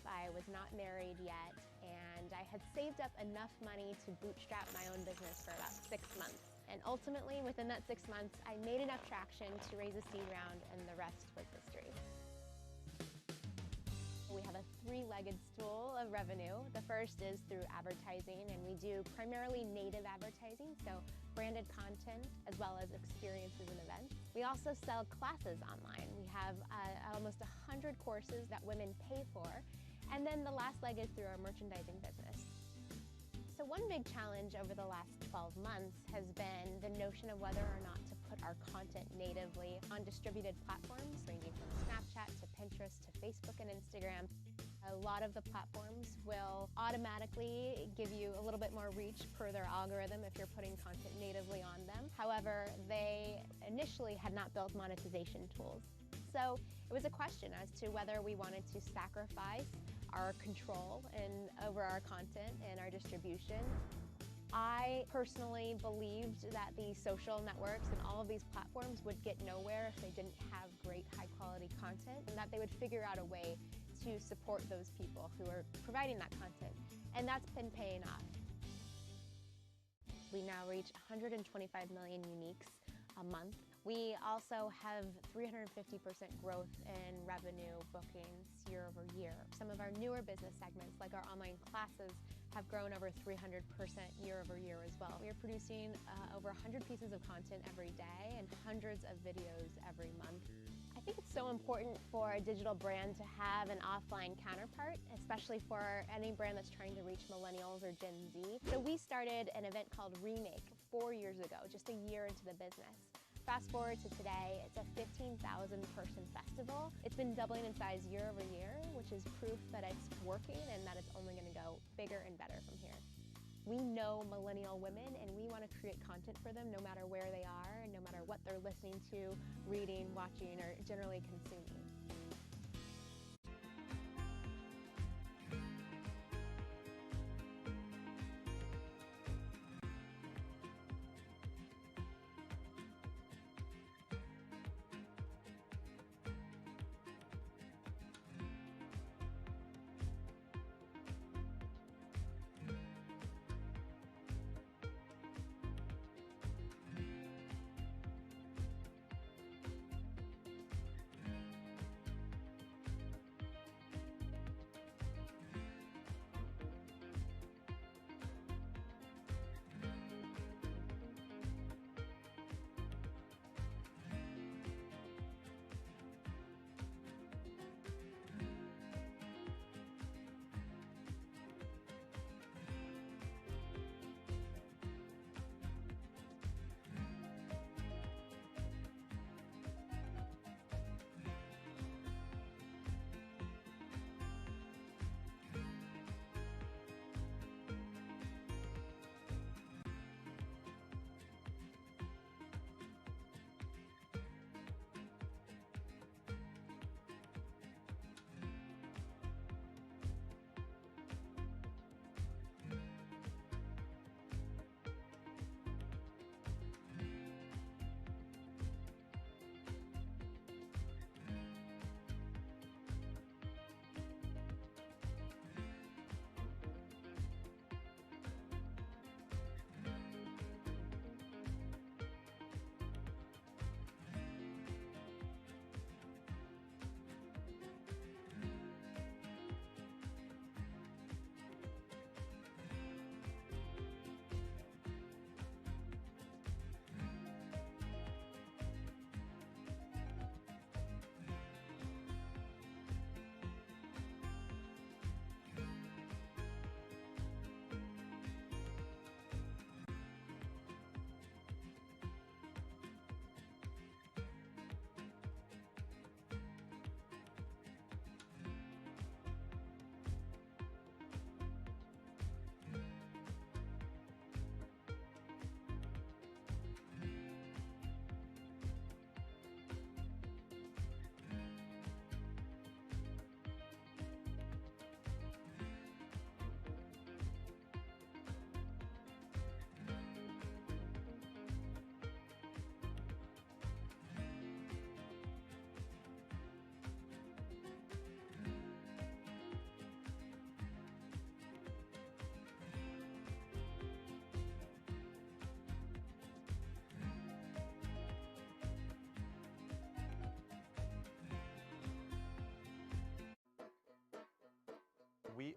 I was not married yet, and I had saved up enough money to bootstrap my own business for about 6 months. And ultimately, within that 6 months, I made enough traction to raise a seed round, and the rest was history. We have a three-legged stool of revenue. The first is through advertising, and we do primarily native advertising, so branded content as well as experiences and events. We also sell classes online. We have almost 100 courses that women pay for. And then the last leg is through our merchandising business. So one big challenge over the last 12 months has been the notion of whether or not to put our content natively on distributed platforms, ranging from Snapchat to Pinterest to Facebook and Instagram. A lot of the platforms will automatically give you a little bit more reach per their algorithm if you're putting content natively on them. However, they initially had not built monetization tools. So it was a question as to whether we wanted to sacrifice our control over our content and our distribution. I personally believed that the social networks and all of these platforms would get nowhere if they didn't have great high-quality content, and that they would figure out a way to support those people who are providing that content. And that's been paying off. We now reach 125 million uniques a month. We also have 350% growth in revenue bookings year over year. Some of our newer business segments, like our online classes, have grown over 300% year over year as well. We are producing over 100 pieces of content every day and hundreds of videos every month. I think it's so important for a digital brand to have an offline counterpart, especially for any brand that's trying to reach millennials or Gen Z. So we started an event called Remake 4 years ago, just a year into the business. Fast forward to today, it's a 15,000 person festival. It's been doubling in size year over year, which is proof that it's working and that it's only gonna go bigger and better from here. We know millennial women, and we want to create content for them no matter where they are and no matter what they're listening to, reading, watching, or generally consuming.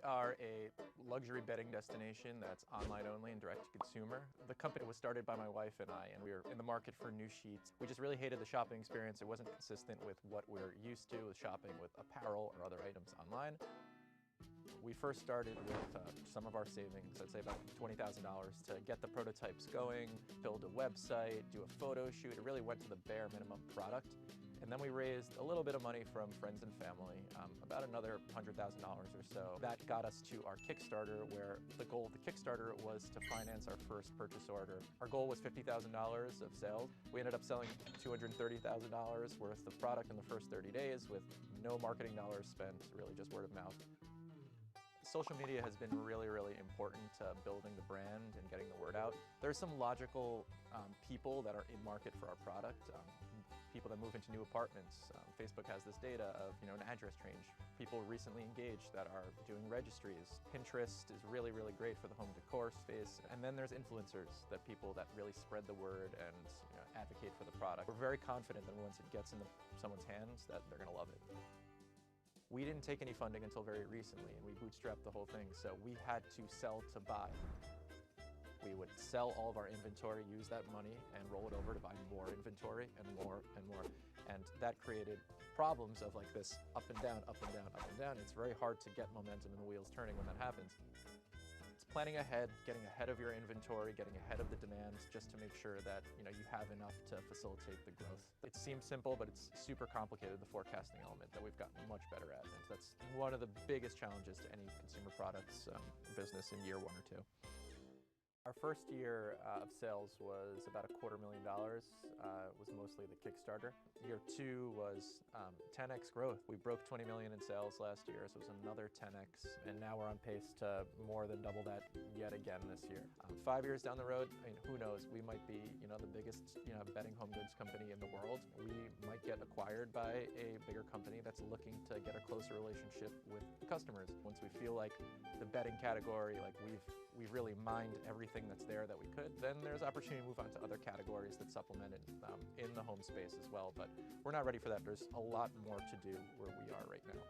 are a luxury bedding destination that's online only and direct to consumer. The company was started by my wife and I, and we were in the market for new sheets. We just really hated the shopping experience. It wasn't consistent with what we're used to with shopping with apparel or other items online. We first started with some of our savings, I'd say about $20,000 to get the prototypes going, build a website, do a photo shoot. It really went to the bare minimum product. And then we raised a little bit of money from friends and family, about another $100,000 or so. That got us to our Kickstarter, where the goal of the Kickstarter was to finance our first purchase order. Our goal was $50,000 of sales. We ended up selling $230,000 worth of product in the first 30 days with no marketing dollars spent, really just word of mouth. Social media has been really, really important to building the brand and getting the word out. There's some logical people that are in market for our product. People that move into new apartments. Facebook has this data of an address change. People recently engaged that are doing registries. Pinterest is really, really great for the home decor space. And then there's influencers, that people that really spread the word and advocate for the product. We're very confident that once it gets into someone's hands that they're gonna love it. We didn't take any funding until very recently, and we bootstrapped the whole thing, so we had to sell to buy. We would sell all of our inventory, use that money, and roll it over to buy more inventory and more and more. And that created problems of like this up and down, up and down, up and down. It's very hard to get momentum and the wheels turning when that happens. It's planning ahead, getting ahead of your inventory, getting ahead of the demands, just to make sure that you have enough to facilitate the growth. It seems simple, but it's super complicated, the forecasting element that we've gotten much better at. And that's one of the biggest challenges to any consumer products business in year 1 or 2. Our first year of sales was about $250,000, was mostly the Kickstarter. Year 2 was 10x growth. We broke 20 million in sales last year, so it was another 10x, and now we're on pace to more than double that yet again this year. 5 years down the road, who knows? We might be, the biggest, bedding home goods company in the world. We might get acquired by a bigger company that's looking to get a closer relationship with customers. Once we feel like the bedding category, like we've really mined everything that's there that we could, then there's opportunity to move on to other categories that supplement it in the home space as well. But we're not ready for that. There's a lot more to do where we are right now.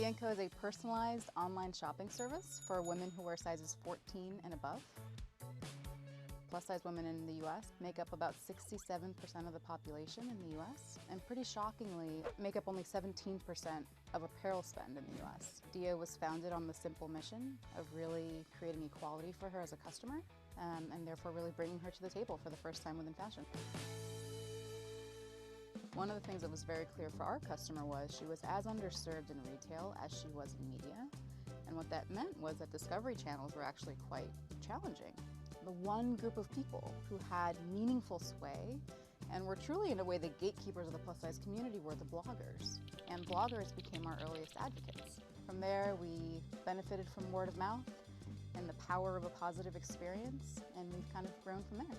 Dia & Co is a personalized online shopping service for women who wear sizes 14 and above. Plus-size women in the U.S. make up about 67% of the population in the U.S. and pretty shockingly make up only 17% of apparel spend in the U.S. Dia was founded on the simple mission of really creating equality for her as a customer and therefore really bringing her to the table for the first time within fashion. One of the things that was very clear for our customer was she was as underserved in retail as she was in media. And what that meant was that discovery channels were actually quite challenging. The one group of people who had meaningful sway and were truly, in a way, the gatekeepers of the plus-size community were the bloggers. And bloggers became our earliest advocates. From there, we benefited from word of mouth and the power of a positive experience, and we've kind of grown from there.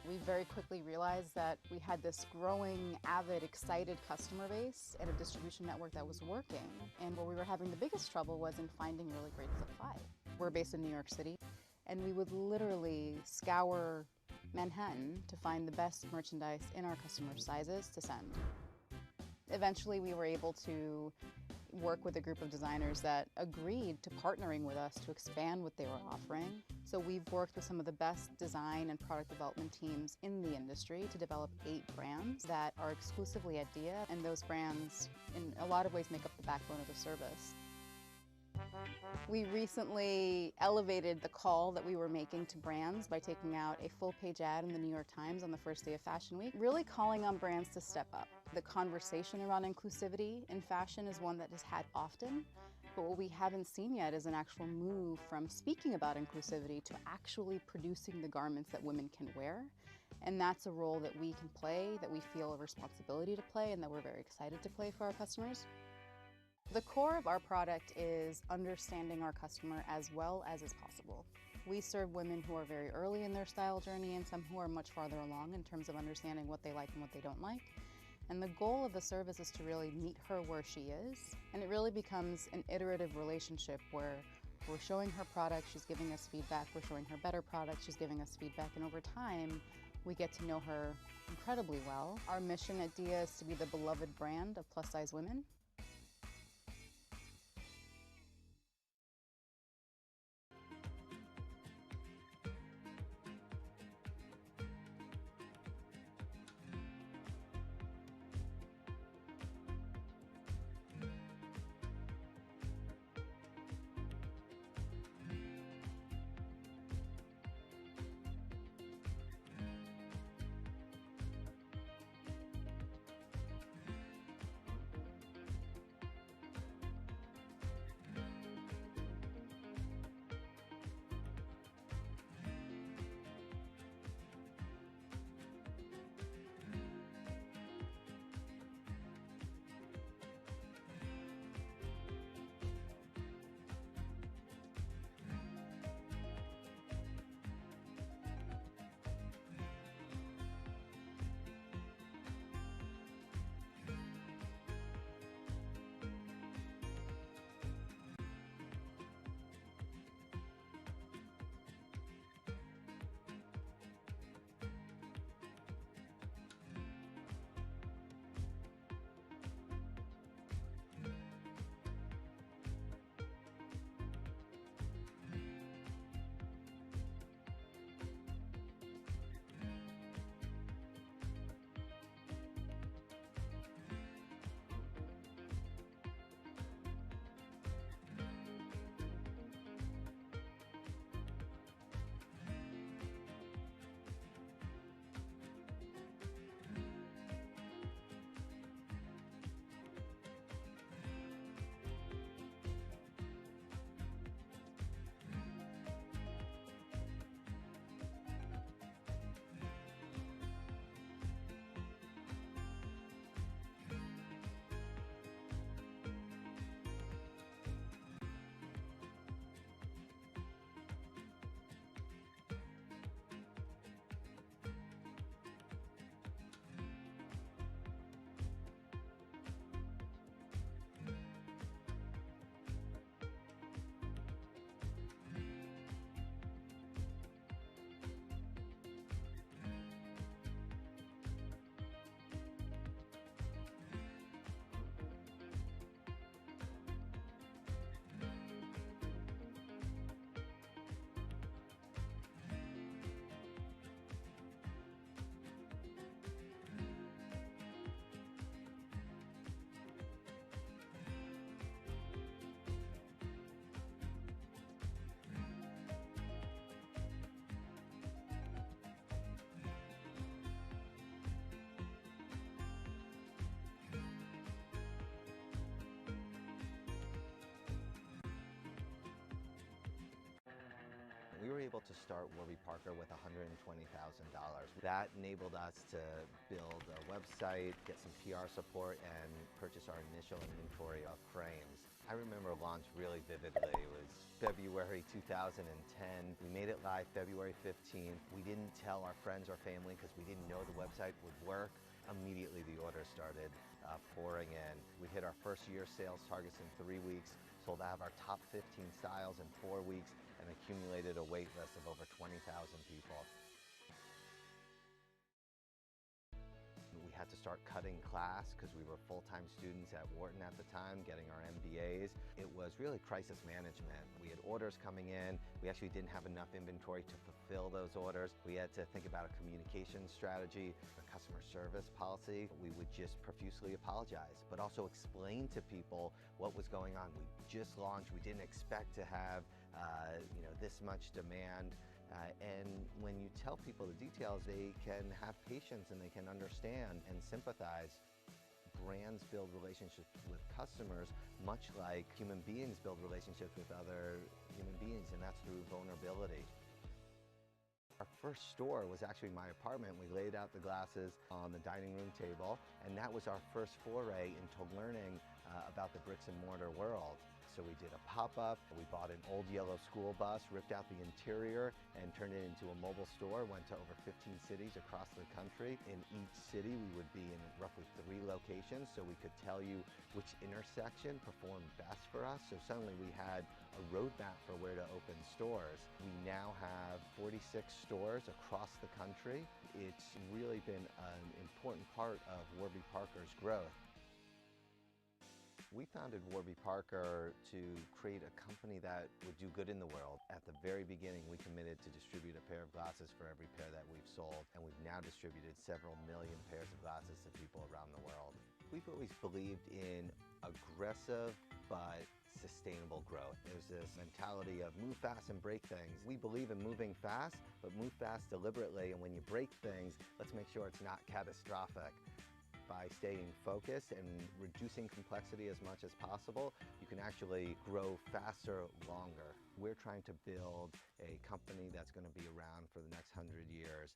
We very quickly realized that we had this growing, avid, excited customer base and a distribution network that was working. And where we were having the biggest trouble was in finding really great supply. We're based in New York City, and we would literally scour Manhattan to find the best merchandise in our customers' sizes to send. Eventually, we were able to work with a group of designers that agreed to partnering with us to expand what they were offering. So we've worked with some of the best design and product development teams in the industry to develop 8 brands that are exclusively at Dia, and those brands in a lot of ways make up the backbone of the service. We recently elevated the call that we were making to brands by taking out a full-page ad in the New York Times on the first day of Fashion Week, really calling on brands to step up. The conversation around inclusivity in fashion is one that is had often, but what we haven't seen yet is an actual move from speaking about inclusivity to actually producing the garments that women can wear. And that's a role that we can play, that we feel a responsibility to play, and that we're very excited to play for our customers. The core of our product is understanding our customer as well as is possible. We serve women who are very early in their style journey and some who are much farther along in terms of understanding what they like and what they don't like. And the goal of the service is to really meet her where she is. And it really becomes an iterative relationship where we're showing her product, she's giving us feedback, we're showing her better product, she's giving us feedback, and over time, we get to know her incredibly well. Our mission at Dia is to be the beloved brand of plus-size women. We were able to start Warby Parker with $120,000. That enabled us to build a website, get some PR support, and purchase our initial inventory of frames. I remember launch really vividly. It was February 2010. We made it live February 15th. We didn't tell our friends or family because we didn't know the website would work. Immediately the orders started pouring in. We hit our first year sales targets in 3 weeks, sold out of our top 15 styles in 4 weeks, and accumulated a wait list of over 20,000 people. We had to start cutting class because we were full-time students at Wharton at the time, getting our MBAs. It was really crisis management. We had orders coming in. We actually didn't have enough inventory to fulfill those orders. We had to think about a communication strategy, a customer service policy. We would just profusely apologize, but also explain to people what was going on. We just launched. We didn't expect to have this much demand. And when you tell people the details, they can have patience and they can understand and sympathize. Brands build relationships with customers much like human beings build relationships with other human beings, and that's through vulnerability. Our first store was actually my apartment. We laid out the glasses on the dining room table, and that was our first foray into learning about the bricks and mortar world. So we did a pop-up, we bought an old yellow school bus, ripped out the interior, and turned it into a mobile store, went to over 15 cities across the country. In each city, we would be in roughly 3 locations, so we could tell you which intersection performed best for us. So suddenly we had a roadmap for where to open stores. We now have 46 stores across the country. It's really been an important part of Warby Parker's growth. We founded Warby Parker to create a company that would do good in the world. At the very beginning, we committed to distribute a pair of glasses for every pair that we've sold, and we've now distributed several million pairs of glasses to people around the world. We've always believed in aggressive but sustainable growth. There's this mentality of move fast and break things. We believe in moving fast, but move fast deliberately, and when you break things, let's make sure it's not catastrophic. By staying focused and reducing complexity as much as possible, you can actually grow faster, longer. We're trying to build a company that's going to be around for the next 100 years.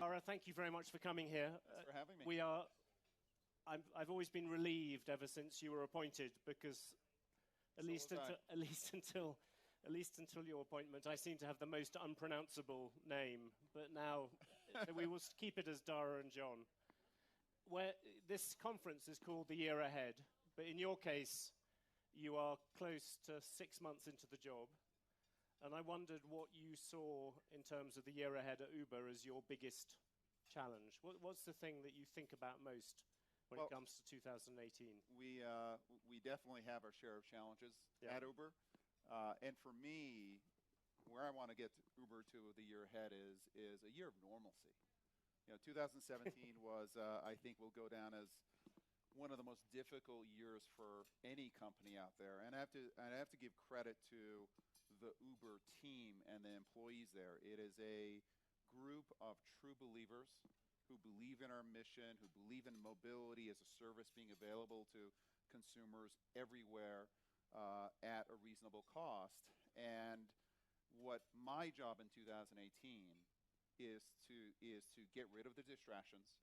Dara, thank you very much for coming here. Thanks for having me. I've always been relieved ever since you were appointed, because at least until your appointment, I seem to have the most unpronounceable name. But now we will keep it as Dara and John. This conference is called The Year Ahead, but in your case, you are close to 6 months into the job. And I wondered what you saw in terms of the year ahead at Uber as your biggest challenge. What's the thing that you think about most when it comes to 2018? We definitely have our share of challenges at Uber. And for me, where I want to get Uber to the year ahead is a year of normalcy. 2017 was, I think, will go down as one of the most difficult years for any company out there. And I have to give credit to the Uber team and the employees there. It is a group of true believers who believe in our mission, who believe in mobility as a service being available to consumers everywhere at a reasonable cost. And what my job in 2018 is to get rid of the distractions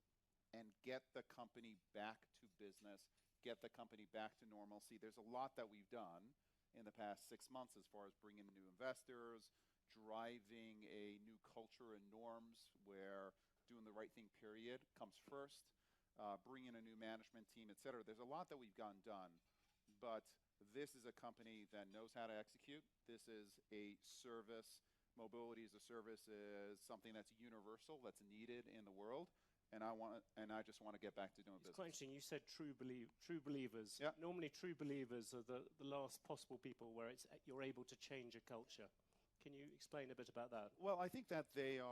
and get the company back to business, get the company back to normalcy. There's a lot that we've done in the past 6 months as far as bringing new investors, driving a new culture and norms where doing the right thing, period, comes first, bringing a new management team, et cetera. There's a lot that we've gotten done, but this is a company that knows how to execute. This is a service. Mobility as a service is something that's universal, that's needed in the world. And I just want to get back to doing business. It's quite interesting. You said true believers. Yep. Normally, true believers are the last possible people where you're able to change a culture. Can you explain a bit about that? Well, I think that they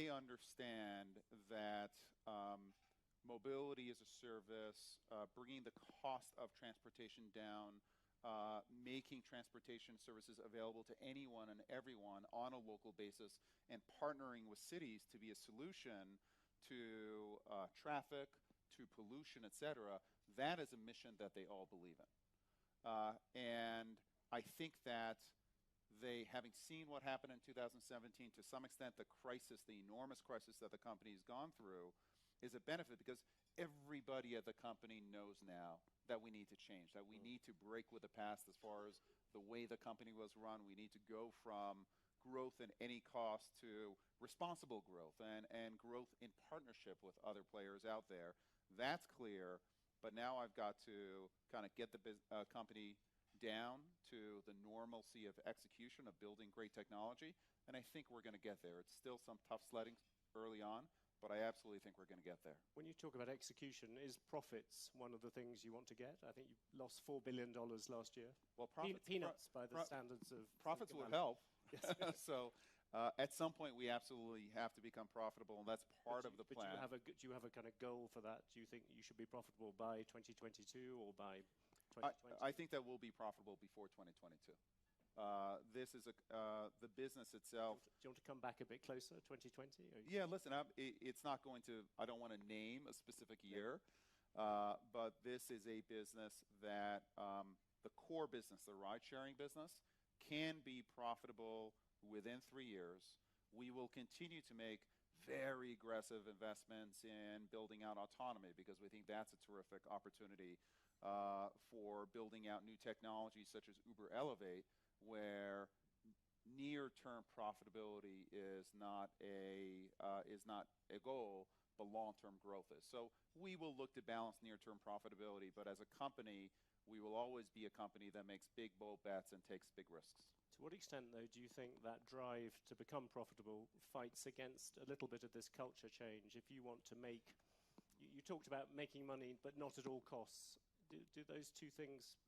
understand that mobility as a service, bringing the cost of transportation down, making transportation services available to anyone and everyone on a local basis, and partnering with cities to be a solution to traffic, to pollution, et cetera. That is a mission that they all believe in. And I think that they, having seen what happened in 2017, to some extent the crisis, the enormous crisis that the company has gone through, is a benefit because everybody at the company knows now that we need to change, that we need to break with the past as far as the way the company was run. We need to go from growth at any cost to responsible growth and growth in partnership with other players out there. That's clear, but now I've got to kind of get the company down to the normalcy of execution, of building great technology, and I think we're going to get there. It's still some tough sledding early on, but I absolutely think we're going to get there. When you talk about execution, is profits one of the things you want to get? I think you lost $4 billion last year. Well, peanuts by the standards of profits would help. So at some point we absolutely have to become profitable, and that's part of the plan. Do you have a kind of goal for that? Do you think you should be profitable by 2022 or by 2020? I think that we'll be profitable before 2022. This is the business itself. Do you want to come back a bit closer, 2020? Yeah, listen, it's not going to, I don't want to name a specific year, but this is a business that the core business, the ride-sharing business, can be profitable within 3 years. We will continue to make very aggressive investments in building out autonomy because we think that's a terrific opportunity for building out new technologies such as Uber Elevate, where near-term profitability is not a goal, but long-term growth is. So we will look to balance near-term profitability, but as a company, we will always be a company that makes big, bold bets and takes big risks. To what extent, though, do you think that drive to become profitable fights against a little bit of this culture change? If you want to make, you talked about making money, but not at all costs. Do those two things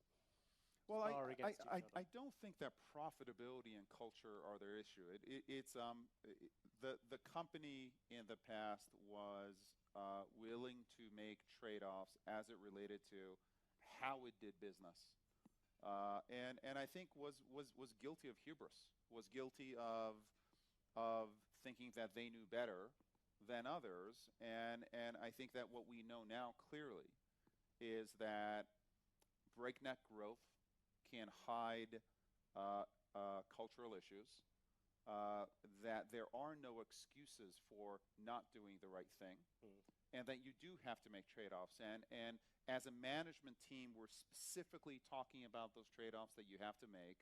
spar against each other? I don't think that profitability and culture are their issue. It's the company in the past was willing to make trade-offs as it related to how it did business, and I think was guilty of hubris, was guilty of thinking that they knew better than others, and I think that what we know now clearly is that breakneck growth can hide cultural issues, that there are no excuses for not doing the right thing, and that you do have to make trade-offs. And as a management team, we're specifically talking about those trade-offs that you have to make.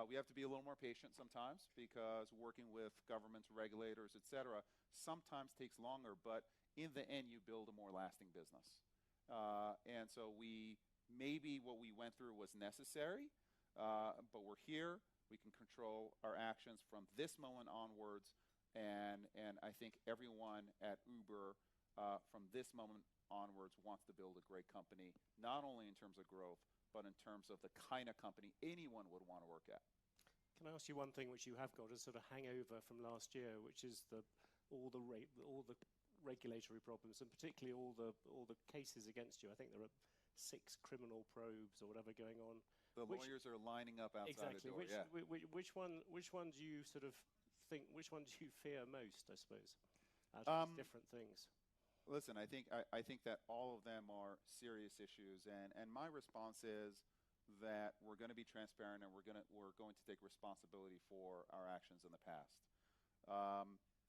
We have to be a little more patient sometimes because working with governments, regulators, et cetera, sometimes takes longer, but in the end, you build a more lasting business. And so maybe what we went through was necessary, but we're here. We can control our actions from this moment onwards, and I think everyone at Uber from this moment onwards wants to build a great company, not only in terms of growth, but in terms of the kind of company anyone would want to work at. Can I ask you one thing which you have got a sort of hangover from last year, which is all the regulatory problems, and particularly all the cases against you? I think there are 6 criminal probes or whatever going on. The lawyers are lining up outside the door. Which one do you sort of think? Which one do you fear most? I suppose out of these different things. Listen, I think that all of them are serious issues, and my response is that we're going to be transparent and we're going to take responsibility for our actions in the past.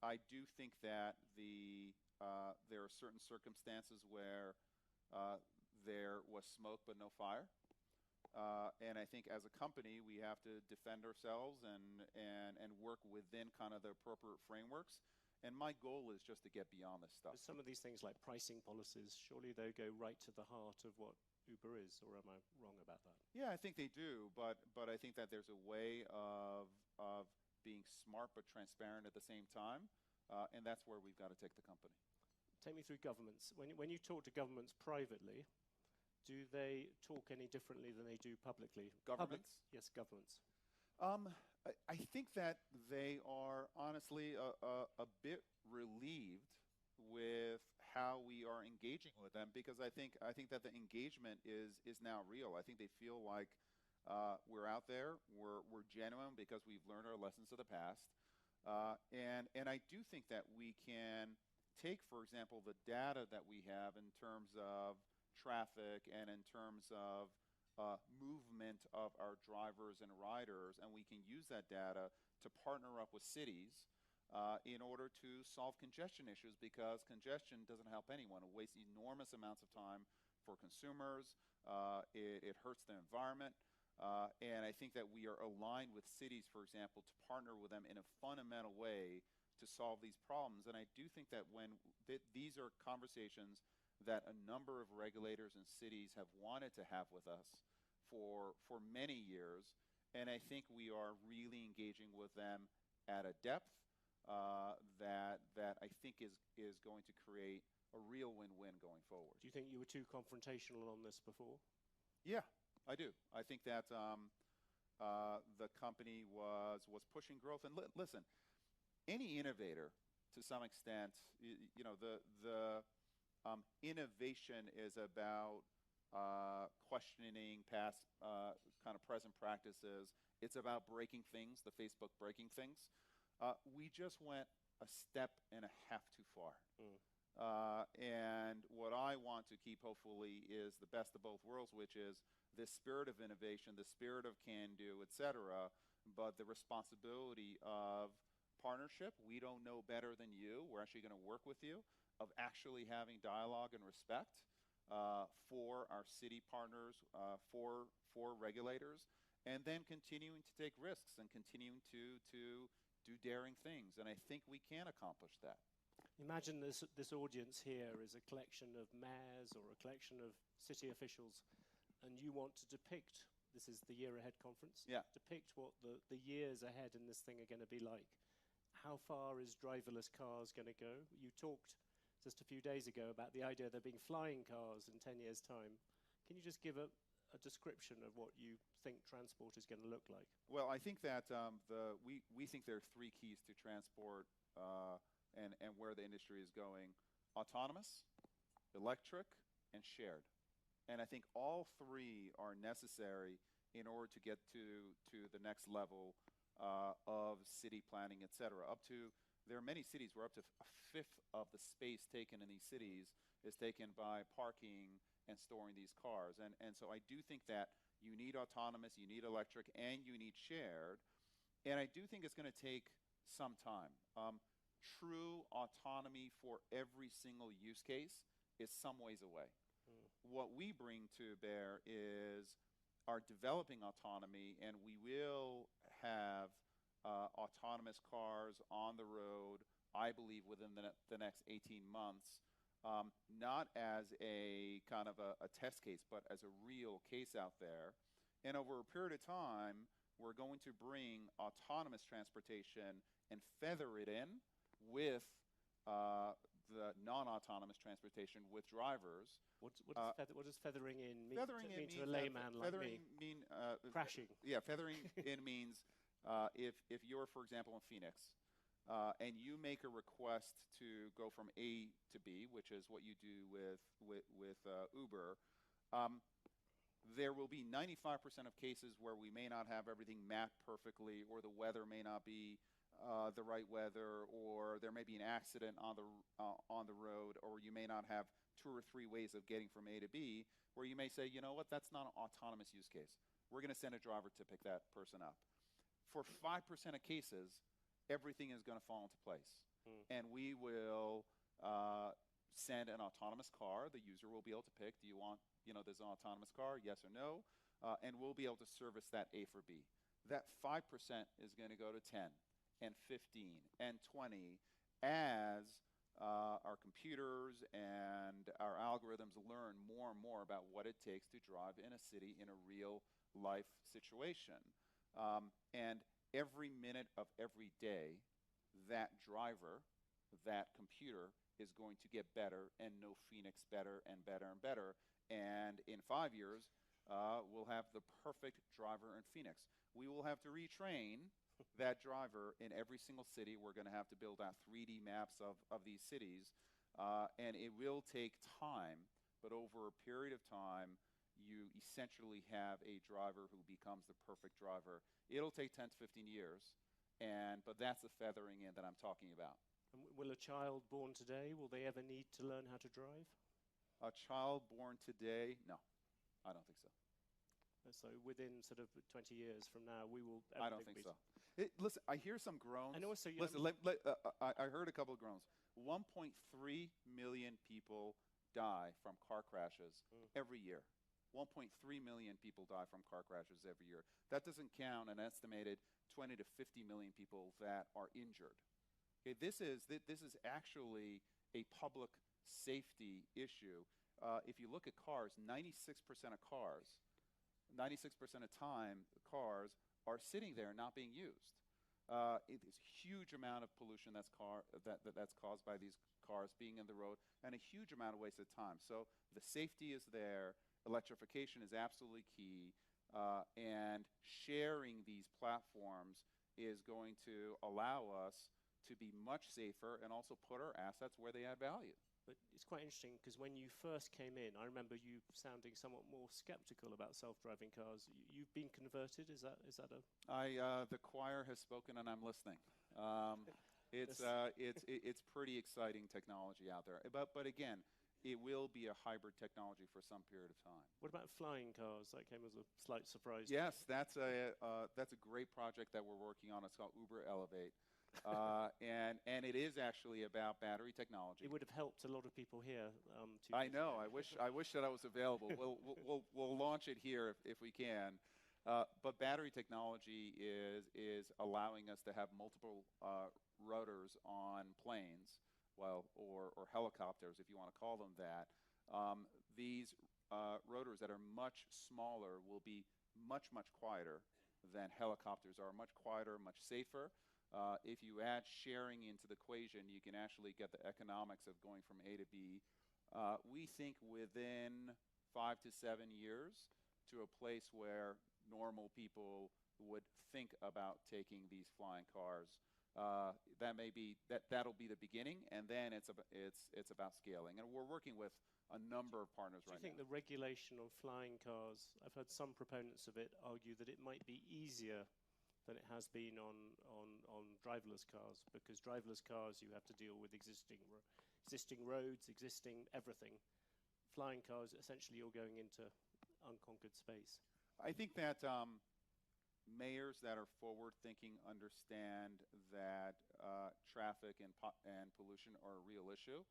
I do think that there are certain circumstances where there was smoke but no fire. And I think as a company, we have to defend ourselves and work within kind of the appropriate frameworks. And my goal is just to get beyond this stuff. But some of these things like pricing policies, surely they go right to the heart of what Uber is, or am I wrong about that? Yeah, I think they do, but I think that there's a way of being smart but transparent at the same time, and that's where we've got to take the company. Take me through governments. When you talk to governments privately, do they talk any differently than they do publicly? Governments? Yes, governments. I think that they are honestly a bit relieved with how we are engaging with them, because I think that the engagement is now real. I think they feel like we're out there, we're genuine because we've learned our lessons of the past, and I do think that we can take, for example, the data that we have in terms of traffic and in terms of movement of our drivers and riders, and we can use that data to partner up with cities in order to solve congestion issues, because congestion doesn't help anyone. It wastes enormous amounts of time for consumers. It hurts the environment. And I think that we are aligned with cities, for example, to partner with them in a fundamental way to solve these problems. And I do think that when these are conversations that a number of regulators and cities have wanted to have with us for many years, and I think we are really engaging with them at a depth that I think is going to create a real win-win going forward. Do you think you were too confrontational on this before? Yeah, I do. I think that the company was pushing growth. And listen, any innovator, to some extent, the innovation is about questioning past kind of present practices. It's about breaking things, the Facebook breaking things. We just went a step and a half too far. And what I want to keep, hopefully, is the best of both worlds, which is this spirit of innovation, the spirit of can-do, et cetera, but the responsibility of partnership. We don't know better than you. We're actually going to work with you, of actually having dialogue and respect for our city partners, for regulators, and then continuing to take risks and continuing to do daring things. And I think we can accomplish that. Imagine this audience here is a collection of mayors or a collection of city officials, and you want to depict, this is the Year Ahead conference, depict what the years ahead in this thing are going to be like. How far is driverless cars going to go? You talked just a few days ago about the idea there being flying cars in 10 years' time. Can you just give a description of what you think transport is going to look like? Well, I think that we think there are 3 keys to transport and where the industry is going: autonomous, electric, and shared. And I think all 3 are necessary in order to get to the next level of city planning, et cetera. There are many cities where up to a 5th of the space taken in these cities is taken by parking and storing these cars. And so I do think that you need autonomous, you need electric, and you need shared. And I do think it's going to take some time. True autonomy for every single use case is some ways away. What we bring to bear is our developing autonomy, and we will have autonomous cars on the road, I believe, within the next 18 months, not as a kind of a test case, but as a real case out there. And over a period of time, we're going to bring autonomous transportation and feather it in with the non-autonomous transportation with drivers. What does feathering in mean? Feathering in mean to a means layman like feathering me? crashing. Yeah, feathering in means if you're, for example, in Phoenix, and you make a request to go from A to B, which is what you do with Uber, there will be 95% of cases where we may not have everything mapped perfectly, or the weather may not be the right weather, or there may be an accident on the road, or you may not have 2 or 3 ways of getting from A to B, where you may say, you know what, that's not an autonomous use case. We're going to send a driver to pick that person up. For 5% of cases, everything is going to fall into place. And we will send an autonomous car. The user will be able to pick, do you want, there's an autonomous car, yes or no? And we'll be able to service that A for B. That 5% is going to go to 10 and 15 and 20 as our computers and our algorithms learn more and more about what it takes to drive in a city in a real life situation. And every minute of every day, that driver, that computer is going to get better and know Phoenix better and better and better. And in 5 years, we'll have the perfect driver in Phoenix. We will have to retrain that driver in every single city. We're going to have to build out 3D maps of these cities. And it will take time, but over a period of time, you essentially have a driver who becomes the perfect driver. It'll take 10 to 15 years, but that's the feathering in that I'm talking about. And will a child born today, will they ever need to learn how to drive? A child born today? No, I don't think so. So within sort of 20 years from now, we will... I don't think so. Listen, I hear some groans. And also, listen, I heard a couple of groans. 1.3 million people die from car crashes every year. 1.3 million people die from car crashes every year. That doesn't count an estimated 20 to 50 million people that are injured. Okay, this is actually a public safety issue. If you look at cars, 96% of cars, 96% of time, cars are sitting there not being used. It is a huge amount of pollution that's caused by these cars being in the road, and a huge amount of wasted time. So the safety is there. Electrification is absolutely key. And sharing these platforms is going to allow us to be much safer and also put our assets where they add value. But it's quite interesting because when you first came in, I remember you sounding somewhat more skeptical about self-driving cars. You've been converted. Is that a? The choir has spoken, and I'm listening. It's pretty exciting technology out there. But again, it will be a hybrid technology for some period of time. What about flying cars? That came as a slight surprise. Yes, that's a great project that we're working on. It's called Uber Elevate. And it is actually about battery technology. It would have helped a lot of people here. I know. I wish that I was available. We'll launch it here if we can. But battery technology is allowing us to have multiple rotors on planes, or helicopters, if you want to call them that. These rotors that are much smaller will be much quieter than helicopters are. Much quieter, much safer. If you add sharing into the equation, you can actually get the economics of going from A to B. We think within 5 to 7 years to a place where normal people would think about taking these flying cars. That'll be the beginning, and then it's about scaling. And we're working with a number of partners right now. Do you think the regulation on flying cars, I've heard some proponents of it argue that it might be easier than it has been on driverless cars, because driverless cars you have to deal with existing roads, existing everything. Flying cars, essentially you're going into unconquered space. I think that mayors that are forward-thinking understand that traffic and pollution are a real issue,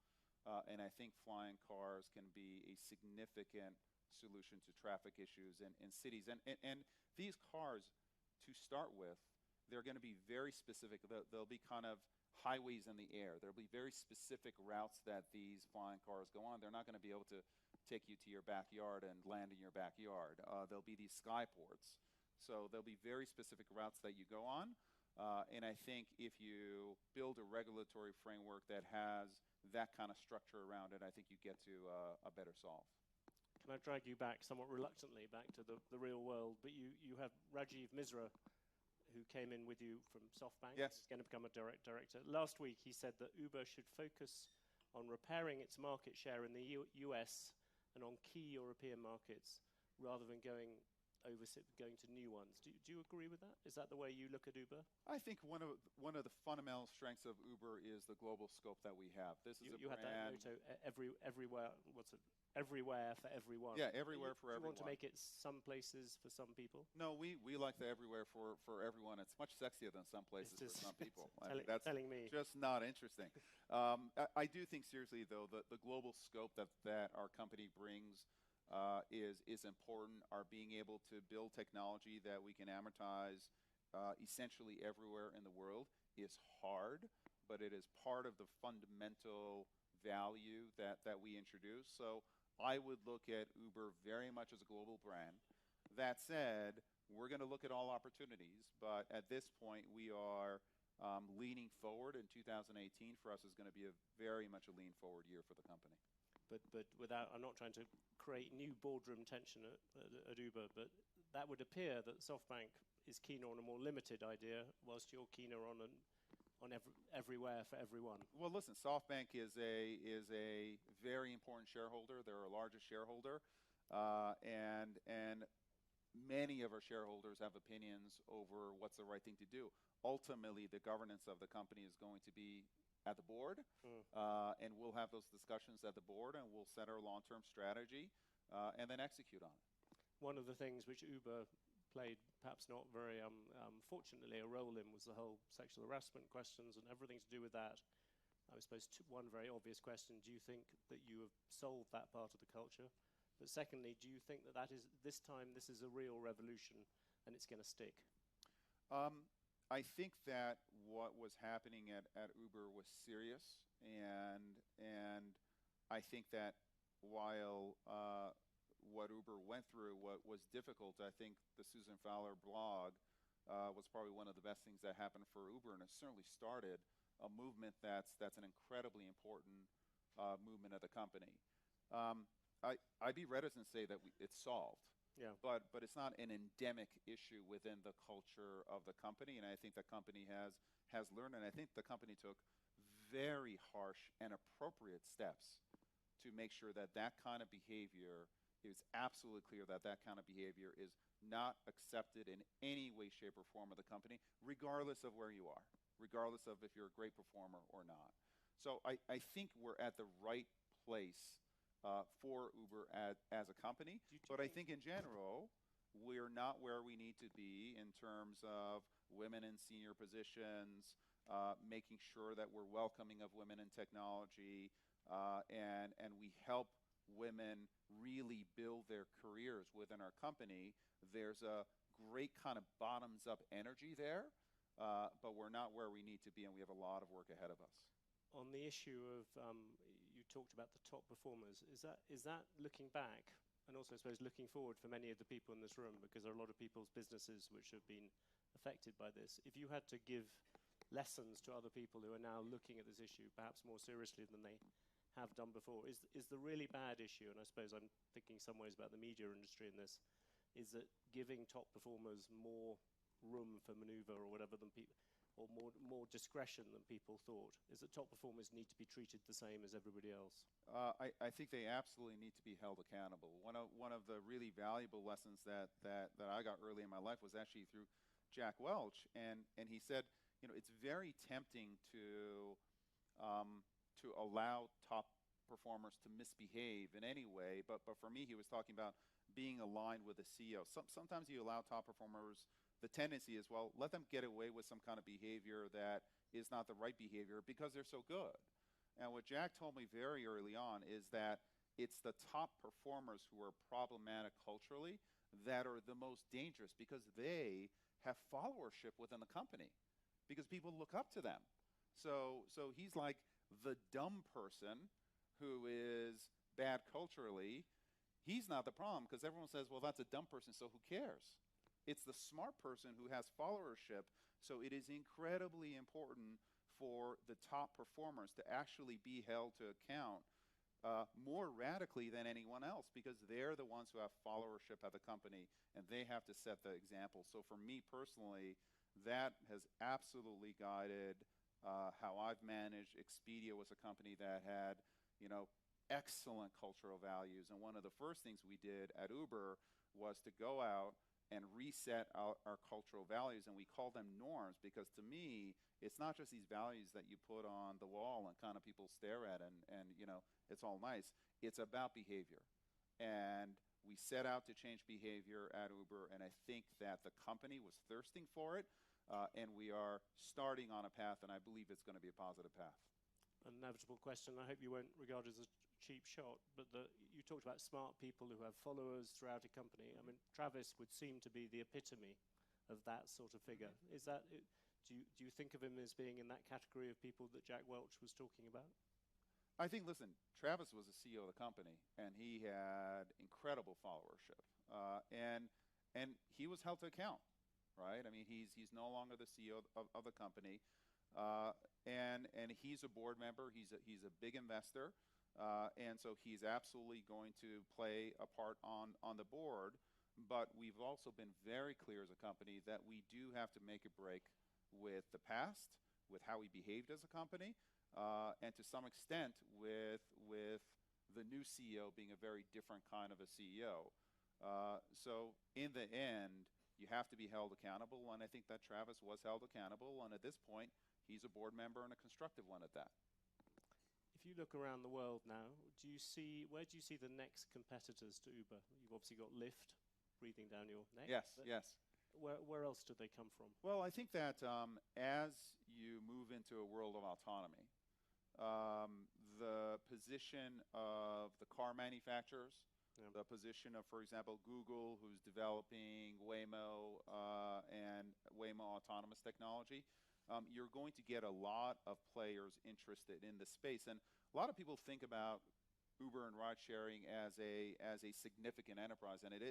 and I think flying cars can be a significant solution to traffic issues in cities. And these cars, to start with, they're going to be very specific. They'll be kind of highways in the air. There'll be very specific routes that these flying cars go on. They're not going to be able to take you to your backyard and land in your backyard. There'll be these skyports. So there'll be very specific routes that you go on. And I think if you build a regulatory framework that has that kind of structure around it, I think you get to a better solve. Can I drag you back somewhat reluctantly back to the real world? But you have Rajiv Misra, who came in with you from SoftBank. Yes. He's going to become a director. Last week he said that Uber should focus on repairing its market share in the US and on key European markets rather than going to new ones. Do you agree with that? Is that the way you look at Uber? I think one of the fundamental strengths of Uber is the global scope that we have. This is you a had that motto, everywhere. What's it? Everywhere for everyone. Yeah, everywhere for everyone. You want to make it some places for some people? No, we like the everywhere for everyone. It's much sexier than some places for some people. That's telling me. Just not interesting. I do think seriously, though, the global scope that our company brings is important. Our being able to build technology that we can amortize essentially everywhere in the world is hard, but it is part of the fundamental value that we introduce. So I would look at Uber very much as a global brand. That said, we're going to look at all opportunities, but at this point we are leaning forward, and 2018 for us is going to be very much a lean forward year for the company. But without, I'm not trying to create new boardroom tension at Uber, but that would appear that SoftBank is keener on a more limited idea, whilst you're keener on everywhere for everyone. Well, listen, SoftBank is a very important shareholder. They're our largest shareholder, and many of our shareholders have opinions over what's the right thing to do. Ultimately, the governance of the company is going to be at the board, and we'll have those discussions at the board, and we'll set our long-term strategy and then execute on it. One of the things which Uber played, perhaps not very fortunately, a role in was the whole sexual harassment questions and everything to do with that. I suppose one very obvious question, do you think that you have solved that part of the culture? But secondly, do you think that is this time this is a real revolution and it's going to stick? I think that what was happening at Uber was serious, and I think that while what Uber went through was difficult, I think the Susan Fowler blog was probably one of the best things that happened for Uber, and it certainly started a movement that's an incredibly important movement of the company. I'd be reticent to say that it's solved. Yeah. But it's not an endemic issue within the culture of the company, and I think the company has learned, and I think the company took very harsh and appropriate steps to make sure that kind of behavior is absolutely clear, that kind of behavior is not accepted in any way, shape, or form of the company, regardless of where you are, regardless of if you're a great performer or not. So I think we're at the right place for Uber as a company, but I think in general, we're not where we need to be in terms of women in senior positions, making sure that we're welcoming of women in technology, and we help women really build their careers within our company. There's a great kind of bottoms-up energy there, but we're not where we need to be, and we have a lot of work ahead of us. On the issue of, you talked about the top performers, is that looking back, and also I suppose looking forward for many of the people in this room, because there are a lot of people's businesses which have been affected by this. If you had to give lessons to other people who are now looking at this issue, perhaps more seriously than they have done before, is the really bad issue, and I suppose I'm thinking some ways about the media industry in this, is that giving top performers more room for maneuver or whatever than people, or more discretion than people thought? Is that top performers need to be treated the same as everybody else? I think they absolutely need to be held accountable. One of the really valuable lessons that I got early in my life was actually through Jack Welch, and he said, it's very tempting to allow top performers to misbehave in any way, but for me, he was talking about being aligned with the CEO. Sometimes you allow top performers the tendency is, well, let them get away with some kind of behavior that is not the right behavior because they're so good. And what Jack told me very early on is that it's the top performers who are problematic culturally that are the most dangerous because they have followership within the company because people look up to them. So he's like the dumb person who is bad culturally. He's not the problem because everyone says, well, that's a dumb person, so who cares? It's the smart person who has followership. So it is incredibly important for the top performers to actually be held to account more radically than anyone else because they're the ones who have followership at the company and they have to set the example. So for me personally, that has absolutely guided how I've managed. Expedia was a company that had, excellent cultural values. And one of the first things we did at Uber was to go out and reset our cultural values, and we call them norms because to me, it's not just these values that you put on the wall and kind of people stare at and it's all nice. It's about behavior. And we set out to change behavior at Uber, and I think that the company was thirsting for it, and we are starting on a path, and I believe it's going to be a positive path. An inevitable question, I hope you won't regard it as a cheap shot, but you talked about smart people who have followers throughout a company. I mean, Travis would seem to be the epitome of that sort of figure. Is that, do you think of him as being in that category of people that Jack Welch was talking about? I think, listen, Travis was the CEO of the company, and he had incredible followership, and he was held to account, right? I mean, he's no longer the CEO of the company, and he's a board member. He's a big investor, and so he's absolutely going to play a part on the board. But we've also been very clear as a company that we do have to make a break with the past, with how we behaved as a company. And to some extent with the new CEO being a very different kind of a CEO. So in the end, you have to be held accountable, and I think that Travis was held accountable, and at this point, he's a board member and a constructive one at that. If you look around the world now, where do you see the next competitors to Uber? You've obviously got Lyft breathing down your neck. Yes. Where else do they come from? Well, I think that as you move into a world of autonomy, the position of the car manufacturers, the position of, for example, Google, who's developing Waymo and Waymo autonomous technology, you're going to get a lot of players interested in the space. And a lot of people think about Uber and ride sharing as a significant enterprise, and it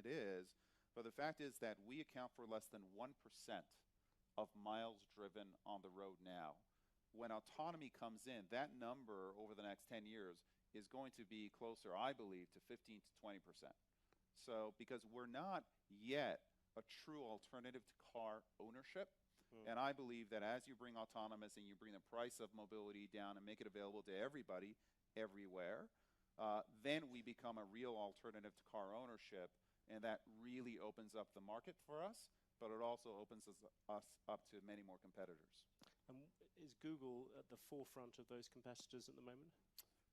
is. But the fact is that we account for less than 1% of miles driven on the road now. When autonomy comes in, that number over the next 10 years is going to be closer, I believe, to 15 to 20%. So, because we're not yet a true alternative to car ownership, and I believe that as you bring autonomous and you bring the price of mobility down and make it available to everybody, everywhere, then we become a real alternative to car ownership, and that really opens up the market for us, but it also opens us up to many more competitors. And is Google at the forefront of those competitors at the moment?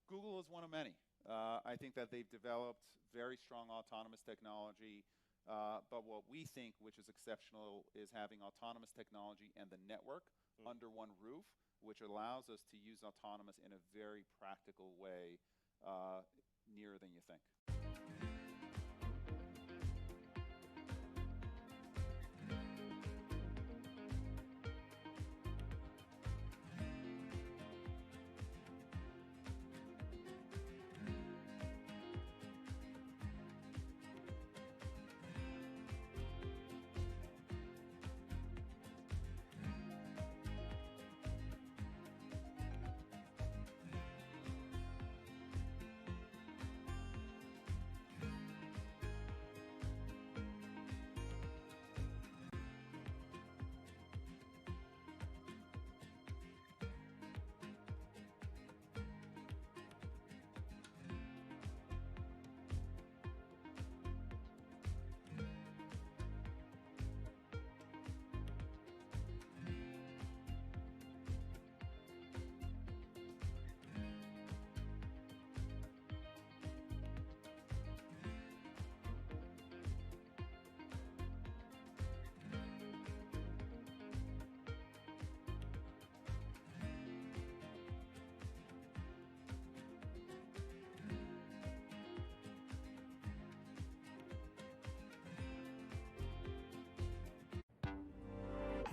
Google is one of many. I think that they've developed very strong autonomous technology, but what we think, which is exceptional, is having autonomous technology and the network under one roof, which allows us to use autonomous in a very practical way, nearer than you think.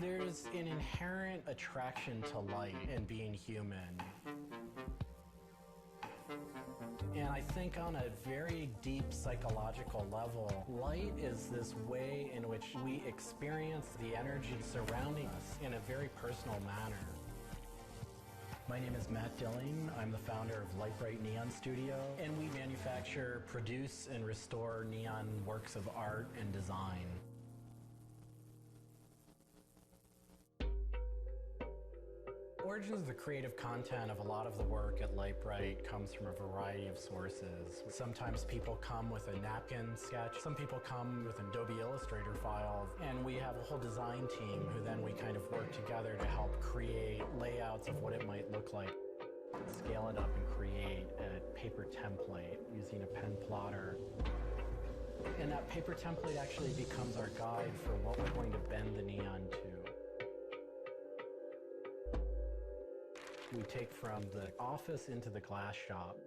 There's an inherent attraction to light and being human. And I think on a very deep psychological level, light is this way in which we experience the energy surrounding us in a very personal manner. My name is Matt Dilling. I'm the founder of Light Bright Neon Studio, and we manufacture, produce, and restore neon works of art and design. Origins of the creative content of a lot of the work at Light Bright comes from a variety of sources. Sometimes people come with a napkin sketch, some people come with an Adobe Illustrator file, and we have a whole design team who then we kind of work together to help create layouts of what it might look like. Scale it up and create a paper template using a pen plotter. And that paper template actually becomes our guide for what we're going to bend the neon to. We take from the office into the glass shop.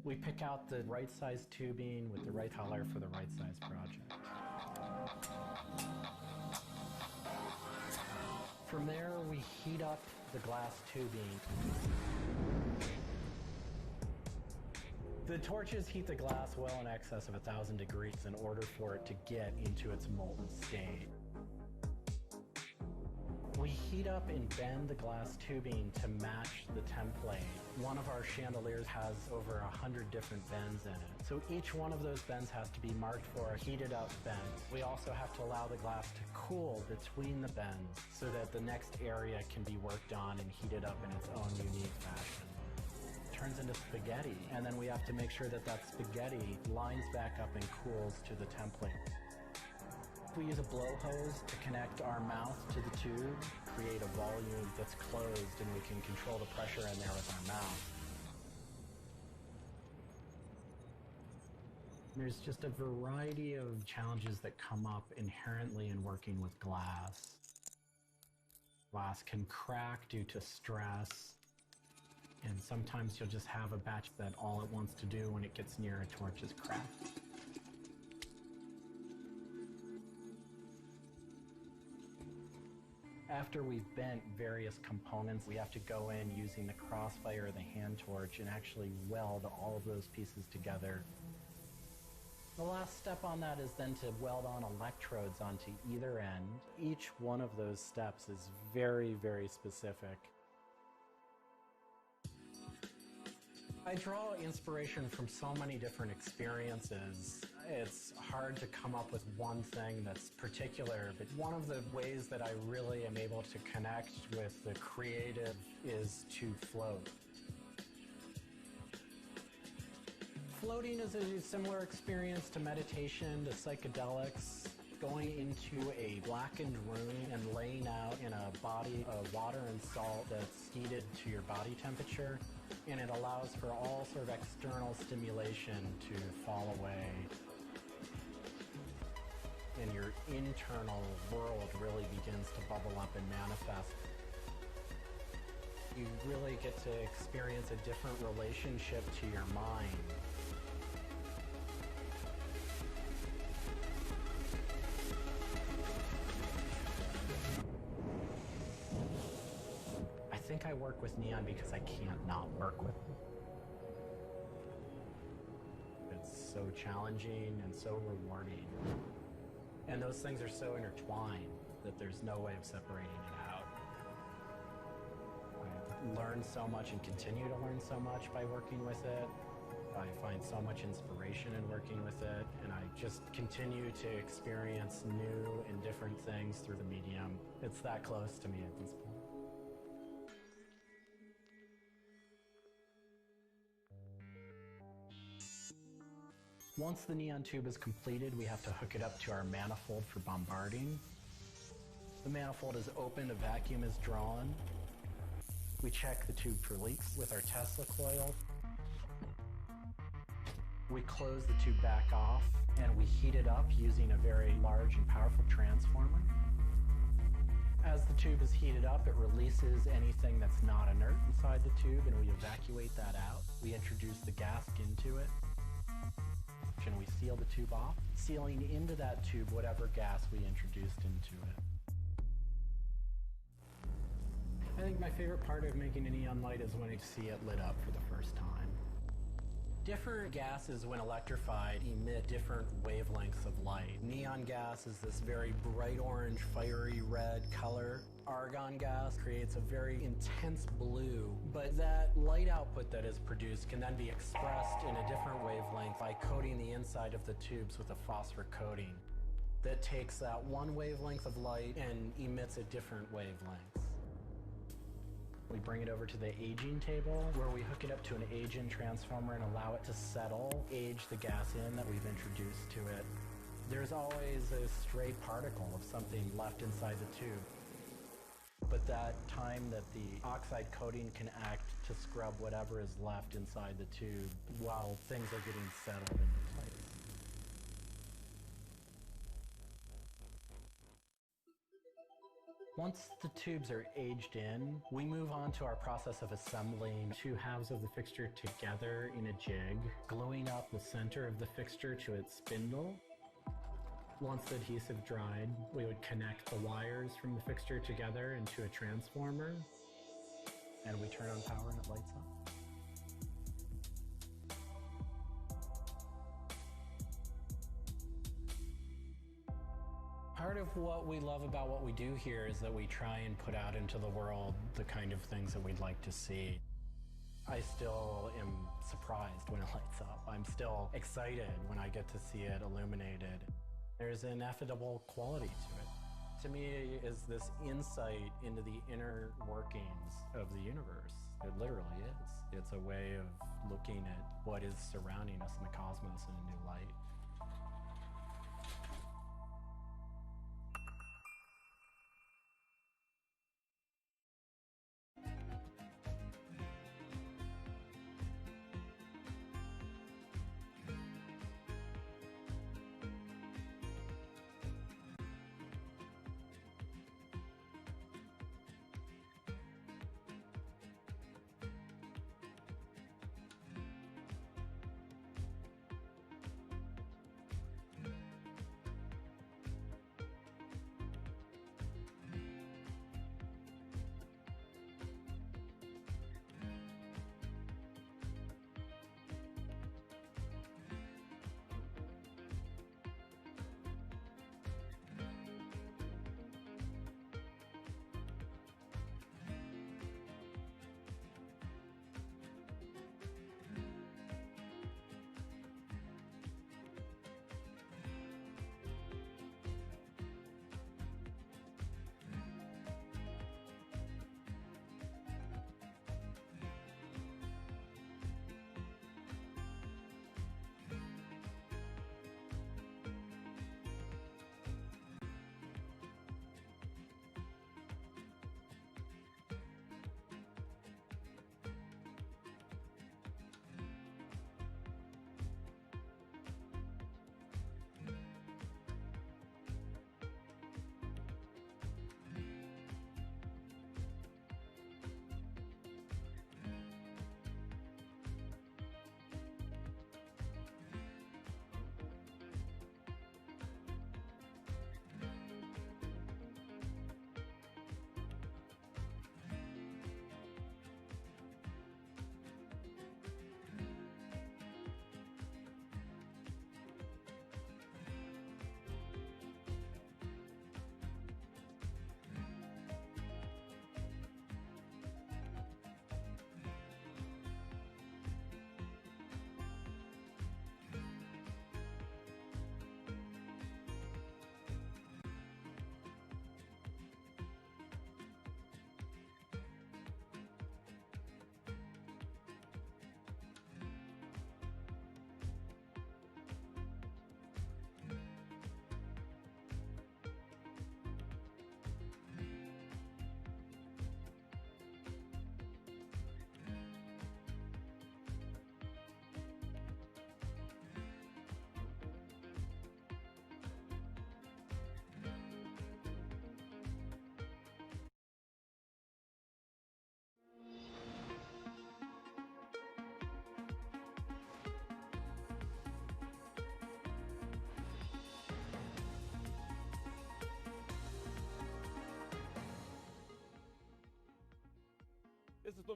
We pick out the right size tubing with the right color for the right size project. From there, we heat up the glass tubing. The torches heat the glass well in excess of 1,000 degrees in order for it to get into its molten state. We heat up and bend the glass tubing to match the template. One of our chandeliers has over 100 different bends in it. So each one of those bends has to be marked for a heated up bend. We also have to allow the glass to cool between the bends so that the next area can be worked on and heated up in its own unique fashion. It turns into spaghetti, and then we have to make sure that that spaghetti lines back up and cools to the template. We use a blow hose to connect our mouth to the tube, create a volume that's closed, and we can control the pressure in there with our mouth. There's just a variety of challenges that come up inherently in working with glass. Glass can crack due to stress, and sometimes you'll just have a batch that all it wants to do when it gets near a torch is crack. After we've bent various components, we have to go in using the crossfire or the hand torch and actually weld all of those pieces together. The last step on that is then to weld on electrodes onto either end. Each one of those steps is very, very specific. I draw inspiration from so many different experiences. It's hard to come up with one thing that's particular, but one of the ways that I really am able to connect with the creative is to float. Floating is a similar experience to meditation, to psychedelics. Going into a blackened room and laying out in a body of water and salt that's heated to your body temperature, and it allows for all sort of external stimulation to fall away. And your internal world really begins to bubble up and manifest. You really get to experience a different relationship to your mind. I think I work with neon because I can't not work with it. It's so challenging and so rewarding. And those things are so intertwined that there's no way of separating it out. I've learned so much and continue to learn so much by working with it. I find so much inspiration in working with it, and I just continue to experience new and different things through the medium. It's that close to me at this point. Once the neon tube is completed, we have to hook it up to our manifold for bombarding. The manifold is opened, a vacuum is drawn. We check the tube for leaks with our Tesla coil. We close the tube back off, and we heat it up using a very large and powerful transformer. As the tube is heated up, it releases anything that's not inert inside the tube, and we evacuate that out. We introduce the gas into it. And we seal the tube off, sealing into that tube whatever gas we introduced into it. I think my favorite part of making a neon light is when you see it lit up for the first time. Different gases, when electrified, emit different wavelengths of light. Neon gas is this very bright orange, fiery red color. Argon gas creates a very intense blue, but that light output that is produced can then be expressed in a different wavelength by coating the inside of the tubes with a phosphor coating that takes that one wavelength of light and emits a different wavelength. We bring it over to the aging table where we hook it up to an age-in transformer and allow it to settle, age the gas in that we've introduced to it. There's always a stray particle of something left inside the tube. But that time that the oxide coating can act to scrub whatever is left inside the tube while things are getting settled into place. Once the tubes are aged in, we move on to our process of assembling two halves of the fixture together in a jig, gluing up the center of the fixture to its spindle. Once the adhesive dried, we would connect the wires from the fixture together into a transformer, and we turn on power and it lights up. Part of what we love about what we do here is that we try and put out into the world the kind of things that we'd like to see. I still am surprised when it lights up. I'm still excited when I get to see it illuminated. There's an ineffable quality to it. To me, it is this insight into the inner workings of the universe. It literally is. It's a way of looking at what is surrounding us in the cosmos in a new light.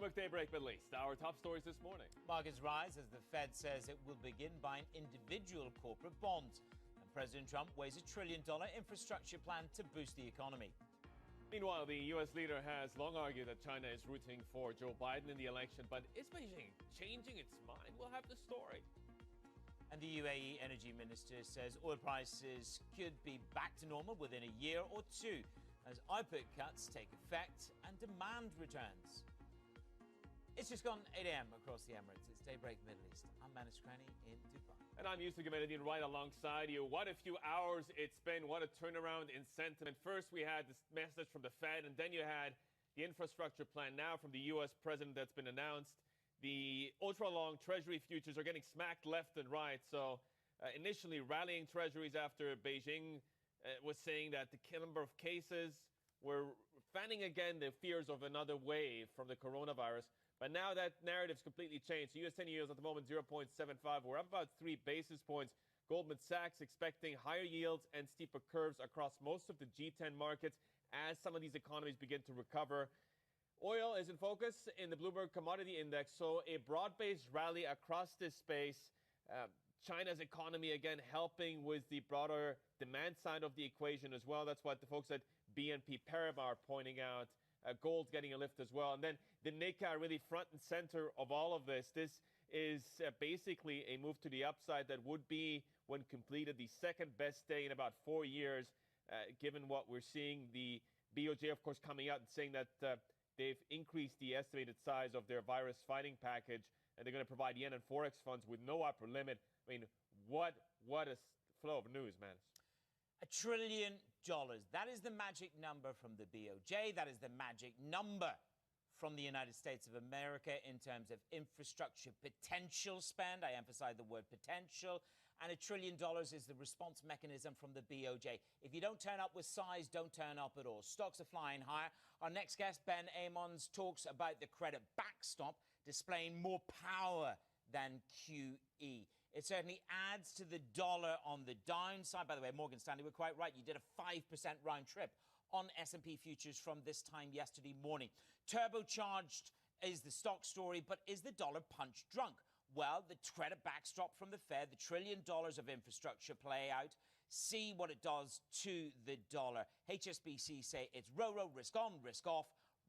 Bloomberg Daybreak Middle East. Our top stories this morning. Markets rise as the Fed says it will begin buying individual corporate bonds. And President Trump weighs $1 trillion infrastructure plan to boost the economy. Meanwhile, the U.S. leader has long argued that China is rooting for Joe Biden in the election, but is Beijing changing its mind? We'll have the story. And the UAE energy minister says oil prices could be back to normal within a year or two as OPEC cuts take effect and demand returns. It's just gone 8 a.m. across the Emirates. It's Daybreak Middle East. I'm Manus Cranny in Dubai. And I'm Yusuf Gamedin right alongside you. What a few hours it's been. What a turnaround in sentiment. First, we had this message from the Fed, and then you had the infrastructure plan now from the U.S. president that's been announced. The ultra-long Treasury futures are getting smacked left and right. So initially rallying Treasuries after Beijing was saying that the number of cases were fanning again the fears of another wave from the coronavirus. But now that narrative's completely changed. So U.S. 10 yields at the moment 0.75. We're up about 3 basis points. Goldman Sachs expecting higher yields and steeper curves across most of the G10 markets as some of these economies begin to recover. Oil is in focus in the Bloomberg Commodity Index. So a broad-based rally across this space. China's economy, again, helping with the broader demand side of the equation as well. That's what the folks at BNP Paribas are pointing out. Gold's getting a lift as well. And then the Nikkei really front and center of all of this. This is basically a move to the upside that would be, when completed, the second best day in about 4 years, given what we're seeing. The BOJ, of course, coming out and saying that they've increased the estimated size of their virus fighting package, and they're going to provide yen and forex funds with no upper limit. I mean, what a flow of news, man. $1 trillion. That is the magic number from the BOJ. That is the magic number from the United States of America in terms of infrastructure potential spend. I emphasize the word potential. And $1 trillion is the response mechanism from the BOJ. If you don't turn up with size, don't turn up at all. Stocks are flying higher. Our next guest, Ben Amons, talks about the credit backstop displaying more power than QE. It certainly adds to the dollar on the downside. By the way, Morgan Stanley were quite right. You did a 5% round trip on S&P futures from this time yesterday morning. Turbocharged is the stock story, but is the dollar punch drunk? Well, the credit backstop from the Fed, the $1 trillion of infrastructure play out, see what it does to the dollar. HSBC say it's row, risk on, risk off,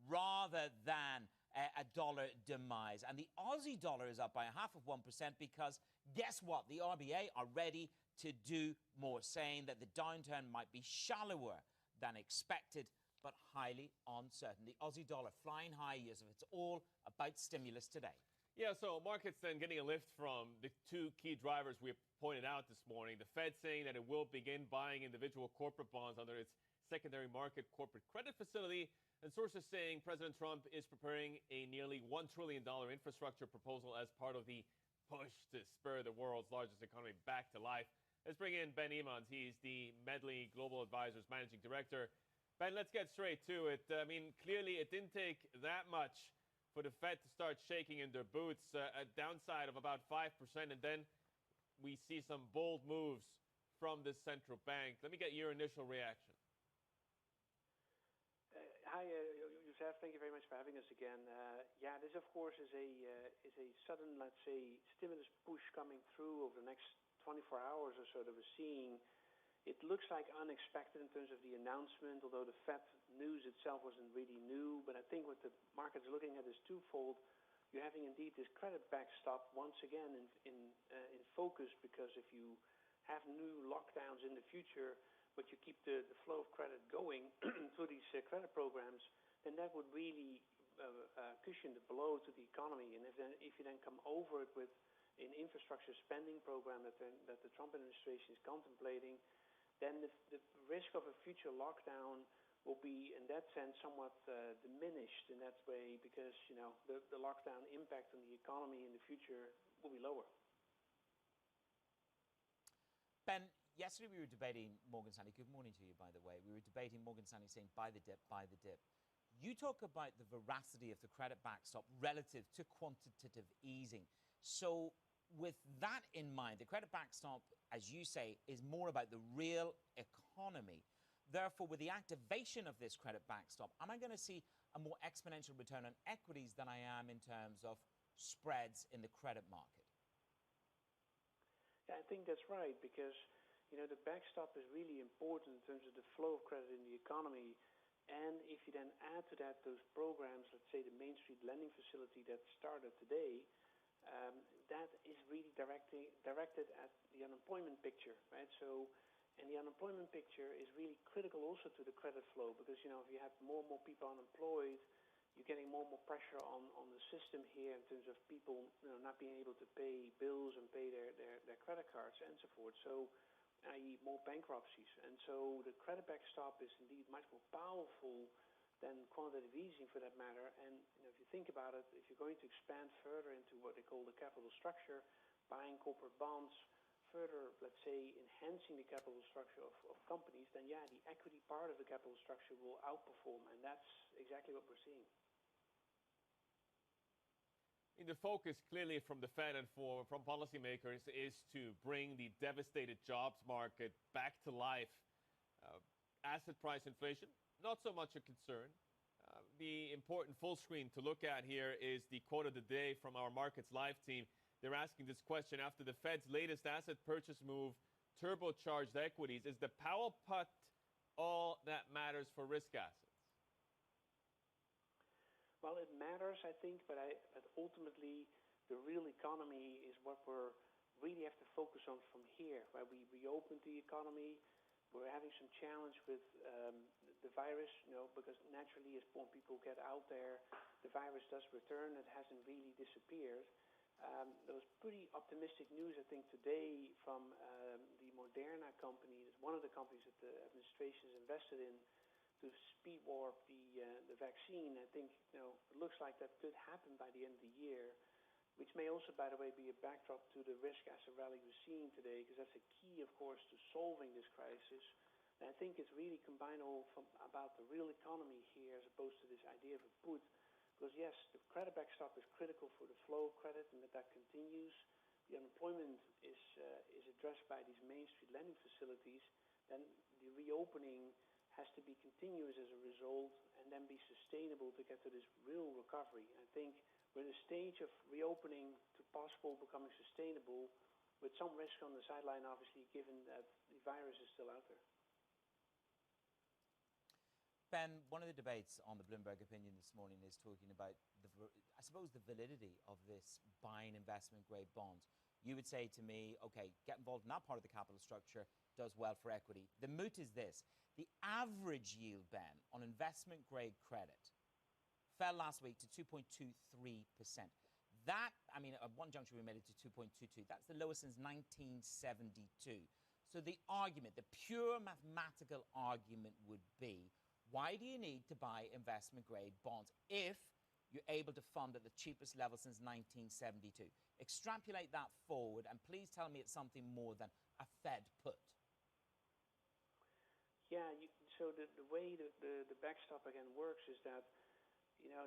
rather than a dollar demise. And the Aussie dollar is up by 0.5% because guess what? The RBA are ready to do more, saying that the downturn might be shallower than expected, but highly uncertain. The Aussie dollar flying high, Yusuf. It's all about stimulus today. Yeah, so markets then getting a lift from the two key drivers we pointed out this morning. The Fed saying that it will begin buying individual corporate bonds under its secondary market corporate credit facility. And sources saying President Trump is preparing a nearly $1 trillion infrastructure proposal as part of the push to spur the world's largest economy back to life. Let's bring in Ben Amons. He's the Medley Global Advisors Managing Director. Ben, let's get straight to it. I mean, clearly it didn't take that much for the Fed to start shaking in their boots, a downside of about 5%, and then we see some bold moves from the central bank. Let me get your initial reaction. Hi, Youssef. Thank you very much for having us again. Yeah, this of course is a sudden, let's say, stimulus push coming through over the next 24 hours or so that we're seeing. It looks like unexpected in terms of the announcement, although the Fed news itself wasn't really new. But I think what the market's looking at is twofold. You're having indeed this credit backstop once again in focus, because if you have new lockdowns in the future, but you keep the flow of credit going through these credit programs, then that would really cushion the blow to the economy. And if you then come over it with an infrastructure spending program that the Trump administration is contemplating, then the risk of a future lockdown will be, in that sense, somewhat diminished in that way, because the lockdown impact on the economy in the future will be lower. Ben, yesterday we were debating Morgan Stanley. Good morning to you, by the way. We were debating Morgan Stanley saying, buy the dip, buy the dip. You talk about the veracity of the credit backstop relative to quantitative easing. So with that in mind, the credit backstop, as you say, is more about the real economy. Therefore, with the activation of this credit backstop, am I going to see a more exponential return on equities than I am in terms of spreads in the credit market? Yeah, I think that's right, because the backstop is really important in terms of the flow of credit in the economy. And if you then add to that those programs, let's say the Main Street lending facility that started today, that is really directed at the unemployment picture, right? So, and the unemployment picture is really critical also to the credit flow, because if you have more and more people unemployed, you're getting more and more pressure on the system here in terms of people not being able to pay bills and pay their credit cards and so forth. So, i.e. more bankruptcies. And so the credit backstop is indeed much more powerful than quantitative easing for that matter. And if you think about it, if you're going to expand further into what they call the capital structure, buying corporate bonds, further, let's say, enhancing the capital structure of companies, then yeah, the equity part of the capital structure will outperform. And that's exactly what we're seeing. The focus clearly from the Fed and from policymakers is to bring the devastated jobs market back to life. Asset price inflation, not so much a concern. The important full screen to look at here is the quote of the day from our Markets Live team. They're asking this question: after the Fed's latest asset purchase move turbocharged equities, is the Powell putt all that matters for risk assets? Well, it matters, I think, but ultimately the real economy is what we're really have to focus on from here. Right? We reopened the economy. We're having some challenge with the virus, because naturally as more people get out there, the virus does return. It hasn't really disappeared. There was pretty optimistic news, I think, today from the Moderna company. It's one of the companies that the administration has invested in to speed warp the vaccine. I think it looks like that could happen by the end of the year, which may also, by the way, be a backdrop to the risk asset rally we're seeing today, because that's a key, of course, to solving this crisis. And I think it's really combined about the real economy here as opposed to this idea of a put. Because yes, the credit backstop is critical for the flow of credit, and that continues. The unemployment is addressed by these Main Street lending facilities. Then the reopening has to be continuous as a result, and then be sustainable to get to this real recovery. I think we're in a stage of reopening to possible becoming sustainable, with some risk on the sideline, obviously, given that the virus is still out there. Ben, one of the debates on the Bloomberg opinion this morning is talking about, I suppose, the validity of this buying investment-grade bonds. You would say to me, okay, get involved in that part of the capital structure, does well for equity. The moot is this: the average yield, Ben, on investment-grade credit fell last week to 2.23%. That, I mean, at one juncture we made it to 2.22. That's the lowest since 1972. So the argument, the pure mathematical argument would be, why do you need to buy investment-grade bonds if you're able to fund at the cheapest level since 1972? Extrapolate that forward, and please tell me it's something more than a Fed put. Yeah, so the way the backstop again works is that,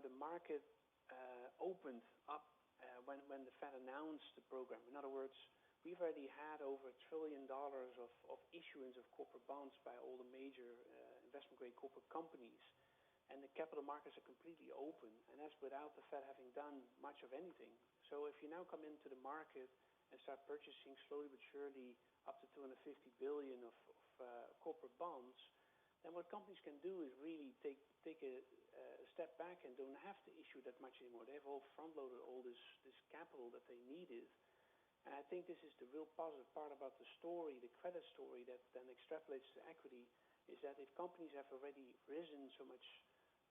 the market opened up when the Fed announced the program. In other words, we've already had over $1 trillion of issuance of corporate bonds by all the major investment-grade corporate companies. And the capital markets are completely open, and that's without the Fed having done much of anything. So if you now come into the market and start purchasing slowly but surely up to $250 billion of corporate bonds, then what companies can do is really take a step back and don't have to issue that much anymore. They've all front-loaded all this capital that they needed. And I think this is the real positive part about the story, the credit story that then extrapolates to equity, is that if companies have already risen so much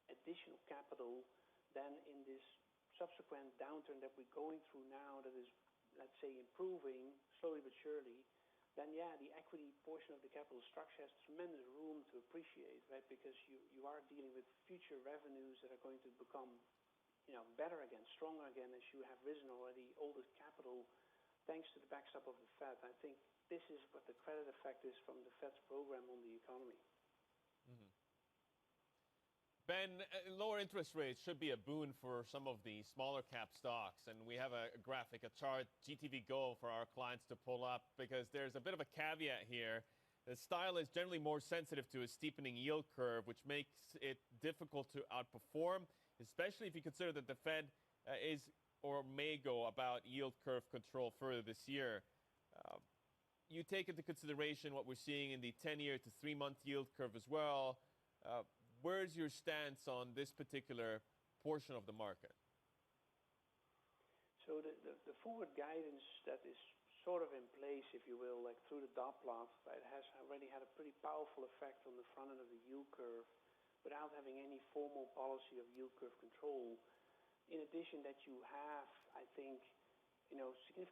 additional capital, then in this subsequent downturn that we're going through now that is, let's say, improving slowly but surely, then yeah, the equity portion of the capital structure has tremendous room to appreciate, right? Because you are dealing with future revenues that are going to become, better again, stronger again, as you have risen already all this capital thanks to the backstop of the Fed. I think this is what the credit effect is from the Fed's program on the economy. Mm-hmm. Ben, lower interest rates should be a boon for some of the smaller cap stocks. And we have a graphic, a chart, GTV Go for our clients to pull up, because there's a bit of a caveat here The style is generally more sensitive to a steepening yield curve, which makes it difficult to outperform, especially if you consider that the Fed is or may go about yield curve control further this year. You take into consideration what we're seeing in the 10-year to 3-month yield curve as well. Where's your stance on this particular portion of the market? So the forward guidance that is sort of in place, if you will, like through the dot plot, right, has already had a pretty powerful effect on the front end of the yield curve without having any formal policy of yield curve control. In addition, that you have, I think, significant